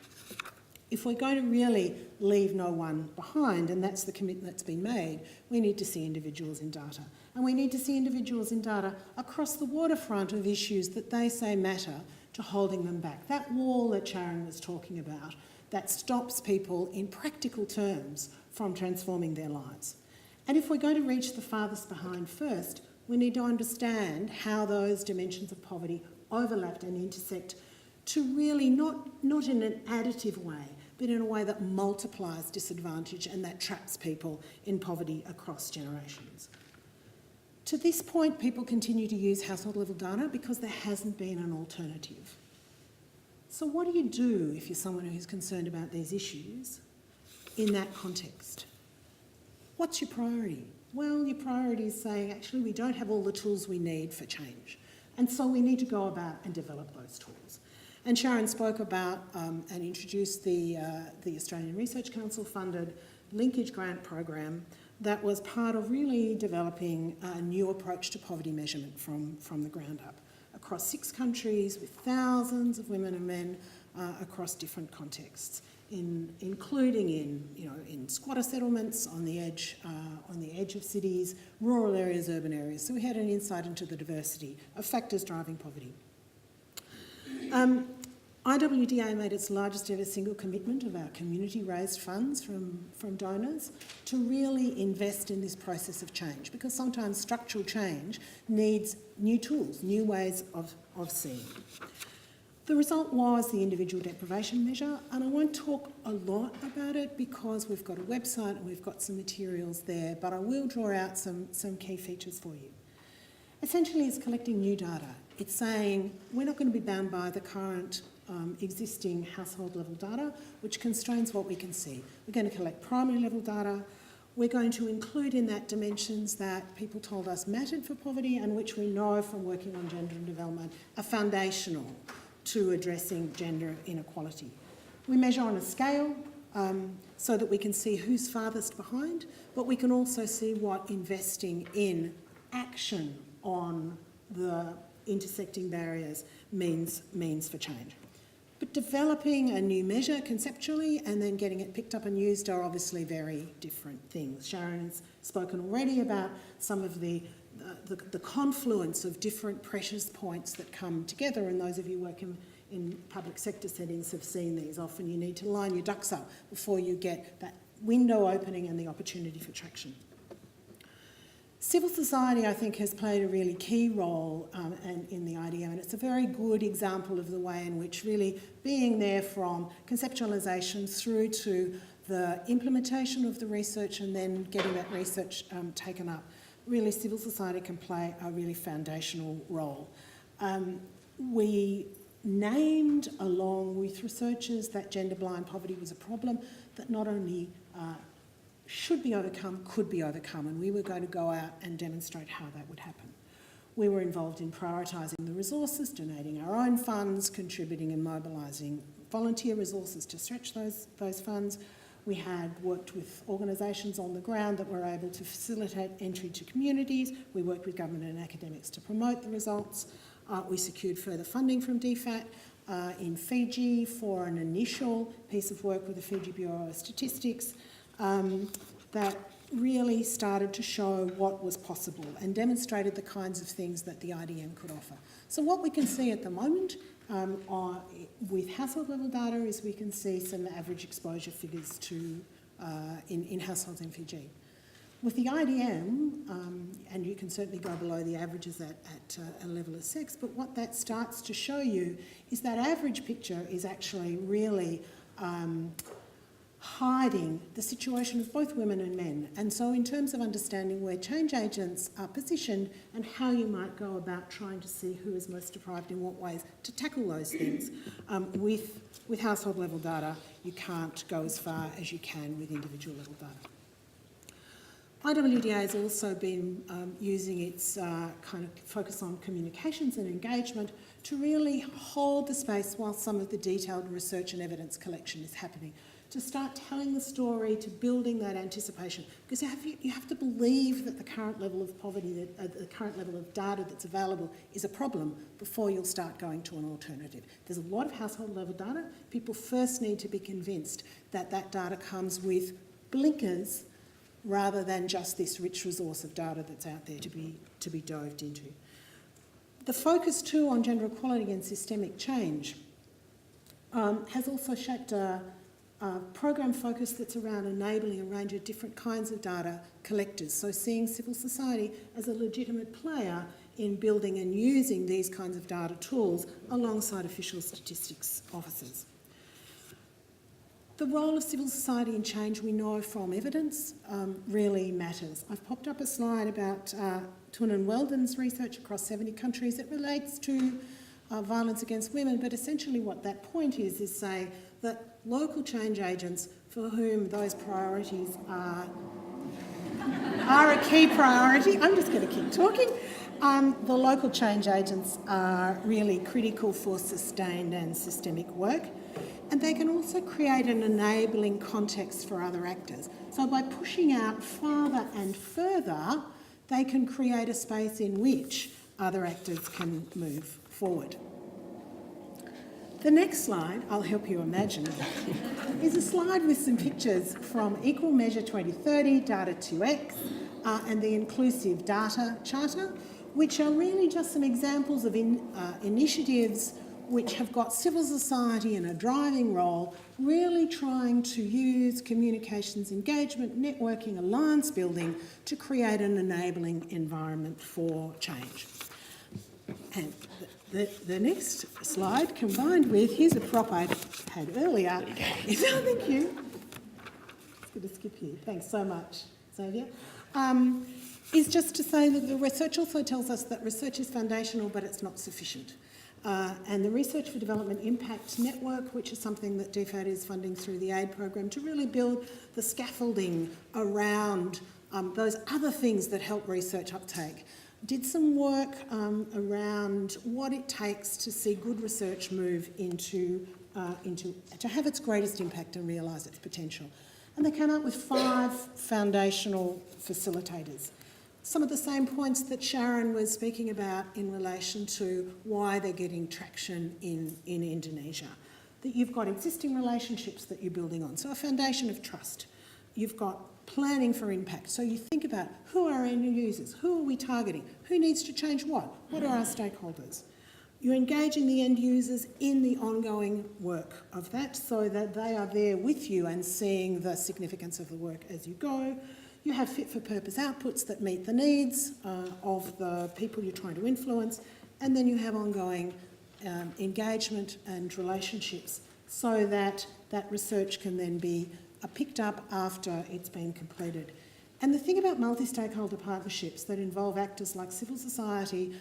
If we're going to really leave no one behind, and that's the commitment that's been made, we need to see individuals in data. And we need to see individuals in data across the waterfront of issues that they say matter to holding them back. That wall that Sharon was talking about, that stops people in practical terms from transforming their lives. And if we're going to reach the farthest behind first, we need to understand how those dimensions of poverty overlap and intersect to really not in an additive way, but in a way that multiplies disadvantage and that traps people in poverty across generations. To this point, people continue to use household level data because there hasn't been an alternative. So what do you do if you're someone who's concerned about these issues in that context? What's your priority? Well, your priority is saying, actually, we don't have all the tools we need for change. And so we need to go about and develop those tools. And Sharon spoke about and introduced the Australian Research Council funded Linkage grant program that was part of really developing a new approach to poverty measurement from the ground up across 6 countries with thousands of women and men across different contexts, including in squatter settlements on the edge of cities, rural areas, urban areas. So we had an insight into the diversity of factors driving poverty. IWDA made its largest ever single commitment of our community-raised funds from donors to really invest in this process of change, because sometimes structural change needs new tools, new ways of seeing. The result was the individual deprivation measure, and I won't talk a lot about it because we've got a website and we've got some materials there, but I will draw out some key features for you. Essentially, it's collecting new data. It's saying we're not going to be bound by the current existing household level data, which constrains what we can see. We're going to collect primary level data. We're going to include in that dimensions that people told us mattered for poverty and which we know from working on gender and development are foundational to addressing gender inequality. We measure on a scale so that we can see who's farthest behind, but we can also see what investing in action on the intersecting barriers means for change. But developing a new measure conceptually and then getting it picked up and used are obviously very different things. Sharon has spoken already about some of the the confluence of different pressure points that come together, and those of you working in public sector settings have seen these. Often you need to line your ducks up before you get that window opening and the opportunity for traction. Civil society, I think, has played a really key role in the IDM, and it's a very good example of the way in which really being there from conceptualisation through to the implementation of the research and then getting that research taken up. Really, civil society can play a really foundational role. We named, along with researchers, that gender-blind poverty was a problem that not only should be overcome, could be overcome, and we were going to go out and demonstrate how that would happen. We were involved in prioritising the resources, donating our own funds, contributing and mobilising volunteer resources to stretch those funds. We had worked with organisations on the ground that were able to facilitate entry to communities. We worked with government and academics to promote the results. We secured further funding from DFAT in Fiji for an initial piece of work with the Fiji Bureau of Statistics that really started to show what was possible and demonstrated the kinds of things that the IDM could offer. So what we can see at the moment with household level data is we can see some average exposure figures to in households in Fiji. With the IDM, and you can certainly go below the averages at a level of sex, but what that starts to show you is that average picture is actually really hiding the situation of both women and men. And so in terms of understanding where change agents are positioned and how you might go about trying to see who is most deprived in what ways to tackle those things, with household level data, you can't go as far as you can with individual level data. IWDA has also been using its kind of focus on communications and engagement to really hold the space while some of the detailed research and evidence collection is happening, to start telling the story, to building that anticipation. Because you have to believe that the current level of poverty, the current level of data that's available is a problem before you'll start going to an alternative. There's a lot of household level data. People first need to be convinced that that data comes with blinkers rather than just this rich resource of data that's out there to be dived into. The focus too on gender equality and systemic change has also shaped a program focus that's around enabling a range of different kinds of data collectors, so seeing civil society as a legitimate player in building and using these kinds of data tools alongside official statistics officers. The role of civil society in change, we know from evidence, really matters. I've popped up a slide about Tun and Weldon's research across 70 countries. It relates to violence against women, but essentially what that point is say that local change agents for whom those priorities are a key priority, I'm just going to keep talking, the local change agents are really critical for sustained and systemic work. And they can also create an enabling context for other actors. So by pushing out farther and further, they can create a space in which other actors can move forward. The next slide, I'll help you imagine, is a slide with some pictures from Equal Measure 2030, Data 2X, and the Inclusive Data Charter, which are really just some examples of initiatives which have got civil society in a driving role, really trying to use communications engagement, networking, alliance building to create an enabling environment for change. And the next slide, combined with, here's a prop I had earlier. Thank you. It's going to skip here. Thanks so much, Xavier. Is just to say that the research also tells us that research is foundational, but it's not sufficient. And the Research for Development Impact Network, which is something that DFAT is funding through the aid program to really build the scaffolding around those other things that help research uptake, did some work around what it takes to see good research move into to have its greatest impact and realise its potential. And they came up with 5 foundational facilitators. Some of the same points that Sharon was speaking about in relation to why they're getting traction in Indonesia. That you've got existing relationships that you're building on. So a foundation of trust. You've got planning for impact. So you think about who are our end users, who are we targeting, who needs to change what are our stakeholders. You're engaging the end users in the ongoing work of that so that they are there with you and seeing the significance of the work as you go. You have fit-for-purpose outputs that meet the needs of the people you're trying to influence, and then you have ongoing engagement and relationships so that that research can then be picked up after it's been completed. And the thing about multi-stakeholder partnerships that involve actors like civil society,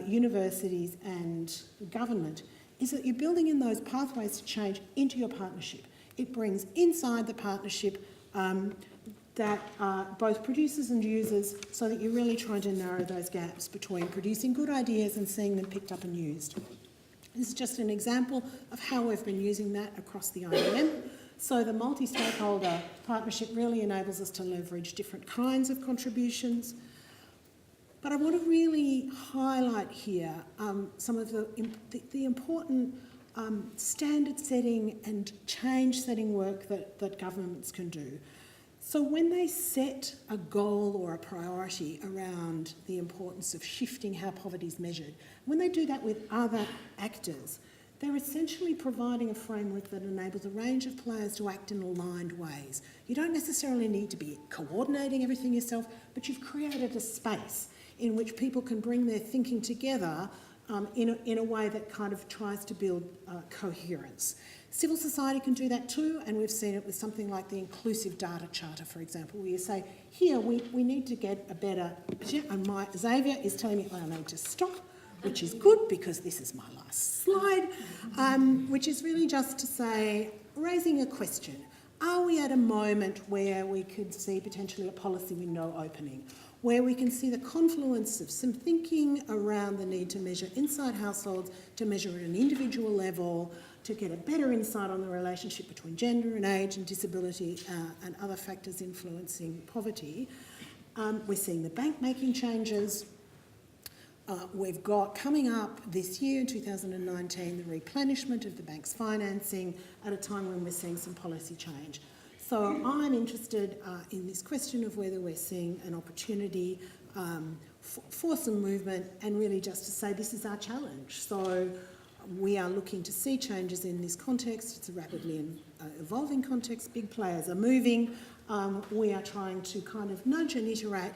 universities and government is that you're building in those pathways to change into your partnership. It brings inside the partnership that both producers and users so that you're really trying to narrow those gaps between producing good ideas and seeing them picked up and used. This is just an example of how we've been using that across the IDM. So the multi-stakeholder partnership really enables us to leverage different kinds of contributions. But I want to really highlight here some of the important standard setting and change setting work that governments can do. So when they set a goal or a priority around the importance of shifting how poverty is measured, when they do that with other actors, they're essentially providing a framework that enables a range of players to act in aligned ways. You don't necessarily need to be coordinating everything yourself, but you've created a space in which people can bring their thinking together in a way that kind of tries to build coherence. Civil society can do that too, and we've seen it with something like the Inclusive Data Charter, for example, where you say, here, we need to get a better... And Xavier is telling me I need to stop, which is good because this is my last slide, which is really just to say, raising a question. Are we at a moment where we could see potentially a policy window opening, where we can see the confluence of some thinking around the need to measure inside households, to measure at an individual level, to get a better insight on the relationship between gender and age and disability and other factors influencing poverty. We're seeing the bank making changes. We've got coming up this year, in 2019, the replenishment of the bank's financing at a time when we're seeing some policy change. So I'm interested in this question of whether we're seeing an opportunity for some movement and really just to say this is our challenge. So we are looking to see changes in this context. It's a rapidly evolving context. Big players are moving. We are trying to kind of nudge and iterate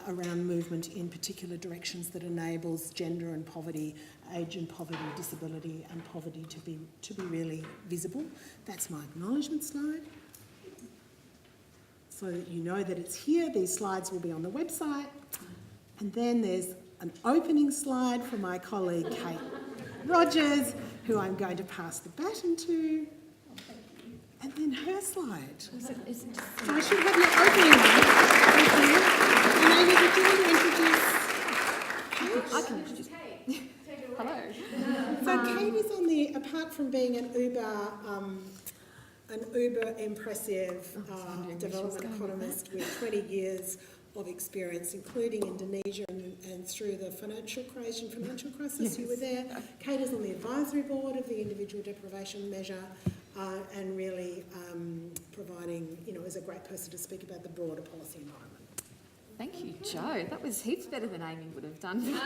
around movement in particular directions that enables gender and poverty, age and poverty, disability and poverty to be really visible. That's my acknowledgement slide. So that you know that it's here. These slides will be on the website. And then there's an opening slide for my colleague Kate Rogers, who I'm going to pass the baton to. And then her slide. So I should have your opening one. Thank you. And Amy, did you want to introduce Kate? I can introduce Kate. Hello. So Kate is on the, apart from being an uber impressive development economist with 20 years of experience, including Indonesia and through the financial crisis. Yes. You were there. Kate is on the advisory board of the Individual Deprivation Measure and really providing, is a great person to speak about the broader policy environment. Thank you, Jo. That was heaps better than Amy would have done.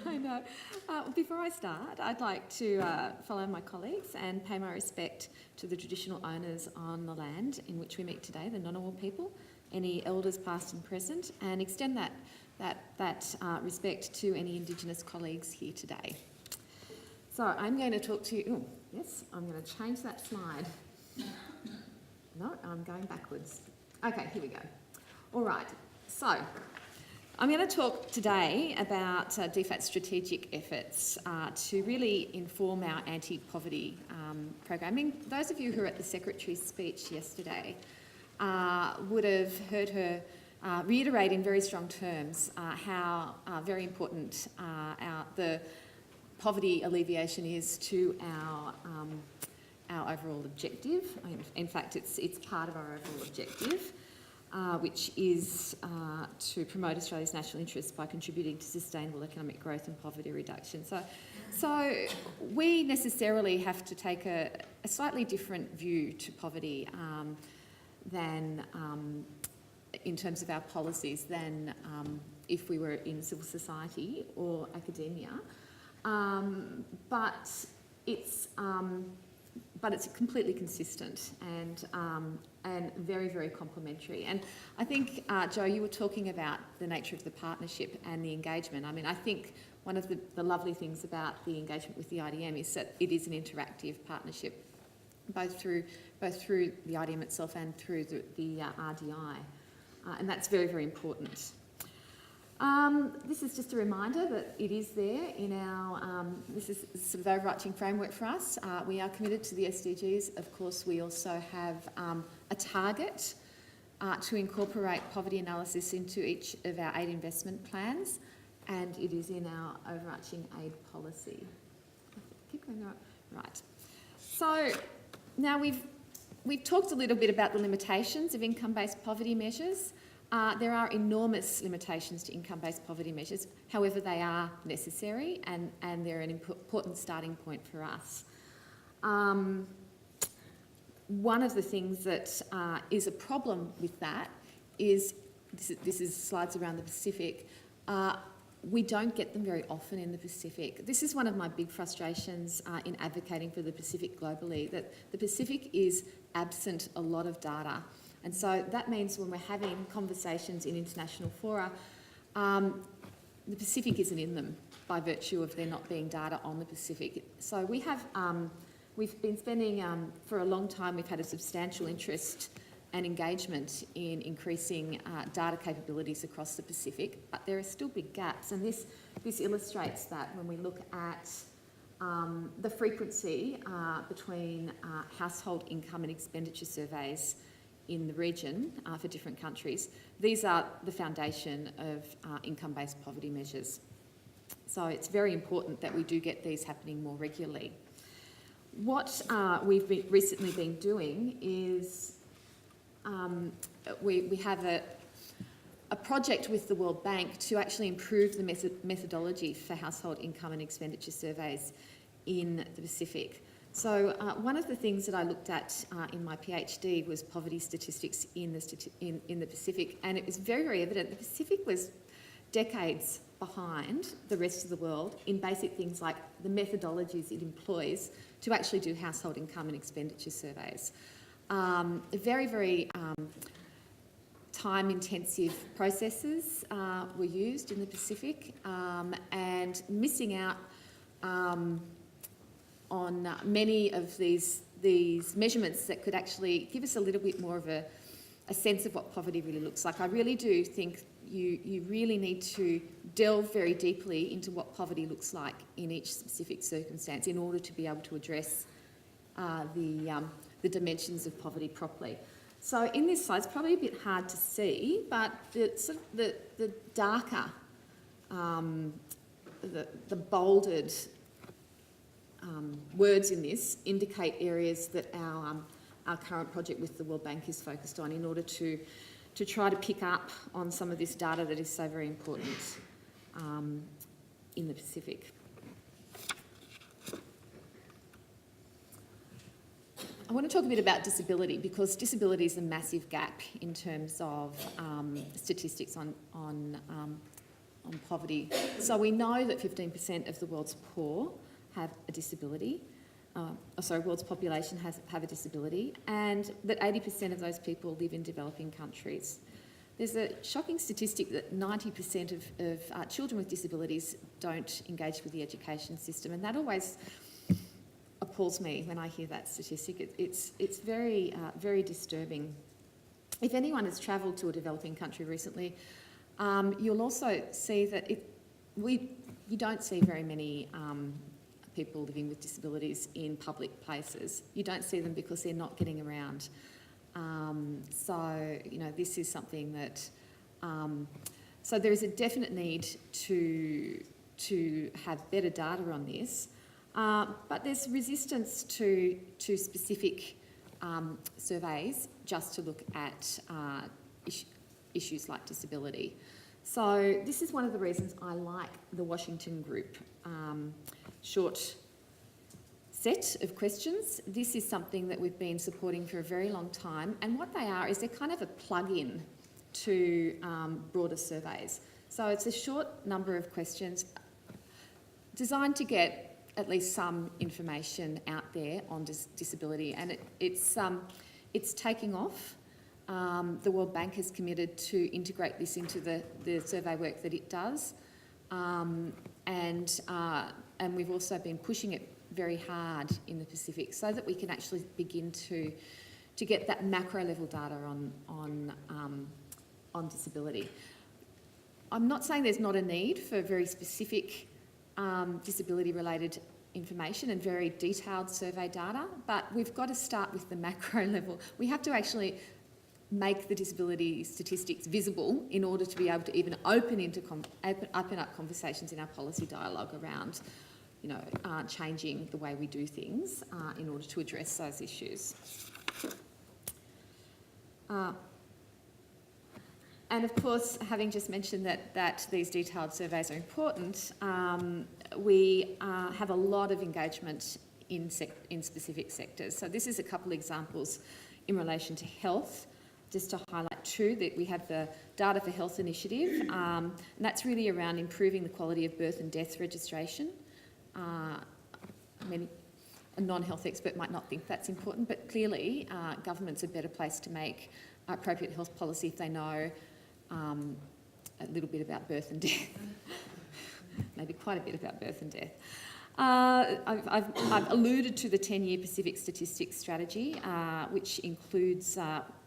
I know. Before I start, I'd like to follow my colleagues and pay my respect to the traditional owners on the land in which we meet today, the Ngunnawal people, any elders past and present, and extend that respect to any Indigenous colleagues here today. So I'm going to talk to you... I'm going to change that slide. No, I'm going backwards. Okay, here we go. All right, so I'm going to talk today about DFAT's strategic efforts to really inform our anti-poverty programming. Those of you who were at the Secretary's speech yesterday would have heard her reiterate in very strong terms how very important the poverty alleviation is to our overall objective. In fact, it's part of our overall objective, which is to promote Australia's national interests by contributing to sustainable economic growth and poverty reduction. So we necessarily have to take a slightly different view to poverty. than in terms of our policies than if we were in civil society or academia, but it's completely consistent and very, very complementary. And I think, Joe, you were talking about the nature of the partnership and the engagement. I mean, I think one of the lovely things about the engagement with the IDM is that it is an interactive partnership, both through the IDM itself and through the RDI. And that's very, very important. This is just a reminder that it is there in our, this is sort of overarching framework for us. We are committed to the SDGs. Of course, we also have a target to incorporate poverty analysis into each of our aid investment plans, and it is in our overarching aid policy. Keep going right. So now we've talked a little bit about the limitations of income-based poverty measures. There are enormous limitations to income-based poverty measures. However, they are necessary and they're an important starting point for us. One of the things that is a problem with that is, this is slides around the Pacific, we don't get them very often in the Pacific. This is one of my big frustrations in advocating for the Pacific globally, that the Pacific is absent a lot of data. And so that means when we're having conversations in international fora, the Pacific isn't in them by virtue of there not being data on the Pacific. So we have, we've been spending, for a long time, we've had a substantial interest and engagement in increasing data capabilities across the Pacific, but there are still big gaps. And this illustrates that when we look at the frequency between household income and expenditure surveys in the region for different countries. These are the foundation of income-based poverty measures. So it's very important that we do get these happening more regularly. What we've recently been doing is we have a project with the World Bank to actually improve the methodology for household income and expenditure surveys in the Pacific. So one of the things that I looked at in my PhD was poverty statistics in the Pacific, and it was very, very evident the Pacific was decades behind the rest of the world in basic things like the methodologies it employs to actually do household income and expenditure surveys. Very, very time-intensive processes were used in the Pacific, and missing out on many of these measurements that could actually give us a little bit more of a sense of what poverty really looks like. I really do think you really need to delve very deeply into what poverty looks like in each specific circumstance in order to be able to address the dimensions of poverty properly. So in this slide, it's probably a bit hard to see, but the darker, the bolded words in this indicate areas that our current project with the World Bank is focused on in order to try to pick up on some of this data that is so very important in the Pacific. I want to talk a bit about disability, because disability is a massive gap in terms of statistics on poverty. So we know that 15% of the world's poor have a disability. World's population have a disability, and that 80% of those people live in developing countries. There's a shocking statistic that 90% of children with disabilities don't engage with the education system, and that always appalls me when I hear that statistic. It's very, very disturbing. If anyone has travelled to a developing country recently, you'll also see that you don't see very many people living with disabilities in public places. You don't see them because they're not getting around. So, you know, this is something that... so there is a definite need to have better data on this, but there's resistance to specific surveys just to look at issues like disability. So this is one of the reasons I like the Washington Group short set of questions. This is something that we've been supporting for a very long time, and what they are is they're kind of a plug-in to broader surveys. So it's a short number of questions designed to get at least some information out there on disability, and it's taking off. The World Bank has committed to integrate this into the survey work that it does, and we've also been pushing it very hard in the Pacific so that we can actually begin to get that macro level data on disability. I'm not saying there's not a need for very specific disability related information and very detailed survey data, but we've got to start with the macro level. We have to actually make the disability statistics visible in order to be able to even open up conversations in our policy dialogue around, changing the way we do things in order to address those issues. And of course, having just mentioned that these detailed surveys are important, we have a lot of engagement in specific sectors. So this is a couple of examples in relation to health. Just to highlight two, that we have the Data for Health initiative, and that's really around improving the quality of birth and death registration. A non-health expert might not think that's important, but clearly government's a better place to make appropriate health policy if they know a little bit about birth and death, maybe quite a bit about birth and death. I've alluded to the 10-year Pacific Statistics Strategy, which includes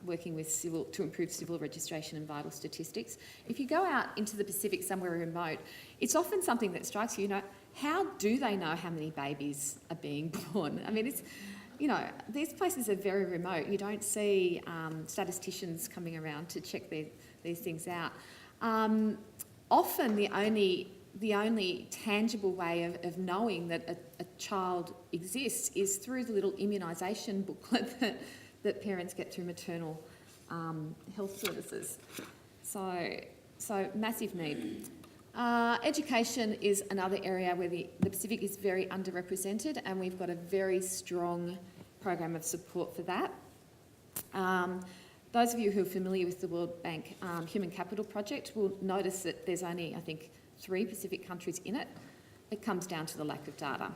working with to improve civil registration and vital statistics. If you go out into the Pacific somewhere remote, it's often something that strikes you, how do they know how many babies are being born? I mean, it's, these places are very remote. You don't see statisticians coming around to check these things out. Often the only tangible way of knowing that a child exists is through the little immunisation booklet that parents get through maternal health services. So massive need. Education is another area where the Pacific is very underrepresented, and we've got a very strong program of support for that. Those of you who are familiar with the World Bank Human Capital Project will notice that there's only, I think, 3 Pacific countries in it. It comes down to the lack of data.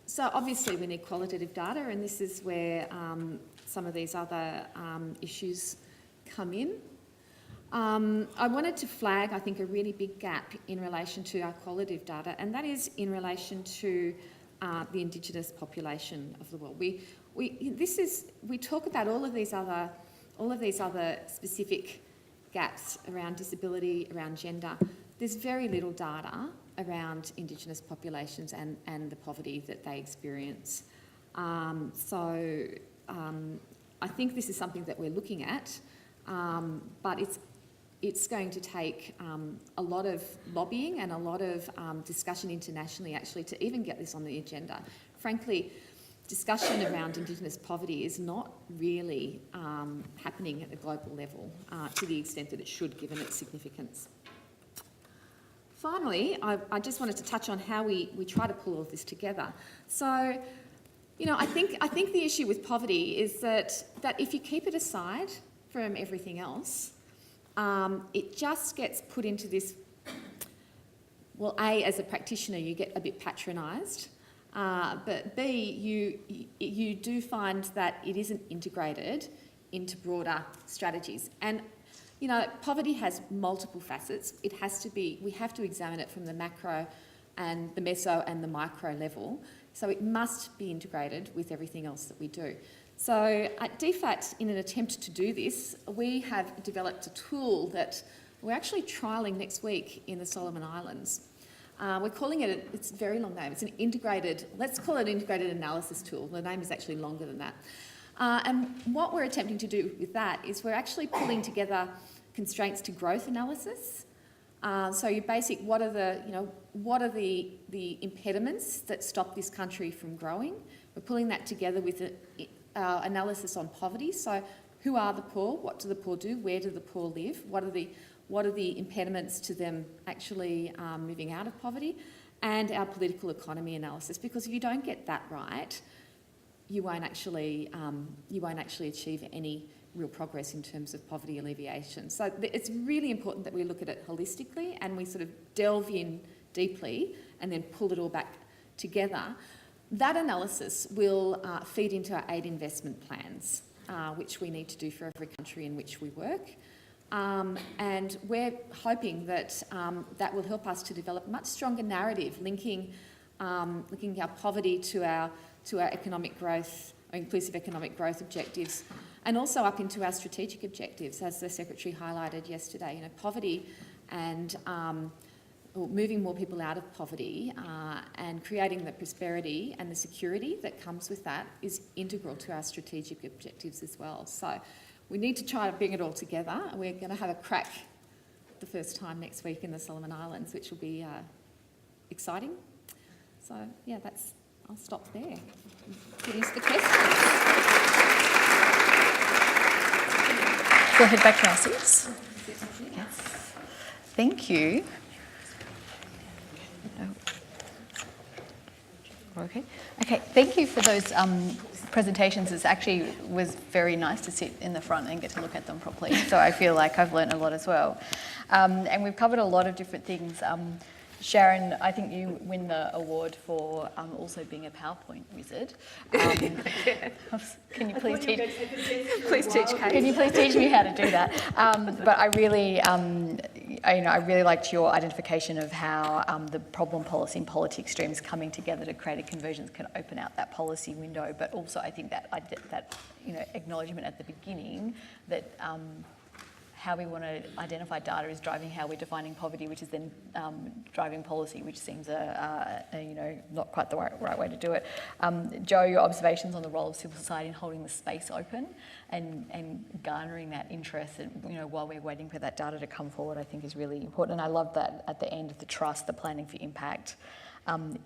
So obviously we need qualitative data, and this is where some of these other issues come in. I wanted to flag, I think, a really big gap in relation to our qualitative data, and that is in relation to the Indigenous population of the world. We talk about all of these other specific gaps around disability, around gender. There's very little data around Indigenous populations and the poverty that they experience. So I think this is something that we're looking at, but it's going to take a lot of lobbying and a lot of discussion internationally, actually, to even get this on the agenda. Frankly, discussion around Indigenous poverty is not really happening at the global level to the extent that it should, given its significance. Finally, I just wanted to touch on how we try to pull all of this together. So, I think the issue with poverty is that if you keep it aside from everything else, it just gets put into this, well, A, as a practitioner, you get a bit patronised, but B, you do find that it isn't integrated into broader strategies. And, poverty has multiple facets. We have to examine it from the macro and the meso and the micro level. So it must be integrated with everything else that we do. So at DFAT, in an attempt to do this, we have developed a tool that we're actually trialling next week in the Solomon Islands. We're calling it, it's a very long name, it's an integrated, let's call it an integrated analysis tool. The name is actually longer than that. And what we're attempting to do with that is we're actually pulling together constraints to growth analysis. So your basic, what are the impediments that stop this country from growing? We're pulling that together with analysis on poverty. So who are the poor? What do the poor do? Where do the poor live? What are the impediments to them actually moving out of poverty? and our political economy analysis, because if you don't get that right, you won't actually achieve any real progress in terms of poverty alleviation. So it's really important that we look at it holistically and we sort of delve in deeply and then pull it all back together. That analysis will feed into our aid investment plans, which we need to do for every country in which we work. And we're hoping that that will help us to develop a much stronger narrative linking our poverty to our economic growth, inclusive economic growth objectives, and also up into our strategic objectives, as the Secretary highlighted yesterday. You know, poverty and moving more people out of poverty and creating the prosperity and the security that comes with that is integral to our strategic objectives as well. So we need to try to bring it all together. We're going to have a crack the first time next week in the Solomon Islands, which will be exciting. So yeah, I'll stop there. Get into the questions. Go ahead, back to our seats. Yes. Thank you. Okay. Okay. Thank you for those presentations. It actually was very nice to sit in the front and get to look at them properly. So I feel like I've learned a lot as well. And we've covered a lot of different things. Sharon, I think you win the award for also being a PowerPoint wizard. Can you please teach? Can you please teach me how to do that? But I really, I really liked your identification of how the problem policy and politic streams coming together to create a convergence can open out that policy window. But also, I think that acknowledgement at the beginning that. How we want to identify data is driving how we're defining poverty, which is then driving policy, which seems not quite the right way to do it. Joe, your observations on the role of civil society in holding the space open and garnering that interest, while we're waiting for that data to come forward, I think is really important. And I love that at the end of the trust, the planning for impact.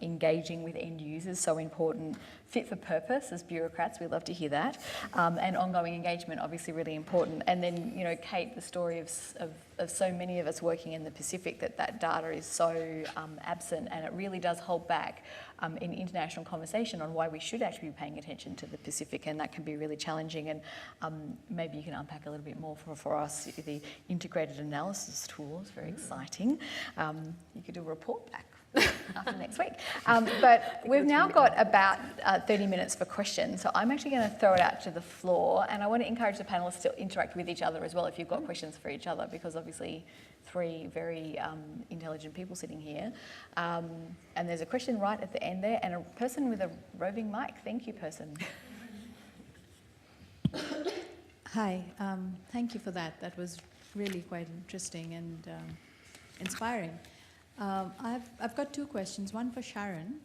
Engaging with end users, so important. Fit for purpose, as bureaucrats, we love to hear that. And ongoing engagement, obviously really important. And then, Kate, the story of so many of us working in the Pacific, that data is so absent, and it really does hold back in international conversation on why we should actually be paying attention to the Pacific, and that can be really challenging. And maybe you can unpack a little bit more for us. The integrated analysis tool is very exciting. You could do a report back after next week. But we've now got about 30 minutes for questions, so I'm actually going to throw it out to the floor, and I want to encourage the panellists to interact with each other as well if you've got questions for each other, because obviously three very intelligent people sitting here. And there's a question right at the end there, and a person with a roving mic. Thank you, person. Hi, thank you for that. That was really quite interesting and inspiring. I've got two questions. One for Sharon,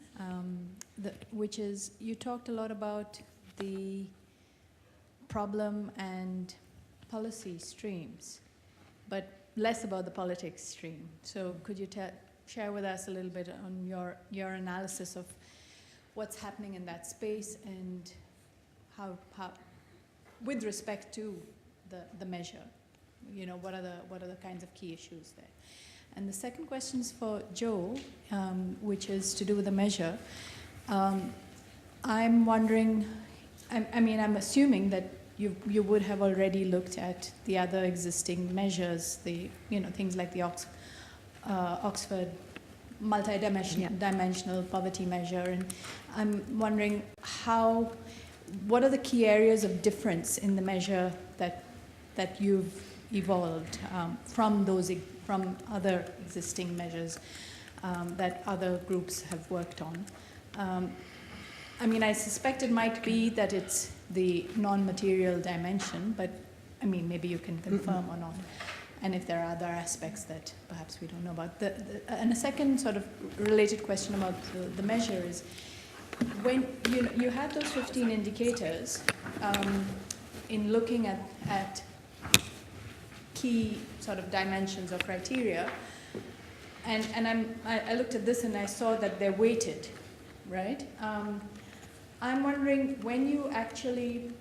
which is, you talked a lot about the problem and policy streams, but less about the politics stream. So could you share with us a little bit on your analysis of what's happening in that space and how with respect to the measure, what are the kinds of key issues there? And the second question is for Joe, which is to do with the measure. I'm wondering, I'm assuming that you would have already looked at the other existing measures, things like the Oxford multi-dimensional poverty measure, and I'm wondering what are the key areas of difference in the measure that you've evolved from other existing measures that other groups have worked on. I suspect it might be that it's the non-material dimension, but maybe you can confirm or not. And if there are other aspects that perhaps we don't know about. And a second sort of related question about the measure is, when you had those 15 indicators, in looking at key sort of dimensions or criteria, and I looked at this and I saw that they're weighted, right? I'm wondering, when you actually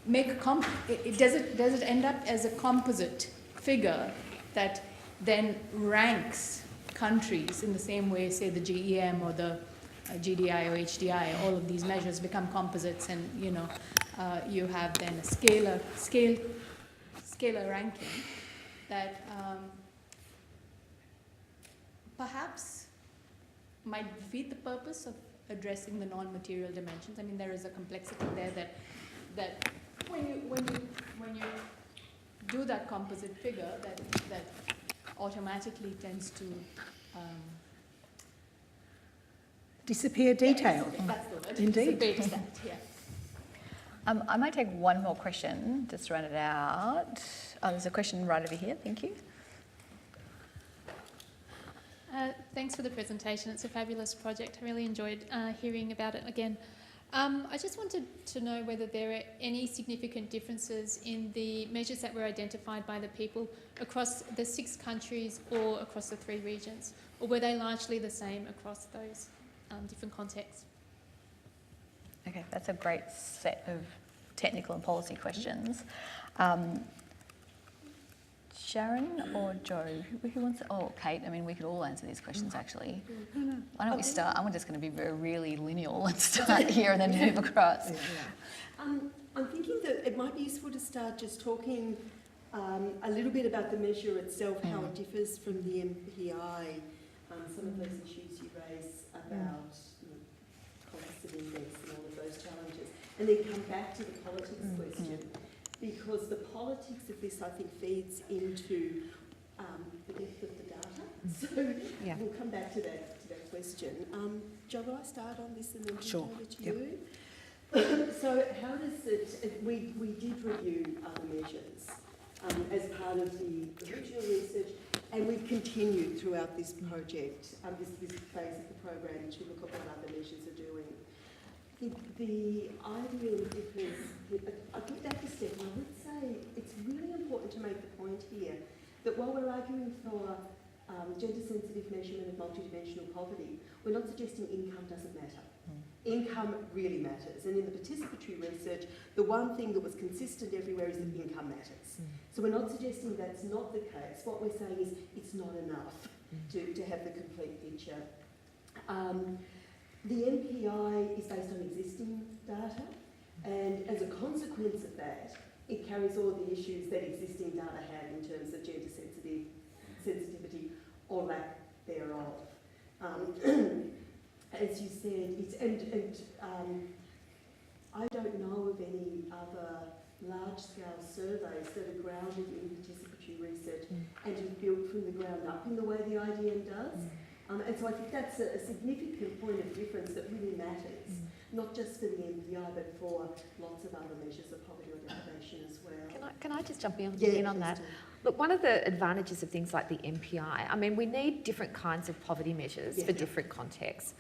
make does it end up as a composite figure that then ranks countries in the same way, say the GEM or the GDI or HDI, all of these measures become composites, and you have then a scalar ranking that perhaps might defeat the purpose of addressing the non-material dimensions. I mean, there is a complexity there that when you do that composite figure, that automatically tends to disappear detail. That's the word. Indeed. Disappear that, yeah. I might take one more question, just to run it out. There's a question right over here, thank you. Thanks for the presentation. It's a fabulous project. I really enjoyed hearing about it again. I just wanted to know whether there are any significant differences in the measures that were identified by the people across the 6 countries or across the 3 regions, or were they largely the same across those different contexts? Okay, that's a great set of technical and policy questions. Sharon or Joe? Who wants to? Oh, Kate. I mean, we could all answer these questions, actually. Why don't we start? I'm just going to be really lineal and start here and then move across. I'm thinking that it might be useful to start just talking a little bit about the measure itself, how it differs from the MPI, some of those issues you raise about composite index and all of those challenges, and then come back to the politics question. Because the politics of this, I think, feeds into the depth of the data. So we'll come back to that question. Jo, will I start on this and then Sure. over to you? So how does it, we did review other measures as part of the original research, and we've continued throughout this project, this phase of the program, to look at what other measures are doing. The idea differs, I put that to step, and I would say it's really important to make the point here that while we're arguing for gender-sensitive measurement of multidimensional poverty, we're not suggesting income doesn't matter. Income really matters, and in the participatory research, the one thing that was consistent everywhere is that income matters. So we're not suggesting that's not the case. What we're saying is it's not enough to have the complete picture. The MPI is based on existing data, and as a consequence of that, it carries all the issues that existing data had in terms of gender sensitivity or lack thereof. As you said, I don't know of any other large-scale surveys that are grounded in participatory research and are built from the ground up in the way the IDM does. And so I think that's a significant point of difference that really matters, not just for the MPI, but for lots of other measures of poverty or deprivation as well. Can I just jump in on that? Look, one of the advantages of things like the MPI, I mean, we need different kinds of poverty measures for different contexts.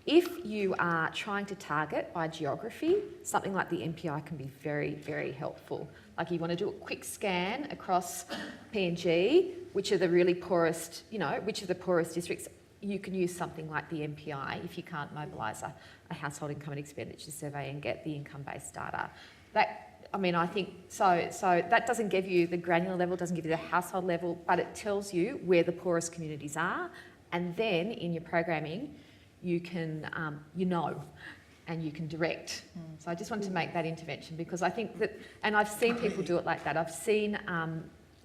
If you are trying to target by geography, something like the MPI can be very, very helpful. Like you want to do a quick scan across PNG, which are the really poorest, which are the poorest districts. You can use something like the MPI if you can't mobilise a household income and expenditure survey and get the income-based data. I think so that doesn't give you the granular level, doesn't give you the household level, but it tells you where the poorest communities are, and then in your programming, you can, and you can direct. So I just wanted to make that intervention because I think that, and I've seen people do it like that. I've seen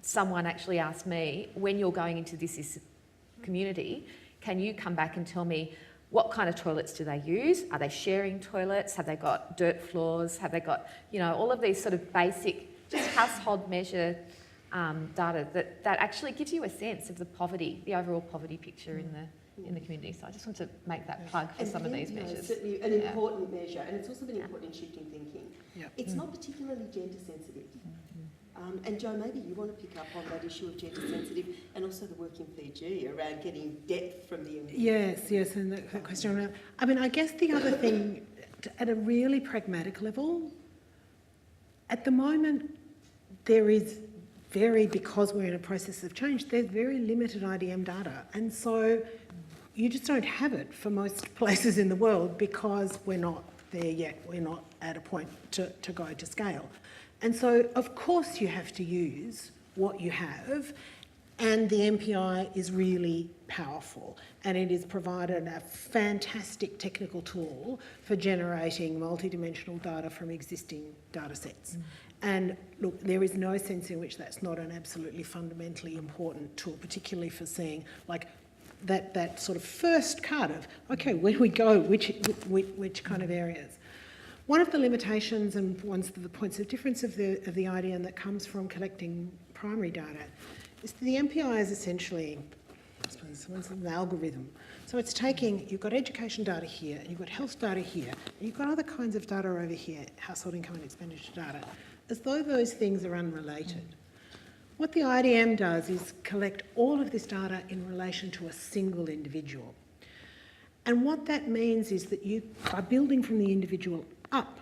someone actually ask me, when you're going into this community, can you come back and tell me what kind of toilets do they use? Are they sharing toilets? Have they got dirt floors? Have they got, all of these sort of basic, just household measure data that actually gives you a sense of the poverty, the overall poverty picture in the community. So I just want to make that plug for some of these measures. Certainly an important measure, and it's also been important in shifting thinking. It's not particularly gender sensitive. And Jo, maybe you want to pick up on that issue of gender sensitive and also the work in Fiji around getting depth from the MPI. Yes, and that question around. I guess the other thing, at a really pragmatic level, at the moment, there is because we're in a process of change, there's very limited IDM data. And so you just don't have it for most places in the world because we're not there yet. We're not at a point to go to scale. And so, of course, you have to use what you have. And the MPI is really powerful, and it has provided a fantastic technical tool for generating multidimensional data from existing data sets. And look, there is no sense in which that's not an absolutely fundamentally important tool, particularly for seeing like that sort of first cut of, okay, where do we go, which kind of areas. One of the limitations and one of the points of difference of the IDM that comes from collecting primary data is that the MPI is essentially, I suppose, an algorithm. So it's taking, you've got education data here, and you've got health data here, and you've got other kinds of data over here, household income and expenditure data, as though those things are unrelated. What the IDM does is collect all of this data in relation to a single individual. And what that means is that you, by building from the individual up,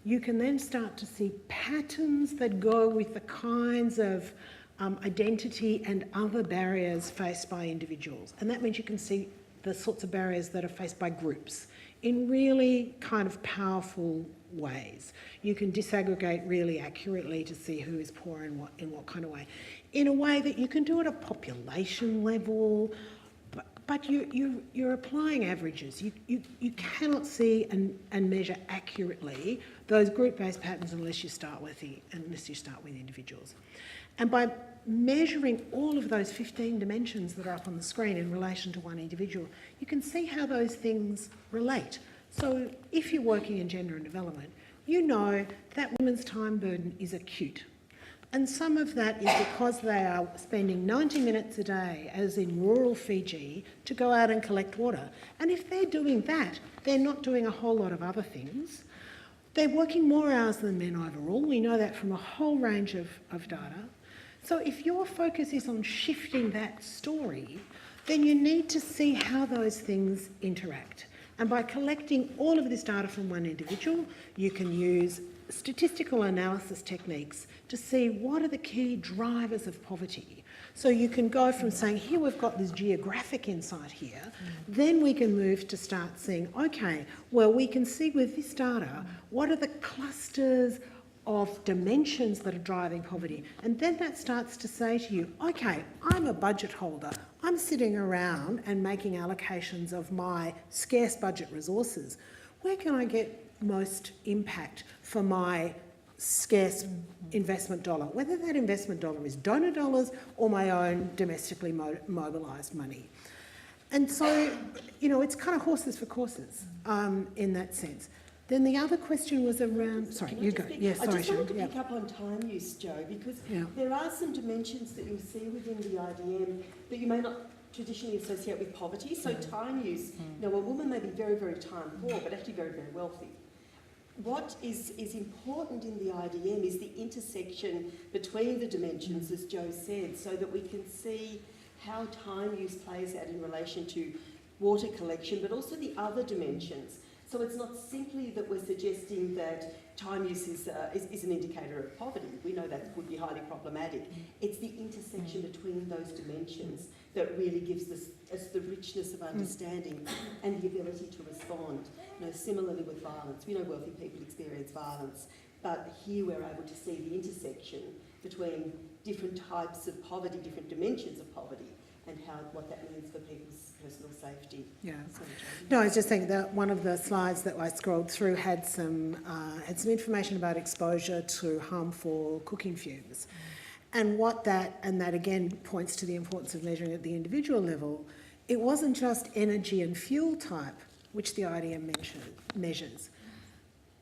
you can then start to see patterns that go with the kinds of identity and other barriers faced by individuals. And that means you can see the sorts of barriers that are faced by groups in really kind of powerful ways. You can disaggregate really accurately to see who is poor in what kind of way. In a way that you can do at a population level, but you're applying averages. You cannot see and measure accurately those group-based patterns unless you start with individuals. And by measuring all of those 15 dimensions that are up on the screen in relation to one individual, you can see how those things relate. So if you're working in gender and development, you know that women's time burden is acute. And some of that is because they are spending 90 minutes a day, as in rural Fiji, to go out and collect water. And if they're doing that, they're not doing a whole lot of other things. They're working more hours than men overall. We know that from a whole range of data. So if your focus is on shifting that story, then you need to see how those things interact. And by collecting all of this data from one individual, you can use statistical analysis techniques to see what are the key drivers of poverty. So you can go from saying, here we've got this geographic insight here, then we can move to start seeing, okay, well, we can see with this data, what are the clusters of dimensions that are driving poverty. And then that starts to say to you, okay, I'm a budget holder. I'm sitting around and making allocations of my scarce budget resources. Where can I get most impact for my scarce investment dollar, whether that investment dollar is donor dollars or my own domestically mobilised money? And so, you know, it's kind of horses for courses in that sense. Then the other question was around... Sorry, you go. Yeah, sorry, I just wanted to Sharon. pick up on time use, Joe, because there are some dimensions that you'll see within the IDM that you may not traditionally associate with poverty. So time use, now a woman may be very, very time poor, but actually very, very wealthy. What is important in the IDM is the intersection between the dimensions, as Joe said, so that we can see how time use plays out in relation to water collection, but also the other dimensions. So it's not simply that we're suggesting that time use is an indicator of poverty. We know that would be highly problematic. It's the intersection between those dimensions that really gives us the richness of understanding and the ability to respond. You know, similarly with violence, we know wealthy people experience violence, but here we're able to see the intersection between different types of poverty, different dimensions of poverty, and what that means for people's personal safety. Yeah. No, I was just saying that one of the slides that I scrolled through had some information about exposure to harmful cooking fumes. And that again points to the importance of measuring at the individual level. It wasn't just energy and fuel type, which the IDM measures,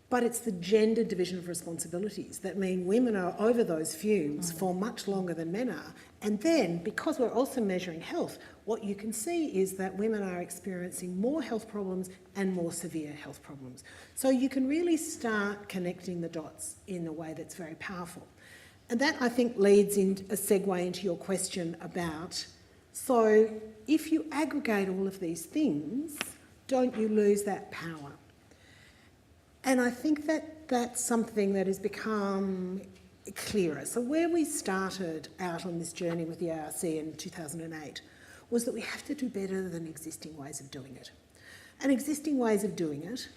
but it's the gender division of responsibilities that mean women are over those fumes for much longer than men are. And then, because we're also measuring health, what you can see is that women are experiencing more health problems and more severe health problems. So you can really start connecting the dots in a way that's very powerful. And that, I think, leads in a segue into your question about, so if you aggregate all of these things, don't you lose that power? And I think that that's something that has become clearer. So where we started out on this journey with the ARC in 2008 was that we have to do better than existing ways of doing it. And existing ways of doing it,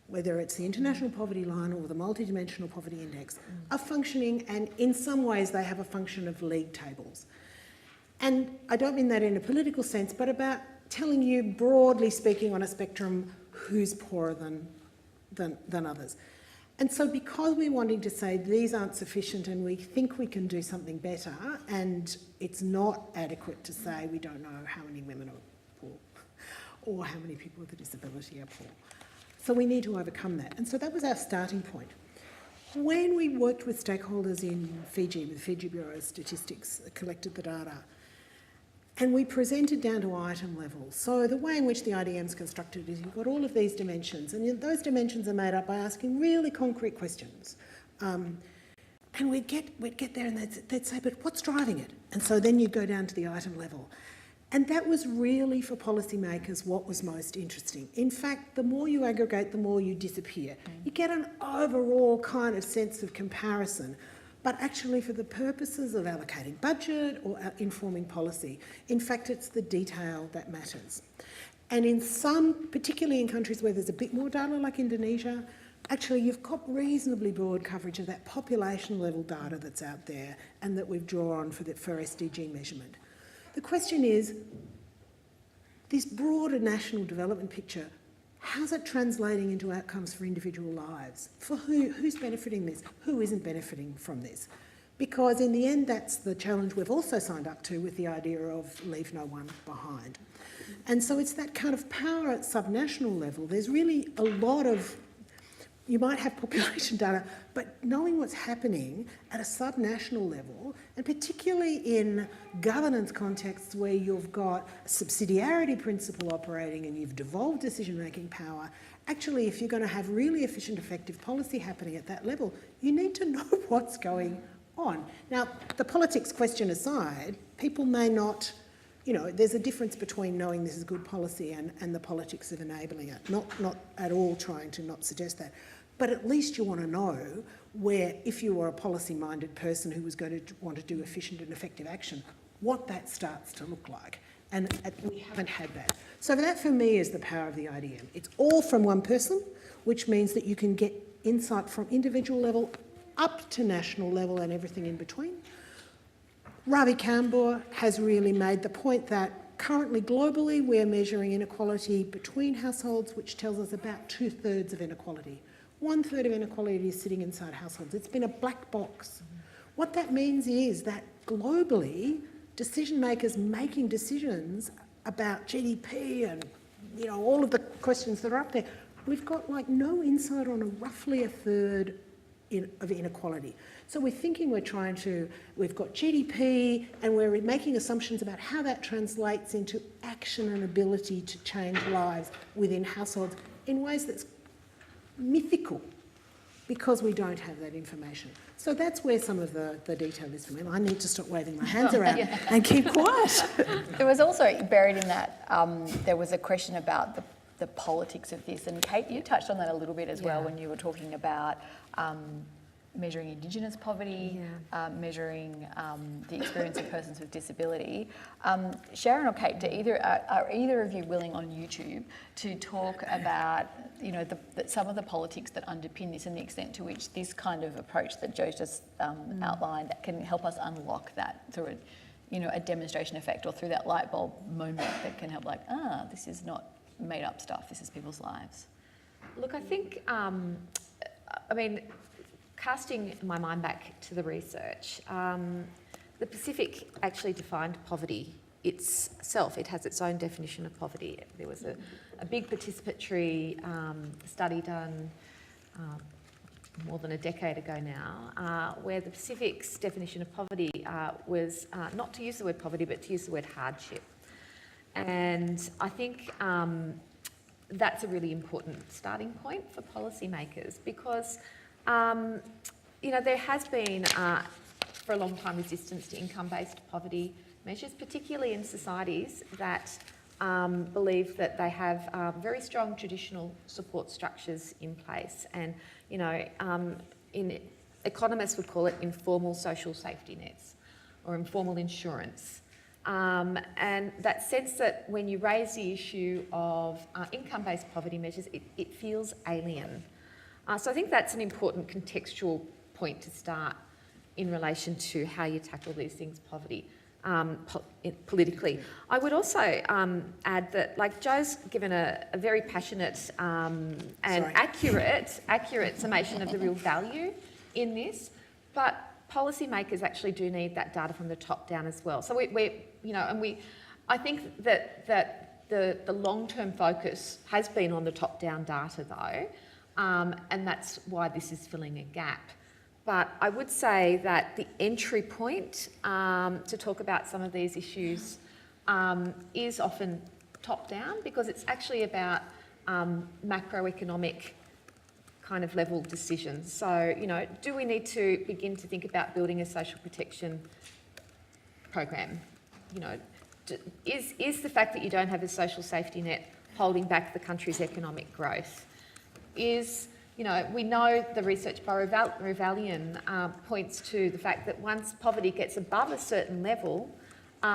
whether it's the International Poverty Line or the Multidimensional Poverty Index, are functioning, and in some ways they have a function of league tables. And I don't mean that in a political sense, but about telling you, broadly speaking, on a spectrum, who's poorer than others. And so because we're wanting to say these aren't sufficient and we think we can do something better, and it's not adequate to say we don't know how many women are poor or how many people with a disability are poor. So we need to overcome that. And so that was our starting point. When we worked with stakeholders in Fiji, with Fiji Bureau of Statistics, collected the data, and we presented down to item level. So the way in which the IDM is constructed is you've got all of these dimensions, and those dimensions are made up by asking really concrete questions. And we'd get there and they'd say, but what's driving it? And so then you go down to the item level. And that was really, for policymakers, what was most interesting. In fact, the more you aggregate, the more you disappear. You get an overall kind of sense of comparison, but actually for the purposes of allocating budget or informing policy, in fact, it's the detail that matters. And in some, particularly in countries where there's a bit more data, like Indonesia, actually you've got reasonably broad coverage of that population level data that's out there and that we've drawn for SDG measurement. The question is, this broader national development picture, how's it translating into outcomes for individual lives? For who's benefiting this? Who isn't benefiting from this? Because in the end, that's the challenge we've also signed up to with the idea of leave no one behind. And so it's that kind of power at subnational level. There's really a lot of, you might have population data, but knowing what's happening at a subnational level, and particularly in governance contexts where you've got a subsidiarity principle operating and you've devolved decision-making power, actually if you're going to have really efficient, effective policy happening at that level, you need to know what's going on. Now, the politics question aside, people may not, there's a difference between knowing this is good policy and the politics of enabling it. Not at all trying to not suggest that. But at least you want to know where, if you were a policy-minded person who was going to want to do efficient and effective action, what that starts to look like. And we haven't had that. So that, for me, is the power of the IDM. It's all from one person, which means that you can get insight from individual level up to national level and everything in between. Ravi Kambur has really made the point that currently globally we're measuring inequality between households, which tells us about 2/3 of inequality. 1/3 of inequality is sitting inside households. It's been a black box. What that means is that globally, decision makers making decisions about GDP and all of the questions that are up there, we've got no insight on roughly 1/3 of inequality. So we're thinking we've got GDP and we're making assumptions about how that translates into action and ability to change lives within households in ways that's mythical because we don't have that information. So that's where some of the detail is for me. I need to stop waving my hands around and keep quiet. There was also buried in that, there was a question about the politics of this, and Kate, you touched on that a little bit as well when you were talking about measuring Indigenous poverty, measuring the experience of persons with disability. Sharon or Kate, are either of you willing on YouTube to talk about some of the politics that underpin this and the extent to which this kind of approach that Joe's just outlined can help us unlock that through a demonstration effect or through that light bulb moment that can help this is not made up stuff, this is people's lives? Look, I think, casting my mind back to the research, the Pacific actually defined poverty itself. It has its own definition of poverty. There was a big participatory study done more than a decade ago now, where the Pacific's definition of poverty was not to use the word poverty, but to use the word hardship. And I think that's a really important starting point for policymakers because there has been, for a long time, resistance to income-based poverty measures, particularly in societies that believe that they have very strong traditional support structures in place. And, economists would call it informal social safety nets or informal insurance. And that sense that when you raise the issue of income-based poverty measures, it feels alien. So I think that's an important contextual point to start in relation to how you tackle these things, poverty. politically. I would also add that, like, Joe's given a very passionate and accurate summation of the real value in this, but policymakers actually do need that data from the top down as well. So I think that the long-term focus has been on the top-down data though, and that's why this is filling a gap. But I would say that the entry point to talk about some of these issues is often top-down, because it's actually about macroeconomic kind of level decisions. So, do we need to begin to think about building a social protection program? Is the fact that you don't have a social safety net holding back the country's economic growth? We know the research by Revalian points to the fact that once poverty gets above a certain level,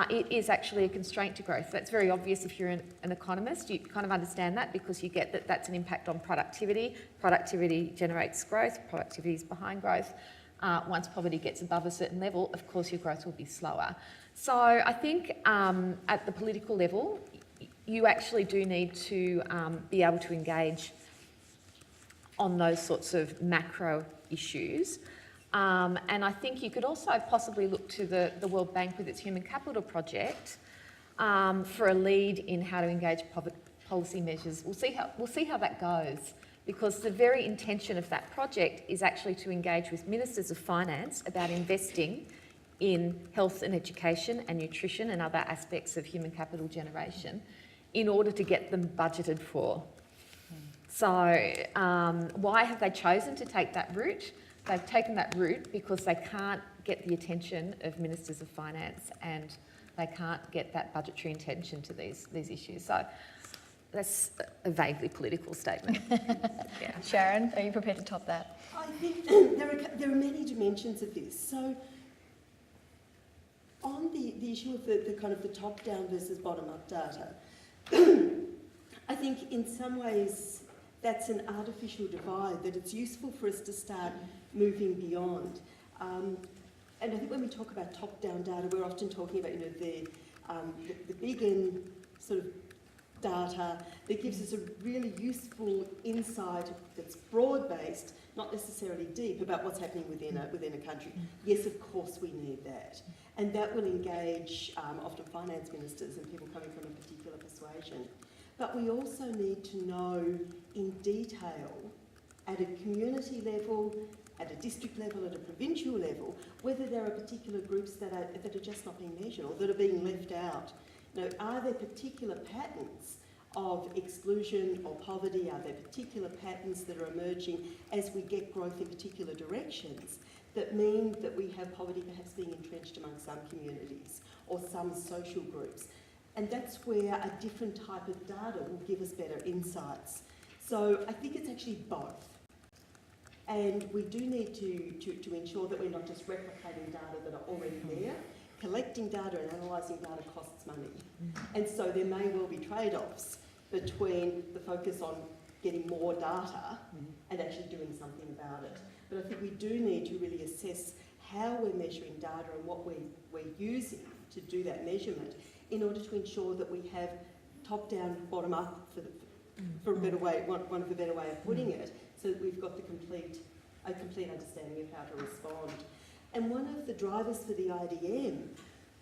it is actually a constraint to growth. That's very obvious if you're an economist. You kind of understand that because you get that that's an impact on productivity. Productivity generates growth. Productivity is behind growth. Once poverty gets above a certain level, of course, your growth will be slower. So I think at the political level, you actually do need to be able to engage on those sorts of macro issues. And I think you could also possibly look to the World Bank with its Human Capital Project for a lead in how to engage policy measures. We'll see how that goes, because the very intention of that project is actually to engage with ministers of finance about investing in health and education and nutrition and other aspects of human capital generation in order to get them budgeted for. So why have they chosen to take that route? They've taken that route because they can't get the attention of ministers of finance, and they can't get that budgetary attention to these issues. So that's a vaguely political statement. Yeah. Sharon, are you prepared to top that? I think there are many dimensions of this. So on the issue of the kind of the top-down versus bottom-up data, I think in some ways that's an artificial divide that it's useful for us to start moving beyond. And I think when we talk about top-down data, we're often talking about the big N sort of data that gives us a really useful insight that's broad-based, not necessarily deep, about what's happening within a country. Yes, of course we need that. And that will engage often finance ministers and people coming from a particular persuasion. But we also need to know in detail, at a community level, at a district level, at a provincial level, whether there are particular groups that are just not being measured or that are being left out. Are there particular patterns of exclusion or poverty? Are there particular patterns that are emerging as we get growth in particular directions that mean that we have poverty perhaps being entrenched among some communities or some social groups? And that's where a different type of data will give us better insights. So I think it's actually both. And we do need to ensure that we're not just replicating data that are already there. Collecting data and analysing data costs money. And so there may well be trade-offs between the focus on getting more data and actually doing something about it. But I think we do need to really assess how we're measuring data and what we're using to do that measurement in order to ensure that we have top-down, bottom-up, for a better way, one of a better way of putting it, so that we've got a complete understanding of how to respond. And one of the drivers for the IDM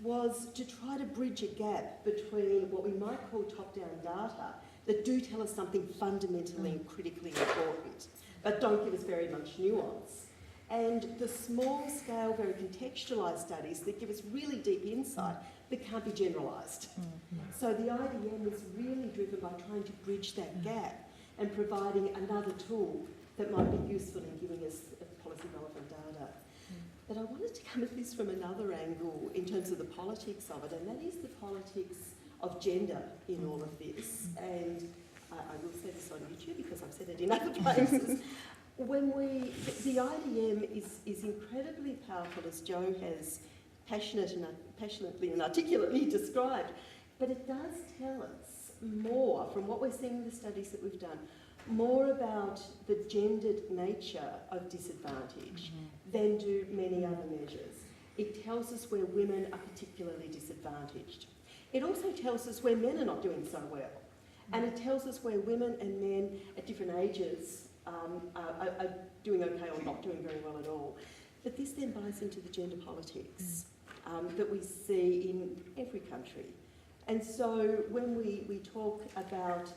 was to try to bridge a gap between what we might call top-down data that do tell us something fundamentally and critically important, but don't give us very much nuance, and the small-scale, very contextualised studies that give us really deep insight that can't be generalised. So the IDM is really driven by trying to bridge that gap and providing another tool that might be useful in giving us policy-relevant data. But I wanted to come at this from another angle in terms of the politics of it, and that is the politics of gender in all of this. And I will say this on YouTube because I've said it in other places. The IDM is incredibly powerful, as Joe has passionately and articulately described, but it does tell us more, from what we're seeing in the studies that we've done, more about the gendered nature of disadvantage than do many other measures. It tells us where women are particularly disadvantaged. It also tells us where men are not doing so well. And it tells us where women and men at different ages are doing okay or not doing very well at all. But this then buys into the gender politics that we see in every country. And so when we talk about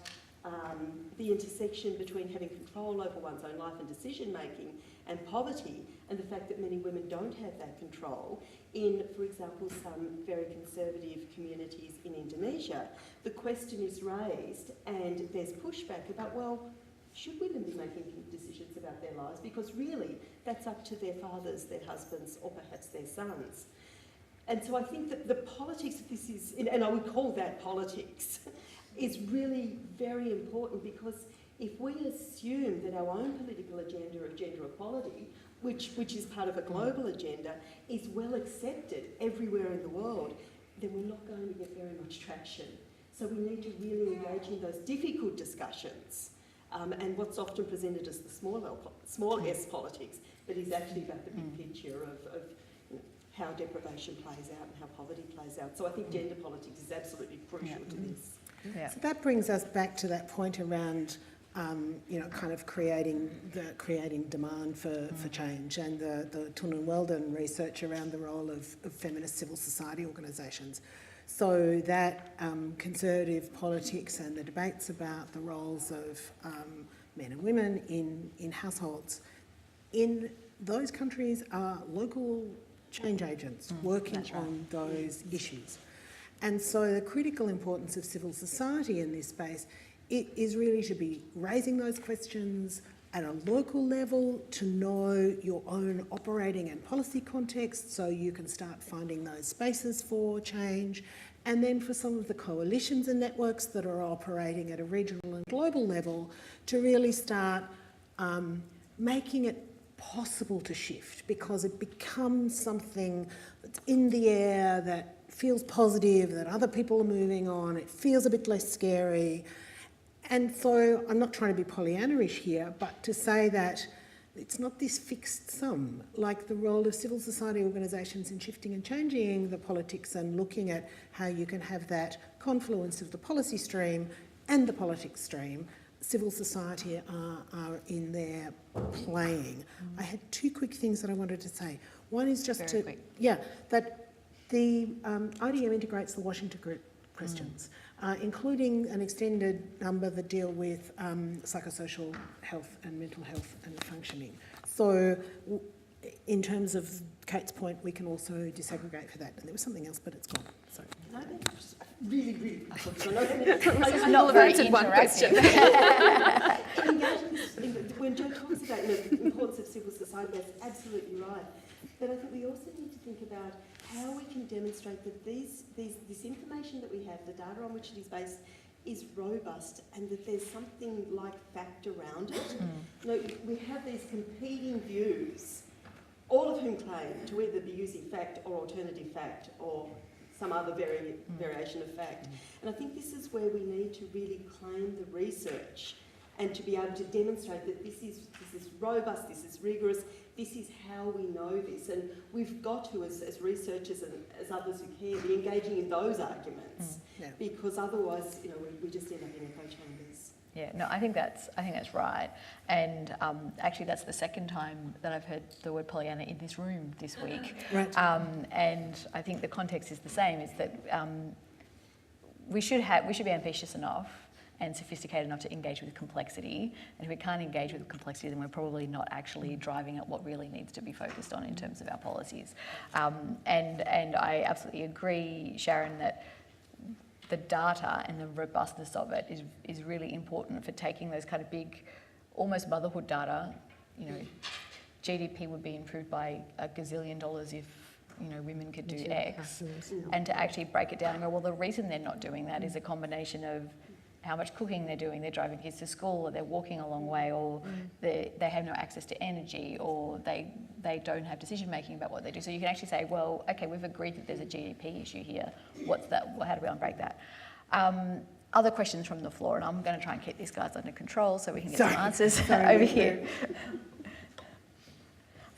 the intersection between having control over one's own life and decision making and poverty, and the fact that many women don't have that control in, for example, some very conservative communities in Indonesia, the question is raised and there's pushback about, well, should women be making decisions about their lives? Because really, that's up to their fathers, their husbands, or perhaps their sons. And so I think that the politics of this is, and I would call that politics, is really very important, because if we assume that our own political agenda of gender equality, which is part of a global agenda, is well accepted everywhere in the world, then we're not going to get very much traction. So we need to really engage in those difficult discussions, and what's often presented as the small s politics, but is actually about the big picture of how deprivation plays out and how poverty plays out. So I think gender politics is absolutely crucial to this. Yeah. So that brings us back to that point around, kind of creating demand for change, and the Tun and Weldon research around the role of feminist civil society organisations. So that conservative politics and the debates about the roles of men and women in households in those countries are local change agents working on those issues. And so the critical importance of civil society in this space, it is really to be raising those questions at a local level, to know your own operating and policy context so you can start finding those spaces for change, and then for some of the coalitions and networks that are operating at a regional and global level to really start making it possible to shift, because it becomes something that's in the air, that feels positive, that other people are moving on, it feels a bit less scary. And so I'm not trying to be Pollyanna-ish here, but to say that it's not this fixed sum, like the role of civil society organisations in shifting and changing the politics and looking at how you can have that confluence of the policy stream and the politics stream. Civil society are in there playing. I had two quick things that I wanted to say. One is just that the IDM integrates the Washington Group questions, including an extended number that deal with psychosocial health and mental health and functioning. So in terms of Kate's point, we can also disaggregate for that. And there was something else, but it's gone. So. No, that's really not very interactive. One question. When Jo talks about the importance of civil society, that's absolutely right. But I think we also need to think about how we can demonstrate that this information that we have, the data on which it is based, is robust, and that there's something like fact around it. We have these competing views, all of whom claim to either be using fact or alternative fact or some other variation of fact. And I think this is where we need to really claim the research and to be able to demonstrate that this is robust, this is rigorous, this is how we know this. And we've got to, as researchers and as others who care, be engaging in those arguments, because otherwise, we just end up in echo chambers. Yeah, no, I think that's right. And actually, that's the second time that I've heard the word Pollyanna in this room this week. Right. And I think the context is the same: is that we should be ambitious enough and sophisticated enough to engage with complexity. And if we can't engage with complexity, then we're probably not actually driving at what really needs to be focused on in terms of our policies. And I absolutely agree, Sharon, that the data and the robustness of it is really important for taking those kind of big, almost motherhood data. GDP would be improved by $1 gazillion if women could do X, and to actually break it down and go, well, the reason they're not doing that is a combination of how much cooking they're doing, they're driving kids to school, or they're walking a long way, or they have no access to energy, or they don't have decision making about what they do. So you can actually say, well, okay, we've agreed that there's a GDP issue here. What's that? How do we unbreak that? Other questions from the floor, and I'm going to try and keep these guys under control so we can get some answers over here.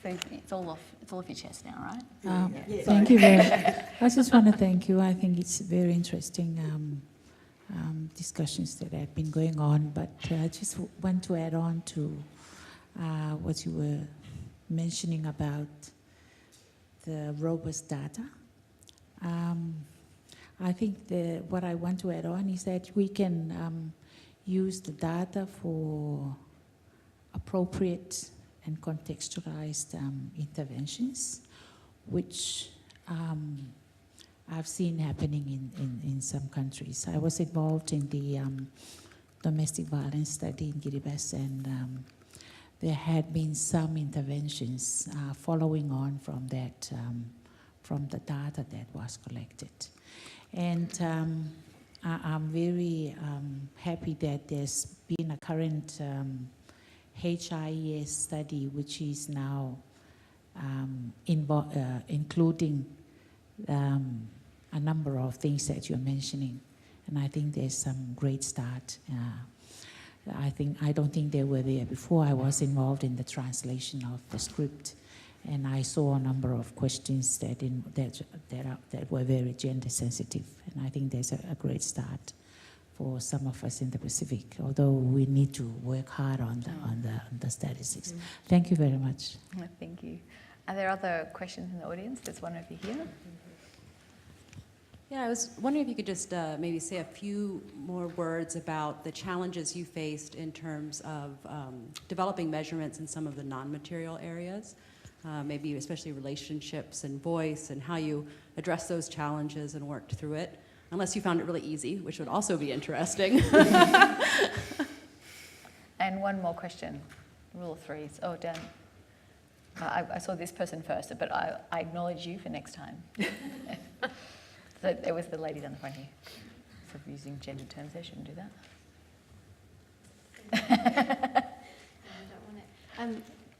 So it's all off your chest now, right? Thank you very much. I just want to thank you. I think it's very interesting discussions that have been going on, but I just want to add on to what you were mentioning about the robust data. I think what I want to add on is that we can use the data for appropriate and contextualized interventions, which I've seen happening in some countries. I was involved in the domestic violence study in Kiribati, and there had been some interventions following on from that, from the data that was collected. And I'm very happy that there's been a current HIES study, which is now including a number of things that you're mentioning. And I think there's some great start. I don't think they were there before. I was involved in the translation of the script, and I saw a number of questions that were very gender sensitive. And I think there's a great start for some of us in the Pacific, although we need to work hard on the statistics. Thank you very much. Thank you. Are there other questions in the audience? There's one over here. Yeah, I was wondering if you could just maybe say a few more words about the challenges you faced in terms of developing measurements in some of the non-material areas, maybe especially relationships and voice, and how you addressed those challenges and worked through it, unless you found it really easy, which would also be interesting. And one more question, rule of threes. Oh, Dan. I saw this person first, but I acknowledge you for next time. So there was the lady down the front here. So using gendered terms, they shouldn't do that.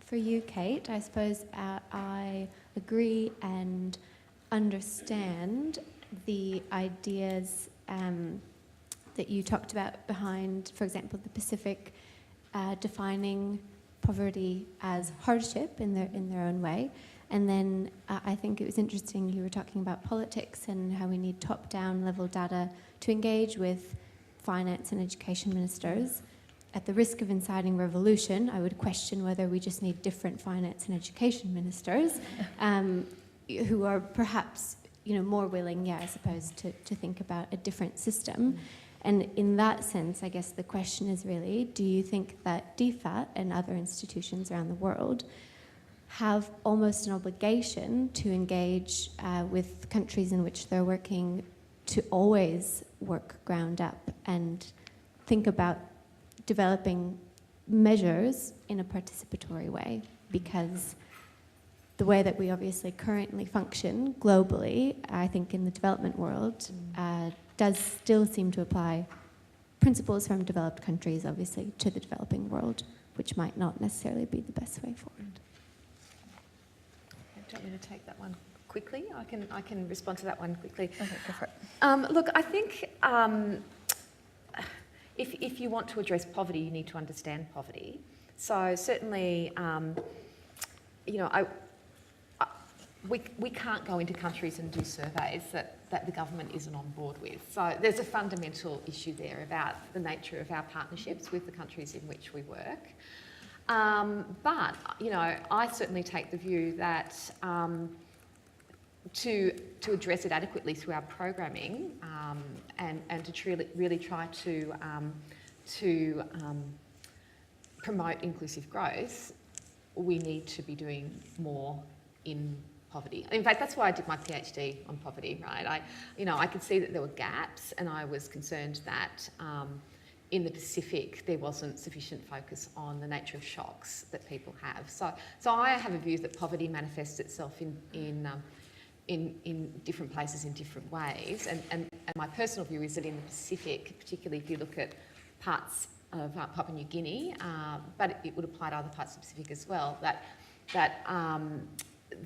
For you, Kate, I suppose I agree and understand the ideas that you talked about behind, for example, the Pacific defining poverty as hardship in their own way. And then I think it was interesting you were talking about politics and how we need top-down level data to engage with finance and education ministers. At the risk of inciting revolution, I would question whether we just need different finance and education ministers who are perhaps more willing, I suppose, to think about a different system. And in that sense, I guess the question is really, do you think that DFAT and other institutions around the world have almost an obligation to engage with countries in which they're working to always work ground up and think about developing measures in a participatory way? Because the way that we obviously currently function globally, I think in the development world, does still seem to apply principles from developed countries, obviously, to the developing world, which might not necessarily be the best way forward. Do you want me to take that one quickly? I can respond to that one quickly. Okay, go for it. Look, I think if you want to address poverty, you need to understand poverty. So certainly, we can't go into countries and do surveys that the government isn't on board with. So there's a fundamental issue there about the nature of our partnerships with the countries in which we work. But, I certainly take the view that to address it adequately through our programming and to really try to promote inclusive growth, we need to be doing more in poverty. In fact, that's why I did my PhD on poverty, right? I could see that there were gaps, and I was concerned that in the Pacific, there wasn't sufficient focus on the nature of shocks that people have. So I have a view that poverty manifests itself in different places in different ways. And my personal view is that in the Pacific, particularly if you look at parts of Papua New Guinea, but it would apply to other parts of the Pacific as well, that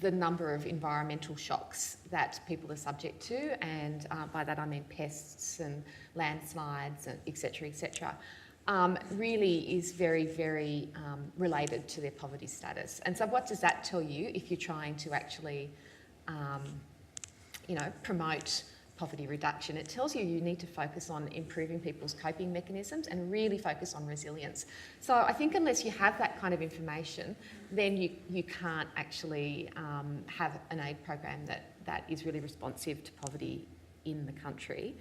the number of environmental shocks that people are subject to, and by that I mean pests and landslides, and et cetera, really is very, very related to their poverty status. And so what does that tell you if you're trying to actually, promote poverty reduction? It tells you need to focus on improving people's coping mechanisms and really focus on resilience. So I think unless you have that kind of information, then you can't actually have an aid program that is really responsive to poverty in the country.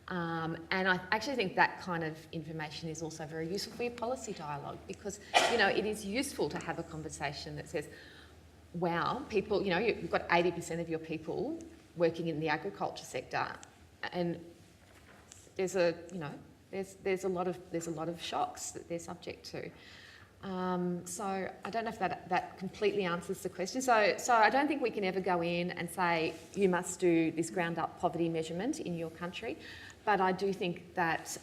And I actually think that kind of information is also very useful for your policy dialogue, because, it is useful to have a conversation that says, wow, people, you've got 80% of your people working in the agriculture sector, and there's a lot of shocks that they're subject to. So I don't know if that completely answers the question. So I don't think we can ever go in and say you must do this ground up poverty measurement in your country, but I do think that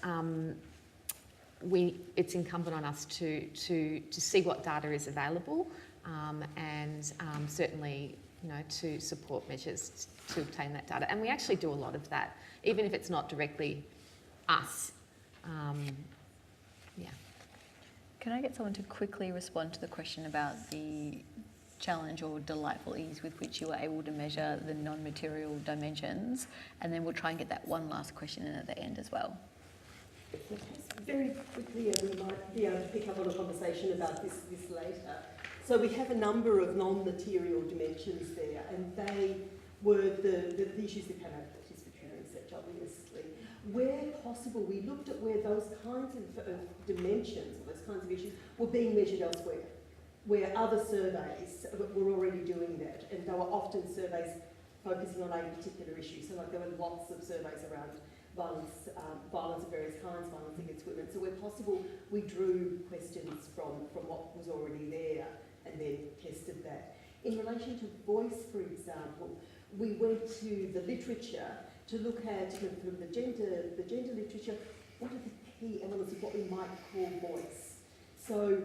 it's incumbent on us to see what data is available, and certainly to support measures to obtain that data. And we actually do a lot of that, even if it's not directly us. Can I get someone to quickly respond to the question about the challenge or delightful ease with which you were able to measure the non-material dimensions? And then we'll try and get that one last question in at the end as well. Very quickly, and we might be able to pick up on a conversation about this later. So we have a number of non-material dimensions there, and they were the issues that came out of participatory research, obviously. Where possible, we looked at where those kinds of dimensions, or those kinds of issues, were being measured elsewhere, where other surveys were already doing that, and they were often surveys focusing on a particular issue. So there were lots of surveys around violence of various kinds, violence against women. So where possible, we drew questions from what was already there and then tested that. In relation to voice, for example, we went to the literature to look at, from the gender literature, what are the key elements of what we might call voice. So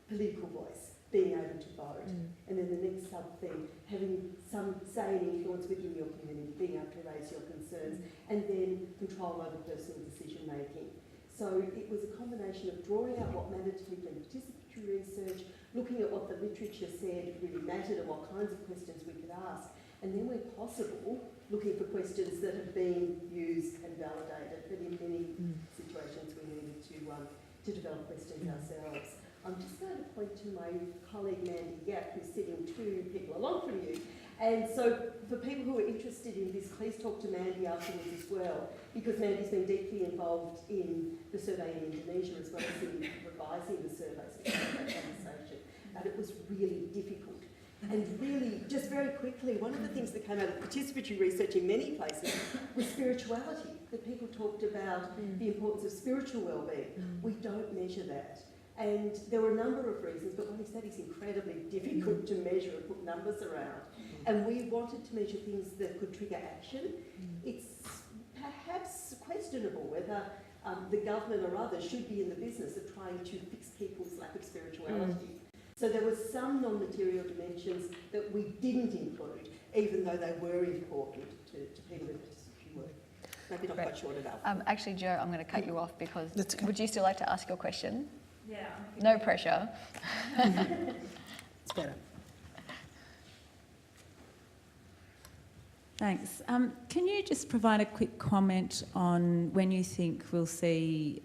political voice, being able to vote, and then the next sub-thing, having some say and influence within your community, being able to raise your concerns, and then control over personal decision making. So it was a combination of drawing out what mattered to people in participatory research, looking at what the literature said really mattered and what kinds of questions we could ask, and then where possible, looking for questions that have been used and validated, but in many situations we needed to develop questions ourselves. I'm just going to point to my colleague Mandy Yap, who's sitting 2 people along from you. And so for people who are interested in this, please talk to Mandy afterwards as well, because Mandy's been deeply involved in the survey in Indonesia as well as in revising the surveys to have that conversation. And it was really difficult. And really, just very quickly, one of the things that came out of participatory research in many places was spirituality, that people talked about the importance of spiritual well-being. We don't measure that. And there were a number of reasons, but one is that is incredibly difficult to measure and put numbers around. And we wanted to measure things that could trigger action. It's perhaps questionable whether the government or others should be in the business of trying to fix people's lack of spirituality. So there were some non-material dimensions that we didn't include, even though they were important to people in participatory work. Maybe not quite short enough. Actually, Jo, I'm going to cut you off because would you still like to ask your question? Yeah. No pressure. It's better. Thanks. Can you just provide a quick comment on when you think we'll see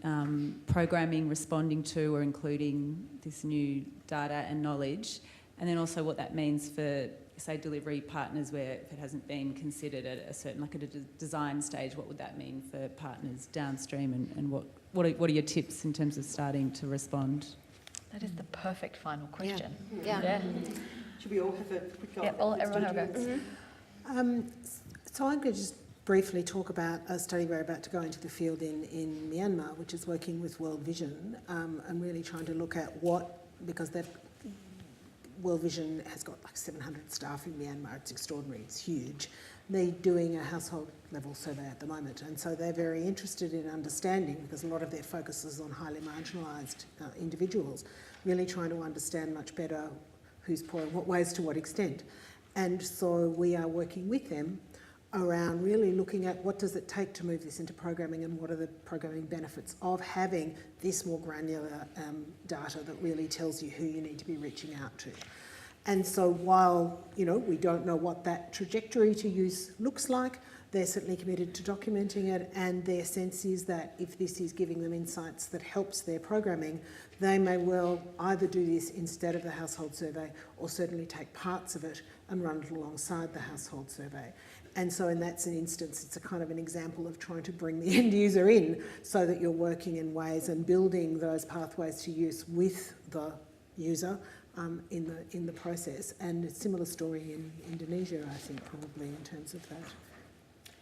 programming responding to or including this new data and knowledge, and then also what that means for, say, delivery partners where if it hasn't been considered at a certain, like at a design stage, what would that mean for partners downstream, and what are your tips in terms of starting to respond? That is the perfect final question. Yeah. Should we all have a quick go? Yeah, everyone have a go. So I'm going to just briefly talk about a study we're about to go into the field in Myanmar, which is working with World Vision and really trying to look at because World Vision has got like 700 staff in Myanmar. It's extraordinary, it's huge. They're doing a household level survey at the moment, and so they're very interested in understanding, because a lot of their focus is on highly marginalised individuals, really trying to understand much better who's poor in what ways, to what extent. And so we are working with them around really looking at what does it take to move this into programming and what are the programming benefits of having this more granular data that really tells you who you need to be reaching out to. And so while, we don't know what that trajectory to use looks like, they're certainly committed to documenting it, and their sense is that if this is giving them insights that helps their programming, they may well either do this instead of the household survey or certainly take parts of it and run it alongside the household survey. And so in that instance, it's a kind of an example of trying to bring the end user in so that you're working in ways and building those pathways to use with the user in the process. And a similar story in Indonesia, I think, probably in terms of that.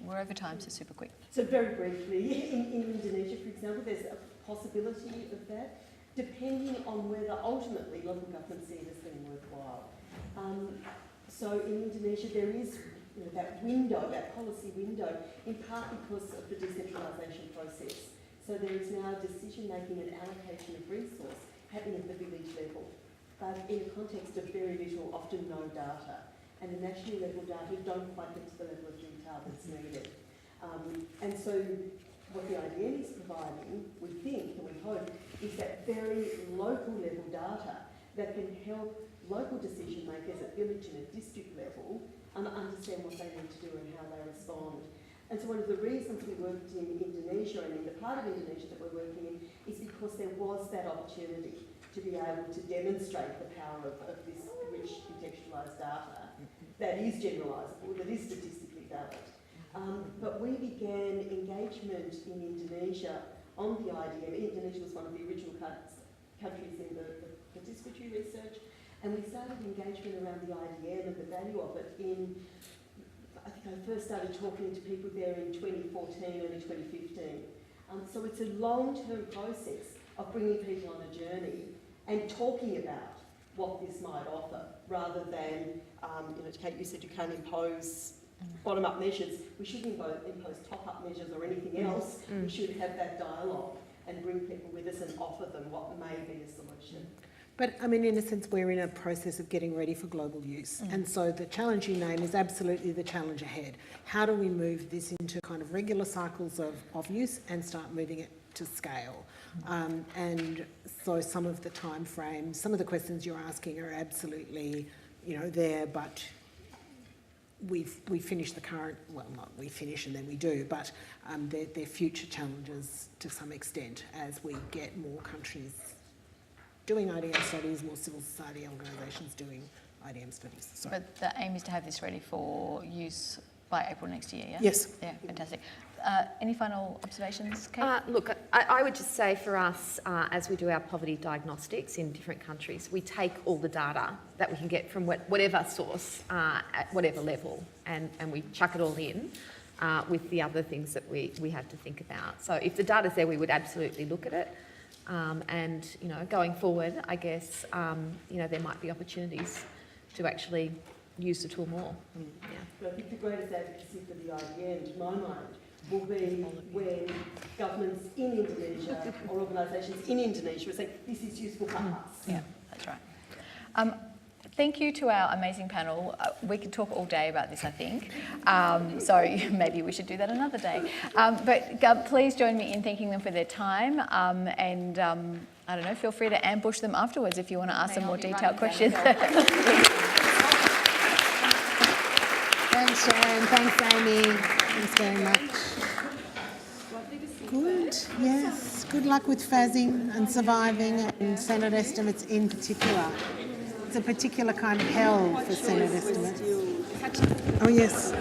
We're over time, so super quick. So very briefly, in Indonesia, for example, there's a possibility of that, depending on whether ultimately local governments see it as being worthwhile. So in Indonesia, there is that window, that policy window, in part because of the decentralisation process. So there is now decision-making and allocation of resource happening at the village level, but in a context of very little, often no data. And the national level data don't quite get to the level of detail that's needed. And so what the IDN is providing, we think and we hope, is that very local level data that can help local decision makers at village and at district level understand what they need to do and how they respond. And so one of the reasons we worked in Indonesia and in the part of Indonesia that we're working in is because there was that opportunity to be able to demonstrate the power of this rich contextualised data that is generalisable, that is statistically valid. But we began engagement in Indonesia on the IDM. Indonesia was one of the original countries in the participatory research, and we started engagement around the IDM and the value of it I think I first started talking to people there in 2014, early 2015. So it's a long-term process of bringing people on a journey and talking about what this might offer, rather than, Kate, you said you can't impose bottom-up measures. We shouldn't impose top-up measures or anything else. We should have that dialogue and bring people with us and offer them what may be a solution. But, in a sense, we're in a process of getting ready for global use. And so the challenge you name is absolutely the challenge ahead. How do we move this into kind of regular cycles of use and start moving it to scale? And so some of the time frames, some of the questions you're asking are absolutely, there, but we finish the current, well, not we finish and then we do, but they're future challenges to some extent as we get more countries doing IDM studies, more civil society organisations doing IDM studies. Sorry. But the aim is to have this ready for use by April next year, yeah? Yes. Yeah, fantastic. Any final observations, Kate? Look, I would just say for us, as we do our poverty diagnostics in different countries, we take all the data that we can get from whatever source, at whatever level, and we chuck it all in with the other things that we have to think about. So if the data's there, we would absolutely look at it. And, going forward, I guess, there might be opportunities to actually use the tool more. Yeah. But I think the greatest advocacy for the IDN, to my mind, will be when governments in Indonesia or organisations in Indonesia are saying, this is useful for us. Yeah, that's right. Thank you to our amazing panel. We could talk all day about this, I think. So maybe we should do that another day. But please join me in thanking them for their time. And I don't know, feel free to ambush them afterwards if you want to ask them more detailed questions. Thanks, Sharon. Thanks, Amy. Thanks very much. Good, yes. Good luck with FASing and surviving, and Senate estimates in particular. It's a particular kind of hell for Senate estimates. Oh, yes.